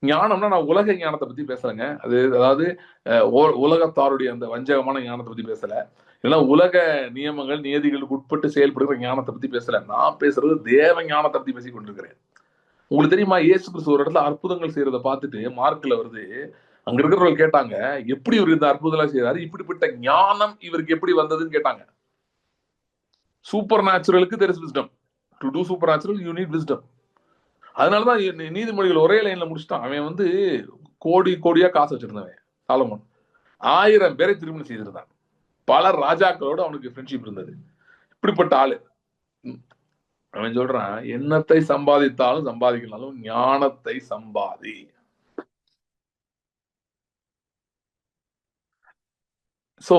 ஞானம்னா நான் உலக ஞானத்தை பத்தி பேசுறேங்க. அதாவது உலகத்தாருடைய அந்த வஞ்சகமான ஞானத்தை பத்தி பேசல, இல்லைன்னா உலக நியமங்கள் நியதிகளுக்கு உட்பட்டு செயல்படுகிற ஞானத்தை பத்தி பேசல. நான் பேசுறது தேவ ஞானத்தை பத்தி பேசி கொண்டிருக்கிறேன். உங்களுக்கு தெரியுமா, இயேசு கிறிஸ்து ஒரு இடத்துல அற்புதங்கள் செய்யறதை பார்த்துட்டு மார்க்ல வருது, அங்க இருக்கிறவர்கள் கேட்டாங்க, எப்படி இவர் இந்த அற்புதம் செய்யறாரு, இப்படிப்பட்ட ஞானம் இவருக்கு எப்படி வந்ததுன்னு கேட்டாங்க. சூப்பர் நேச்சுரலுக்கு there is wisdom. To do supernatural you need wisdom. அதனாலதான் நீதிமொழிகள் ஒரே லைன்ல முடிச்சுட்டான். அவன் கோடி கோடியா காசு வச்சிருந்தவன் சாலமோன். 1000 பேரை திருமணம் செய்திருந்தான். பல ராஜாக்களோடு அவனுக்கு ஃப்ரெண்ட்ஷிப் இருந்தது. இப்படிப்பட்ட ஆளு. அவன் சொல்றான், என்னத்தை சம்பாதித்தாலும் சம்பாதிக்கலாலும் ஞானத்தை சம்பாதி. சோ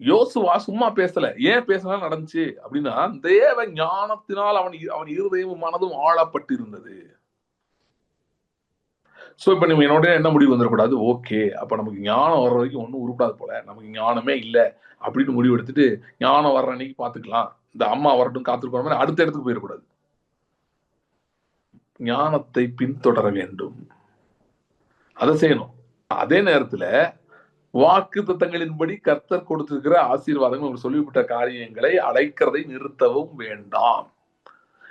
யோசுவா சும்மா பேசல. ஏன் பேசலாம் நடந்துச்சு அப்படின்னா, தேவ ஞானத்தினால் அவன் இருதயமும் மனதும் ஆளப்பட்டு இருந்தது. சோ இப்ப நீங்க என்னோட என்ன முடிவு வந்துடக்கூடாது, ஓகே அப்ப நமக்கு ஞானம் வர்ற வரைக்கும் ஒன்றும் உருப்படாது போல, நமக்கு ஞானமே இல்லை அப்படின்னு முடிவு எடுத்துட்டு ஞானம் வர்ற அன்னைக்கு பாத்துக்கலாம், இந்த அம்மா வரட்டும் காத்திருக்கிற மாதிரி அடுத்த இடத்துக்கு போயிடக்கூடாது. ஞானத்தை பின்தொடர வேண்டும், அதை செய்யணும். அதே நேரத்துல வாக்கு தத்தங்களின்படி கர்த்தர் கொடுத்திருக்கிற ஆசீர்வாதங்கள் சொல்லிவிட்ட காரியங்களை அழைக்கிறதை நிறுத்தவும் வேண்டாம்.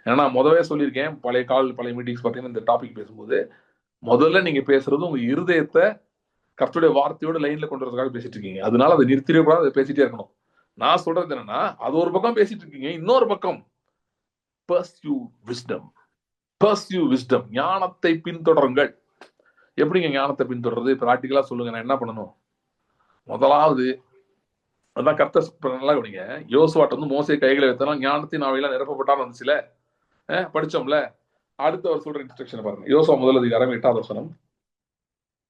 ஏன்னா முதவே சொல்லியிருக்கேன், பழைய மீட்டிங்ஸ் பார்த்தீங்கன்னா இந்த டாபிக் பேசும்போது, முதல்ல நீங்க பேசுறது உங்க இருதயத்தை கர்த்தருடைய வார்த்தையோட லைன்ல கொண்டு வரதுக்காக பேசிட்டு இருக்கீங்க. அதனால அதை நிறுத்திடவே கூடாது, அதை பேசிட்டே இருக்கணும். நான் சொல்றது என்னன்னா, அது ஒரு பக்கம் பேசிட்டு இருக்கீங்க, இன்னொரு பக்கம் pursue wisdom, ஞானத்தை பின்தொடருங்கள். எப்படிங்க ஞானத்தை பின்தொடர்றது, பிராக்டிகலா சொல்லுங்க. நான் என்ன பண்ணணும்? முதலாவது அதான் கர்த்தர் நல்லா கவனிங்க, யோசுவாட்ட மோசே கைகளை வைத்தனா ஞானத்தின் ஆவியில நிரப்பப்பட்டான்னு வந்துச்சுல, படிச்சோம்ல. அடுத்து அவர் சொல்ற இன்ஸ்ட்ரக்ஷன் பாருங்க. யோசுவா 1:8 வசனம்.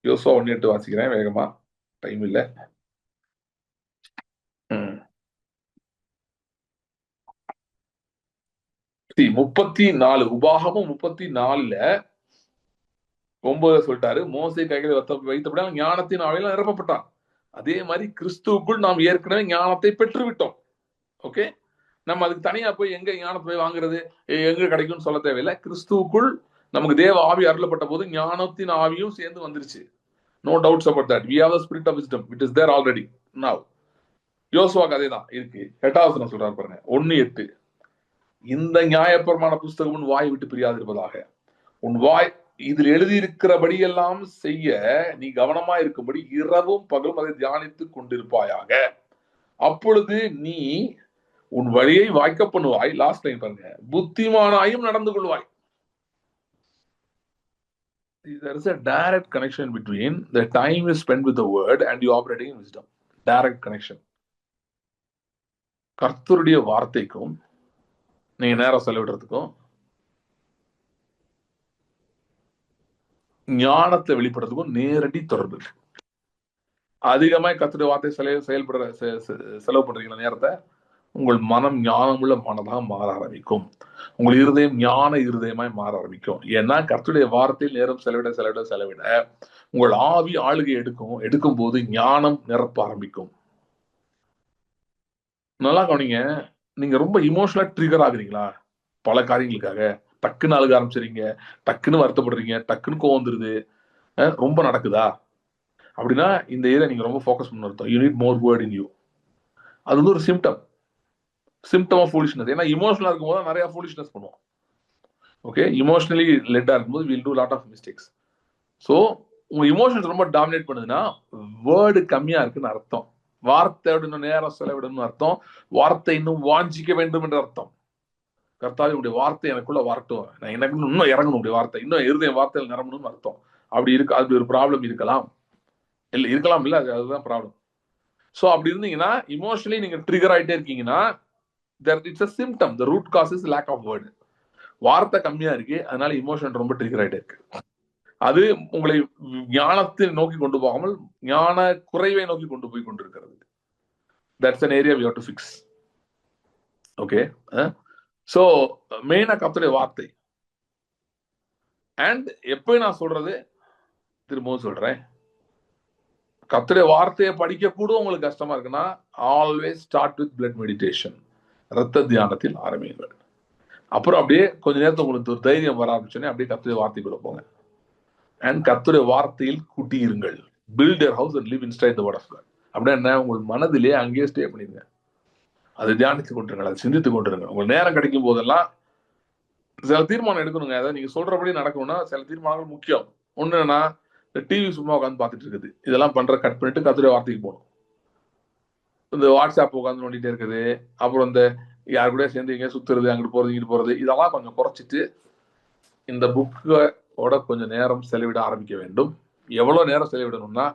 யோசுவா 1:8 வாசிக்கிறேன் வேகமா, டைம் இல்ல. 34 உபாகமும் 34:9 சொல்லிட்டாரு, மோசே கைகளை வைத்தபடியா ஞானத்தின் ஆவியில நிரப்பப்பட்டான். அதே மாதிரி கிறிஸ்துவுக்குள் நாம் ஏற்கனவே ஞானத்தை பெற்றுவிட்டோம். ஓகே, நம்ம அதுக்கு தனியா போய் எங்க ஞானத்தை போய் வாங்குறது, எங்க கிடைக்கும்னு சொல்ல தேவையில்லை. கிறிஸ்துவுக்குள் நமக்கு தேவ ஆவி அருளப்பட்ட போது ஞானத்தின் ஆவியும் சேர்ந்து வந்துருச்சு. No doubts about that. We have the spirit of wisdom. It is there already now. யோசுவாக்கு அதே தான் இருக்கு. 8வது சொல்றாரு பாருங்க, 1:8. இந்த நியாயப்பிரமாண புஸ்தகம் உன் வாய் விட்டு பிரியாதிருப்பதாக. உன் வாய் இதில் எழுதியிருக்கிறபடி எல்லாம் செய்ய நீ கவனமா இருக்கும்படி இரவும் பகலும் அதை தியானித்துக் கொண்டிருப்பாயாக. அப்பொழுது நீ உன் வழியை வாய்க்க பண்ணுவாய். லாஸ்ட் லைன் பாருங்க, புத்திமானாயும் நடந்து கொள்வாய். There is a direct connection between the time you spend with the word and you operating in wisdom. Direct connection. கர்த்தருடைய வார்த்தைக்கும் நீங்க நேரம் செலவிடுறதுக்கும் ஞானத்தை வெளிப்படுறதுக்கும் நேரடி தொடர்பு. அதிகமாய் கர்த்தருடைய வார்த்தை செலவு பண்றீங்களா நேரத்தை, உங்கள் மனம் ஞானமுள்ள மனதாக மாற ஆரம்பிக்கும். உங்கள் இருதயம் ஞான இருதயமாய் மாற ஆரம்பிக்கும். ஏன்னா கர்த்தருடைய வார்த்தையில் நேரம் செலவிட உங்கள் ஆவி ஆளுகை எடுக்கும் போது ஞானம் நிரப்ப ஆரம்பிக்கும். நல்லா கவனிங்க, நீங்க ரொம்ப இமோஷனலா ட்ரிகர் ஆகுறீங்களா பல காரியங்களுக்காக, டக்குன்னு அழுக ஆரம்பிச்சிருங்க, டக்குன்னு வருத்தப்படுறீங்க, டக்குன்னு கோவம் வந்துருது, ரொம்ப நடக்குதா அப்படின்னா இந்த ஏரியா நீங்க ரொம்ப ஃபோக்கஸ் பண்ண அர்த்தம். You need more word in you. அது வந்து ஒரு சிம்டம் ஆஃப் ஃபூலிஷ்னஸ். ஏன்னா இமோஷனலா இருக்கும்போது நிறைய ஃபூலிஷ்னஸ் பண்ணுவோம். ஓகே, இமோஷனலி லெட்டா இருக்கும்போது will do lot of mistakes. So உங்க இமோஷன்ஸ் ரொம்ப டாமினேட் பண்ணுதுன்னா வேர்டு கம்மியா இருக்குன்னு அர்த்தம். வார்த்தையோட இன்னும் நேரம் செலவிடணும்னு அர்த்தம். வார்த்தை இன்னும் வாஞ்சிக்க வேண்டும் என்ற அர்த்தம். கர்த்தாவே உடைய வார்த்தை எனக்குள்ள வரட்டும், நான் எனக்கு இன்னும் இறங்கணும், உடைய வார்த்தை இன்னும் இருதயம் வார்த்தையில் நிரம்பணும்னு அர்த்தம். அப்படி ஒரு ப்ராப்ளம் இருக்கலாம் இல்ல, அதுதான் ப்ராப்ளம். ஸோ அப்படி இருந்தீங்கன்னா இமோஷனலி நீங்க ட்ரிகர் ஆகிட்டே இருக்கீங்கன்னா it's a symptom. The root cause is lack of word. வார்த்தை கம்மியா இருக்கு, அதனால இமோஷன் ரொம்ப ட்ரிகர் ஆகிட்டே இருக்கு. அது உங்களை ஞானத்தை நோக்கி கொண்டு போகாமல் ஞான குறைவை நோக்கி கொண்டு போய் கொண்டிருக்கிறது. That's an area we have to fix. Okay, so மெயினா கர்த்தருடைய வார்த்தை. அண்ட் எப்ப நான் சொல்றது, திரும்பவும் சொல்றேன், கர்த்தருடைய வார்த்தையை படிக்க கூட உங்களுக்கு கஷ்டமா இருக்குன்னா always start with blood meditation. ரத்த தியானத்தில் ஆரம்பிங்கள். அப்புறம் அப்படியே கொஞ்ச நேரத்தை உங்களுக்கு ஒரு தைரியம் வர ஆரம்பிச்சோன்னே அப்படியே கர்த்தருடைய வார்த்தைக்குள்ள போங்க. அண்ட் கர்த்தருடைய வார்த்தையில் குட்டியிருங்கள். Build your house and live inside the word of God. அப்படின்னா என்ன, உங்கள் மனதிலே அங்கேயே ஸ்டே பண்ணிருங்க. அதை தியானித்து கொண்டிருங்க, அதை சிந்தித்து கொண்டிருங்க. உங்களுக்கு நேரம் கிடைக்கும் போதெல்லாம் சில தீர்மானம் எடுக்கணுங்க. அதாவது நீங்க சொல்றபடி நடக்கணும்னா சில தீர்மானங்கள் முக்கியம். ஒண்ணுன்னா இந்த டிவி சும்மா உட்காந்து பார்த்துட்டு இருக்குது, இதெல்லாம் கட் பண்ணிட்டு கர்த்தருடைய வார்த்தைக்கு போகணும். இந்த வாட்ஸ்அப் உட்காந்து நோண்டிட்டே இருக்குது, அப்புறம் இந்த யாரு கூட சேர்ந்து எங்கேயா சுத்துறது, அங்கிட்டு போறது இங்கிட்டு போறது, இதெல்லாம் கொஞ்சம் குறைச்சிட்டு இந்த புக்கோட கொஞ்சம் நேரம் செலவிட ஆரம்பிக்க வேண்டும். எவ்வளவு நேரம் செலவிடணும்னா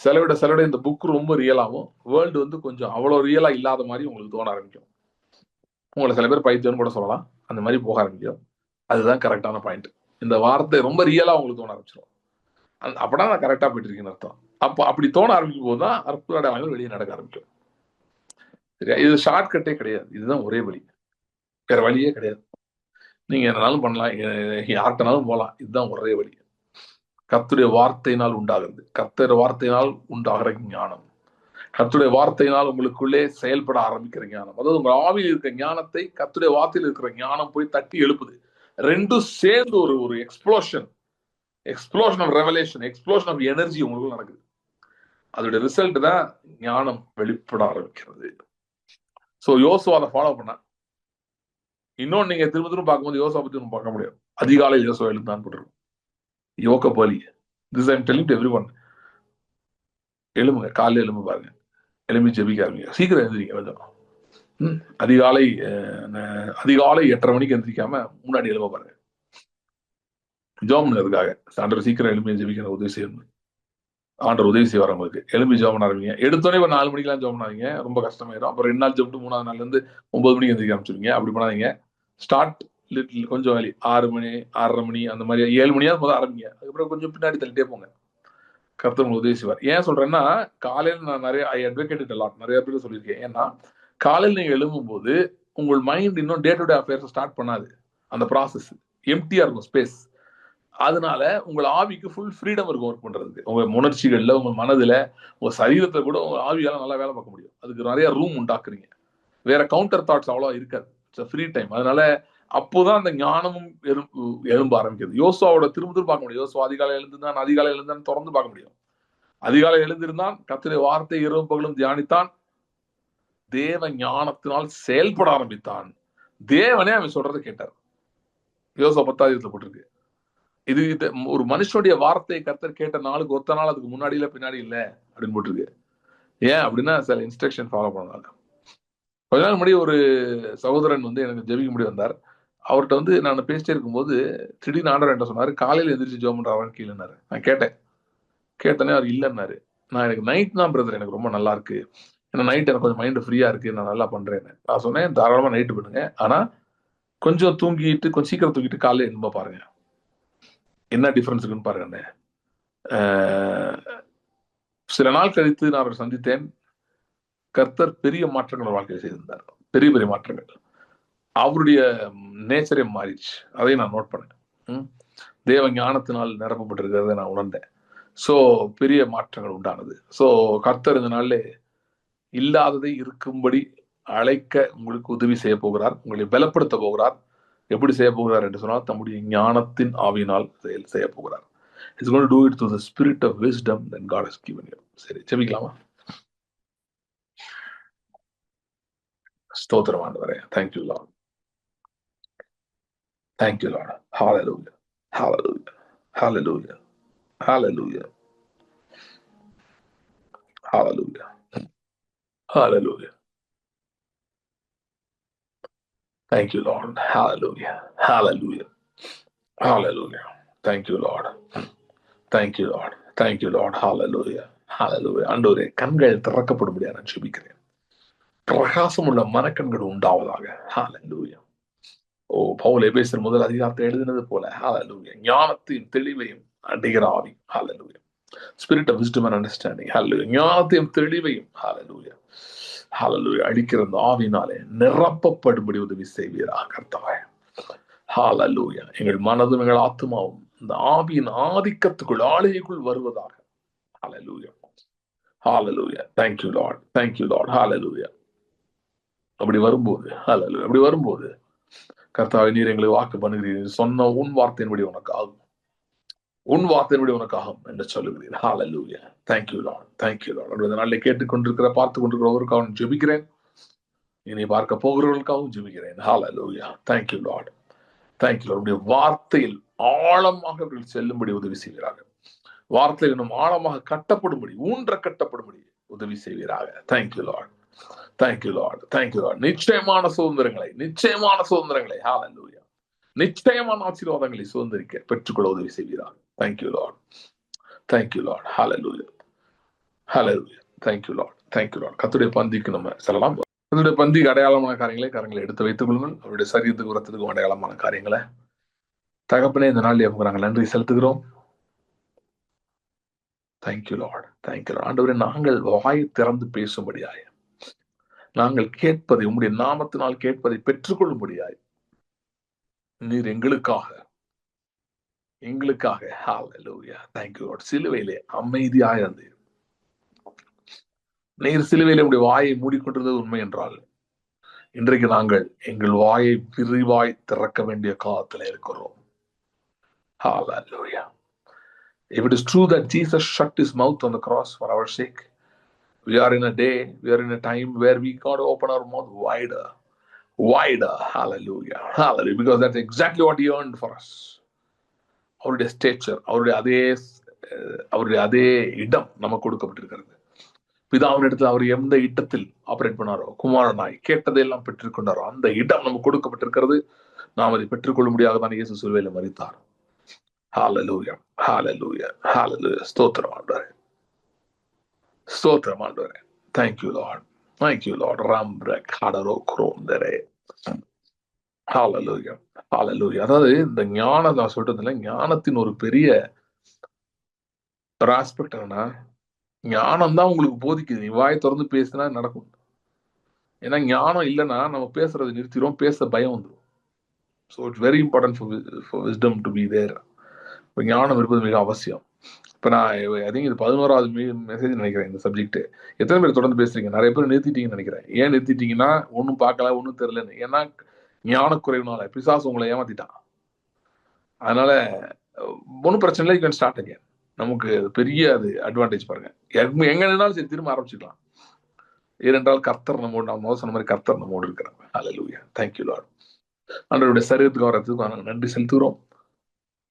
செலவிட இந்த புக் ரொம்ப ரியலாகவும் வேர்ல்டு வந்து கொஞ்சம் அவ்வளவு ரியலா இல்லாத மாதிரி உங்களுக்கு தோண ஆரம்பிக்கும். உங்களை சில பேர் பைத்தியம்னு கூட சொல்லலாம், அந்த மாதிரி போக ஆரம்பிக்கும். அதுதான் கரெக்டான பாயிண்ட். இந்த வார்த்தை ரொம்ப ரியலா உங்களுக்கு தோண ஆரம்பிச்சிடும். அப்படா நான் கரெக்டா போயிட்டு இருக்கேன்னு அர்த்தம். அப்போ அப்படி தோண ஆரம்பிக்கும் போதுதான் அற்புத அடையாளங்கள் வெளியே நடக்க ஆரம்பிக்கும். சரியா? இது ஷார்ட் கட்டே கிடையாது, இதுதான் ஒரே வழி, வேற வழியே கிடையாது. நீங்க என்னனாலும் பண்ணலாம், யார்கிட்டனாலும் போகலாம், இதுதான் ஒரே வழி. கர்த்தருடைய வார்த்தையினால் உண்டாகிறது, கர்த்தருடைய வார்த்தையினால் உண்டாகிற ஞானம், கர்த்தருடைய வார்த்தையினால் உங்களுக்குள்ளே செயல்பட ஆரம்பிக்கிற ஞானம். அதாவது உங்க ஆவியில் இருக்கிற ஞானத்தை கர்த்தருடைய வார்த்தையில் இருக்கிற ஞானம் போய் தட்டி எழுப்புது. ரெண்டும் சேர்ந்து ஒரு explosion of revelation, explosion of energy உங்களுக்கு நடக்குது. அதோட ரிசல்ட் தான் ஞானம் வெளிப்பட ஆரம்பிக்கிறது. ஸோ யோசுவா அதை ஃபாலோ பண்ண. இன்னொன்னு நீங்க திரும்ப பார்க்கும்போது யோசுவா பத்தி நம்ம பார்க்க முடியாது. அதிகாலை யோசுவா எழுந்தான் போட்டிருக்கும், யோக பலி. This I'm telling to everyone. எழும்புங்க, காலையில் எழும்பு பாருங்க, எழும்பி ஜெபிக்க ஆரம்பிங்க, சீக்கிரம் எழுந்திரிங்க. கொஞ்சம் அதிகாலை 8:30 மணிக்கு எழுந்திரிக்காம முன்னாடி எழும்ப பாருங்க. ஜெபம் பண்ணதுக்காக ஆண்டவர் சீக்கிரம் எழுப்பி ஜெபிக்கிற உதவி செய்யணும். ஆண்டவர் உதவி செய்வார் உங்களுக்கு. எழுப்பி ஜெபம் பண்ண ஆரம்பிங்க. எடுத்தோடனே ஒரு 4 மணிக்கெல்லாம் ஜெபம் பண்ணாதீங்க, ரொம்ப கஷ்டமாயிடும். அப்புறம் 2 நாள் ஜெபிட்டு 3ஆவது நாள்ல இருந்து 9 மணிக்கு எழுந்திரிக்க ஆரம்பிச்சிருங்க. அப்படி பண்ணாதீங்க. ஸ்டார்ட் லிட்டில், கொஞ்சம் வேலி 6 மணி 6:30 மணி அந்த மாதிரி 7 மணியாவது முதல் ஆரம்பிங்க. அதுக்கப்புறம் கொஞ்சம் பின்னாடி தள்ளிட்டே போங்க. கர்த்தர் உங்களுக்கு உதவி செய்வார். ஏன் சொல்றேன்னா, காலையில் நான் நிறைய பேர் சொல்லியிருக்கேன். ஏன்னா காலையில் நீங்க எழும்பும் போது உங்கள் மைண்ட் இன்னும் day to day affairs start பண்ணாது. அந்த ப்ராசஸ் எம்டியா இருக்கும், ஸ்பேஸ். அதனால உங்கள் ஆவிக்கு ஃபுல் ஃப்ரீடம் இருக்கும் ஒர்க் பண்றதுக்கு. உங்க உணர்ச்சிகள்ல, உங்க மனதுல, உங்க சரீரத்தை கூட உங்க ஆவியால நல்லா வேலை பார்க்க முடியும். அதுக்கு நிறைய ரூம் உண்டாக்குறீங்க. வேற கவுண்டர் தாட்ஸ் அவ்வளோ இருக்காது. It's free time. அதனால அப்போதான் அந்த ஞானமும் எழும்ப ஆரம்பிக்கிறது. யோசுவாவோட திரும்ப பார்க்க முடியும். யோசுவா அதிகாலை எழுந்தான் தொடர்ந்து பார்க்க முடியும். அதிகாலை எழுந்திருந்தான், கர்த்தருடைய வார்த்தை இரவும் பகலும் தியானித்தான், தேவ ஞானத்தினால் செயல்பட ஆரம்பித்தான். தேவனே அவன் சொல்றதை கேட்டார். யோசா 10 போட்டிருக்கு. இது ஒரு மனுஷனுடைய வார்த்தையை கர்த்தர் கேட்ட நாளுக்கு ஒத்த நாள் அதுக்கு முன்னாடி இல்ல பின்னாடி இல்ல அப்படின்னு போட்டிருக்கு. ஏன் அப்படின்னா சில இன்ஸ்ட்ரக்ஷன் ஃபாலோ பண்ணாங்க. கொஞ்ச நாள் முன்னாடி ஒரு சகோதரன் எனக்கு ஜெபிக்க முடி வந்தார். அவர்கிட்ட நான் பேசிட்டே இருக்கும்போது திடீர்னு ஆண்டவர் என்ன சொன்னாரு, காலையில எந்திரிச்சு ஜெபம் பண்ற அவன் கீழேனாரு. நான் கேட்டனே அவர் இல்லைன்னாரு. நான் எனக்கு நைட் தான் பிரதர் எனக்கு ரொம்ப நல்லா இருக்கு, ஏன்னா நைட் எனக்கு கொஞ்சம் மைண்ட் ஃப்ரீயா இருக்கு, நான் நல்லா பண்றேன்னு. நான் சொன்னேன் தாராளமா நைட்டு பண்ணுங்க, ஆனா கொஞ்சம் தூங்கிட்டு கொஞ்சம் சீக்கிரம் தூங்கிட்டு காலையில எழும்ப பாருங்க, என்ன டிஃபரன்ஸ் இருக்குன்னு பாருங்க. சில நாள் கழித்து நான் அவரை சந்தித்தேன். கர்த்தர் பெரிய மாற்றங்கள் வாழ்க்கையில் செய்திருந்தார், பெரிய பெரிய மாற்றங்கள். அவருடைய நேச்சரே மாறிடுச்சு. அதையும் நான் நோட் பண்ணேன். தேவ ஞானத்தினால் நிரப்பப்பட்டிருக்கிறத நான் உணர்ந்தேன். ஸோ பெரிய மாற்றங்கள் உண்டானது. ஸோ கர்த்தர் இந்த நாளில் இல்லாததை இருக்கும்படி அழைக்க உங்களுக்கு உதவி செய்ய போகிறார், உங்களை பலப்படுத்த போகிறார். எப்படி செய்ய போகிறார் என்று சொன்னால் தம்முடைய ஞானத்தின் ஆவியினால் செய்ய போகிறார். He's going to do it through the spirit of wisdom that God has given you. சரி, ஜெபிக்கலாமா? ஸ்தோத்திரம் ஆண்டவரே. Thank you Lord. Thank you Lord. Hallelujah. Hallelujah. Hallelujah. Hallelujah. Hallelujah. Hallelujah. Thank you Lord. Hallelujah. Hallelujah. Hallelujah. Thank you Lord. Thank you Lord. Thank you Lord. Hallelujah. Hallelujah. ஆண்டவரே, கண்கள் திறக்கப்படும்படியாக நான் ஜெபிக்கிறேன். பிரகாசமுள்ள மனக்கண்கள் உண்டாவதாக. Hallelujah. ஓ, பவுல் எபேசியர் 1 அதிகாரத்தை எழுதினது போல Hallelujah. ஞானத்தையும் தெளிவையும் அடைகிற ஆவி. Hallelujah. Spirit of wisdom and understanding. Hallelujah. ஞானத்தையும் தெளிவையும் Hallelujah. Hallelujah. அடிக்கிற அந்த ஆவினாலே நிரப்பப்படும்படி உதவி செய்வீராக கர்த்தாவே. Hallelujah. எங்கள் மனதும் எங்கள் ஆத்துமாவும் இந்த ஆவியின் ஆதிக்கத்துக்குள் ஆளுகைக்குள் வருவதாக. Hallelujah. Hallelujah. Thank you Lord. Thank you Lord. Hallelujah. அப்படி வரும்போது கர்த்தாவே, நீர் எங்களை வாக்கு பண்ணுகிறீர்கள். சொன்ன உன் வார்த்தையின்படி உனக்காகும் என்று சொல்லுகிறீர். Hallelujah. Thank you Lord. Thank you Lord. இந்த நாளில் கேட்டுக்கொண்டிருக்கிற பார்த்து கொண்டிருக்கிறவருக்காகவும் ஜெபிக்கிறேன். இனி பார்க்க போகிறவர்களுக்காகவும் ஜெபிக்கிறேன். Hallelujah. Thank you Lord. Thank you Lord. உடைய வார்த்தையில் ஆழமாக அவர்கள் செல்லும்படி உதவி செய்கிறார்கள். வார்த்தையில் இன்னும் ஆழமாக கட்டப்படும்படி கட்டப்படும்படி உதவி செய்வீராக. Thank you Lord. Thank you Lord. Thank you Lord. நிச்சயமான சுதந்திரங்களை Hallelujah. நிச்சயமான ஆசீர்வாதங்களை சுதந்திரிக்க பெற்றுக்கொள்ள உதவி செய்வீராக. Thank you Lord. Thank you Lord. Hallelujah. Hallelujah. Thank you Lord. Thank you Lord. கர்த்தருடைய பந்திக்கு நம்ம செல்லலாம். கர்த்தருடைய பந்திக்கு அடையாளமான கரங்களை எடுத்து வைத்துக் கொள்ளுங்கள். அவருடைய சரீரத்துக்கு உரத்துக்கும் அடையாளமான காரியங்களை தகப்பனே இந்த நாளில் நமக்கு நாங்கள் நன்றி செலுத்துகிறோம். Thank you Lord. Thank you Lord. ஆண்டவரே, நாங்கள் வாய் திறந்து பேசும்படியாய், நாங்கள் கேட்பதை உம்முடைய நாமத்தினால் கேட்பதை பெற்றுக்கொள்ளும்படியாய் நீர் எங்களுக்காக Hallelujah. Thank you Lord. சிலுவையிலே அமைதியாய் இருந்தீர். நீர் சிலுவையிலே உடைய வாயை மூடிக்கொண்டிருந்தது உண்மை என்றால், இன்றைக்கு நாங்கள் எங்கள் வாயை விரிவாய் திறக்க வேண்டிய காலத்தில் இருக்கிறோம். Hallelujah. If it is true that Jesus shut his mouth on the cross for our sake, we are in a time where we got to open our mouth wider. Hallelujah. Hallelujah. Because that's exactly what he earned for us. அவருடைய stature, அவருடைய அதே இடம் நமக்கு கொடுக்கப்பட்டிருக்கிறது. பிதாவினிடத்தில் அவர் எந்த இடத்தில் operate பண்ணாரோ, குமாரனாய் கேட்டதையெல்லாம் பெற்றுக்கொண்டாரோ, அந்த இடம் நமக்கு கொடுக்கப்பட்டிருக்கிறது. நாம் அதை பெற்றுக்கொள்ள முடியாத தான் இயேசு சிலுவையில மரித்தார். Hallelujah. Hallelujah. Hallelujah. ஸ்தோத்திரம் ஆண்டவரே. Thank you Lord. Thank you Lord. Hallelujah. Hallelujah. அதாவது இந்த ஞானம் நான் சொல்றதுல ஞானத்தின் ஒரு பெரிய ஒரு ஆஸ்பெக்ட் என்னன்னா, ஞானம் தான் உங்களுக்கு போதிக்குது. நீ வாய் திறந்து பேசினா நடக்கும். ஏன்னா ஞானம் இல்லைன்னா நம்ம பேசுறதை நிறுத்திடும், பேச பயம் வந்துடும். So it's very important for wisdom to be there. இப்போ ஞானம் இருப்பது மிக அவசியம். இப்போ நான் ஐ திங்க் இது 11வது மெசேஜ் நினைக்கிறேன் இந்த சப்ஜெக்ட். எத்தனை பேர் தொடர்ந்து பேசுறீங்க? நிறைய பேர் நிறுத்திட்டீங்கன்னு நினைக்கிறேன். ஏன் நிறுத்திட்டீங்கன்னா, ஒன்றும் பார்க்கல, ஒன்றும் தெரியலன்னு. ஏன்னா ஞானக்குறைவுனால பிசாசு உங்களை ஏமாத்திட்டான். அதனால ஒன்றும் பிரச்சனை இல்லை, யூ கேன் ஸ்டார்ட் அகேன். நமக்கு பெரிய அது அட்வான்டேஜ் பாருங்க. எங்க நின்னாலும் சரி திரும்ப ஆரம்பிச்சுக்கலாம். ஏனென்றால் கர்த்தர் நம்மோடு, நான் சொன்ன மாதிரி கர்த்தர் நம்மோடு இருக்கிறார். ஹல்லேலூயா. Thank you Lord. ஆண்டவருடைய சரீரத்துக்கு ரத்தத்துக்கு நாங்கள் நன்றி செலுத்துகிறோம்.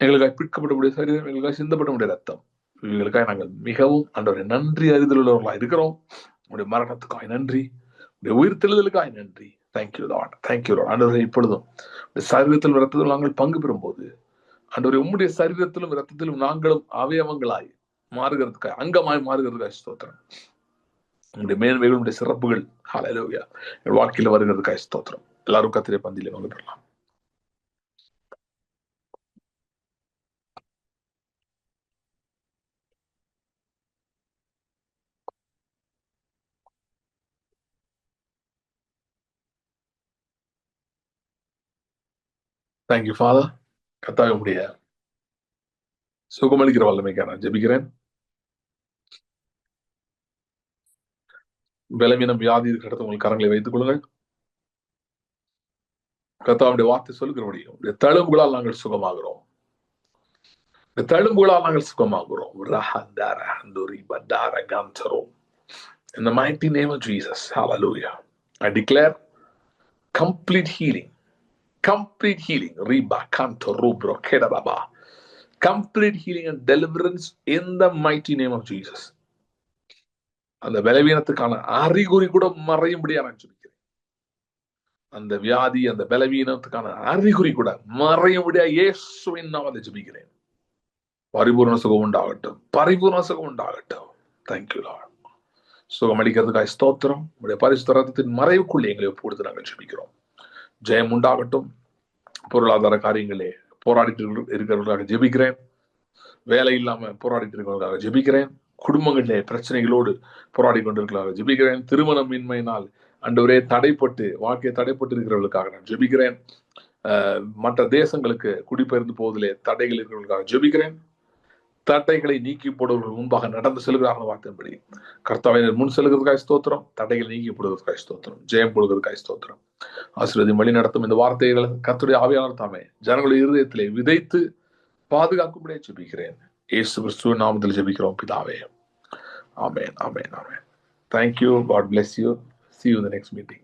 எங்களுக்காக பிற்கப்படக்கூடிய சரீரம், எங்களுக்காக சிந்தப்படக்கூடிய ரத்தம், இவங்களுக்காக நாங்கள் மிகவும் ஆண்டவரை நன்றி அறிதல் உள்ளவர்களாக இருக்கிறோம். உங்களுடைய மரணத்துக்காக நன்றி, உடைய உயிர் தெழுதலுக்காக நன்றி. Thank you Lord. Thank you Lord. ஆண்டவரை இப்பொழுதும் சரீரத்திலும் ரத்தத்திலும் நாங்கள் பங்கு பெறும் போது ஆண்டவரை உம்முடைய சரீரத்திலும் ரத்தத்திலும் நாங்களும் அவயவங்களாய் மாறுகிறதுக்காக, அங்கமாய் மாறுகிறதுக்காக ஸ்தோத்திரம். உங்களுடைய மேன்மைகள், உங்களுடைய சிறப்புகள் ஹல்லேலூயா எங்கள் வாழ்க்கையில வருகிறதுக்காக ஸ்தோத்திரம். எல்லாரும் கர்த்தருடைய பந்தியிலே பங்கு பெறலாம். Thank you father. கர்த்தாவே உம்முடைய சுகமளிக்கிற வல்லமைக்காக நான் ஜெபிக்கிறேன். பலவீனம், வியாதி இருக்கிற இடத்துல உங்கள் கரங்களை வைத்துக் கொள்ளுங்கள். கர்த்தாவுடைய வார்த்தை சொல்லுகிறபடியும் உடைய தழும்புகளால் நாங்கள் சுகமாகிறோம். தழும்புகளால் நாங்கள் சுகமாகிறோம். In the mighty name of Jesus, hallelujah, I declare complete healing. Complete healing. Riba canto rubro kedababa. Complete healing and deliverance in the mighty name of Jesus. அந்த பலவீனத்துக்கான அறிகுறி கூட மறையும்படியா நான் சொல்லிக்கிறேன். அந்த வியாதி, அந்த பலவீனத்துக்கான அறிகுறி கூட மறையும்படியா இயேசுவின் நாமத்தில் ஜெபிக்கிறேன். பரிபூர்ண சுகம் உண்டாகட்டும். பரிபூர்ண சுகம் உண்டாகட்டும். Thank you Lord. சுகம் அளிக்கிறதுக்காக ஸ்தோத்திரம். உடைய பரிசுத்த ரத்தத்தின் மறைவுக்குள்ளே எங்களை ஒப்புக்கொடுத்து நாங்கள் ஜெபிக்கிறோம். ஜெயம் உண்டாகட்டும். பொருளாதார காரியங்களே போராடிட்டு இருக்கிறவர்களாக ஜெபிக்கிறேன். வேலை இல்லாம போராடிட்டு இருக்கிறவர்களாக ஜெபிக்கிறேன். குடும்பங்களிலே பிரச்சனைகளோடு போராடி கொண்டிருக்கிறவர்களாக ஜெபிக்கிறேன். திருமணமின்மையினால் ஆண்டவரே தடைப்பட்டு, வாழ்க்கையை தடைப்பட்டு இருக்கிறவர்களுக்காக நான் ஜெபிக்கிறேன். மற்ற தேசங்களுக்கு குடிபெயர்ந்து போவதிலே தடைகள் இருக்கிறவர்களுக்காக ஜெபிக்கிறேன். தடைகளை நீக்கி போடுவர்கள் முன்பாக நடந்து செல்கிறார்கள் வார்த்தையின்படி கர்த்தாவை முன் செல்கிறதுக்காக ஸ்தோத்திரம். தடைகளை நீக்கி போடுவதற்காக ஸ்தோத்திரம். ஜெயம் கொடுக்கிறதுக்காக ஸ்தோத்திரம். ஆசீர்வாதம் வழி நடத்தும் இந்த வார்த்தைகளை கர்த்தருடைய ஆவியானவர் தாமே ஜனங்களுடைய இருதயத்திலே விதைத்து பாதுகாக்கும்படியாக ஜெபிக்கிறேன். இயேசு கிறிஸ்துவின் நாமத்தில் ஜெபிக்கிறோம் பிதாவே. ஆமென், ஆமென், ஆமென். Thank you. God bless you. See you in the next meeting.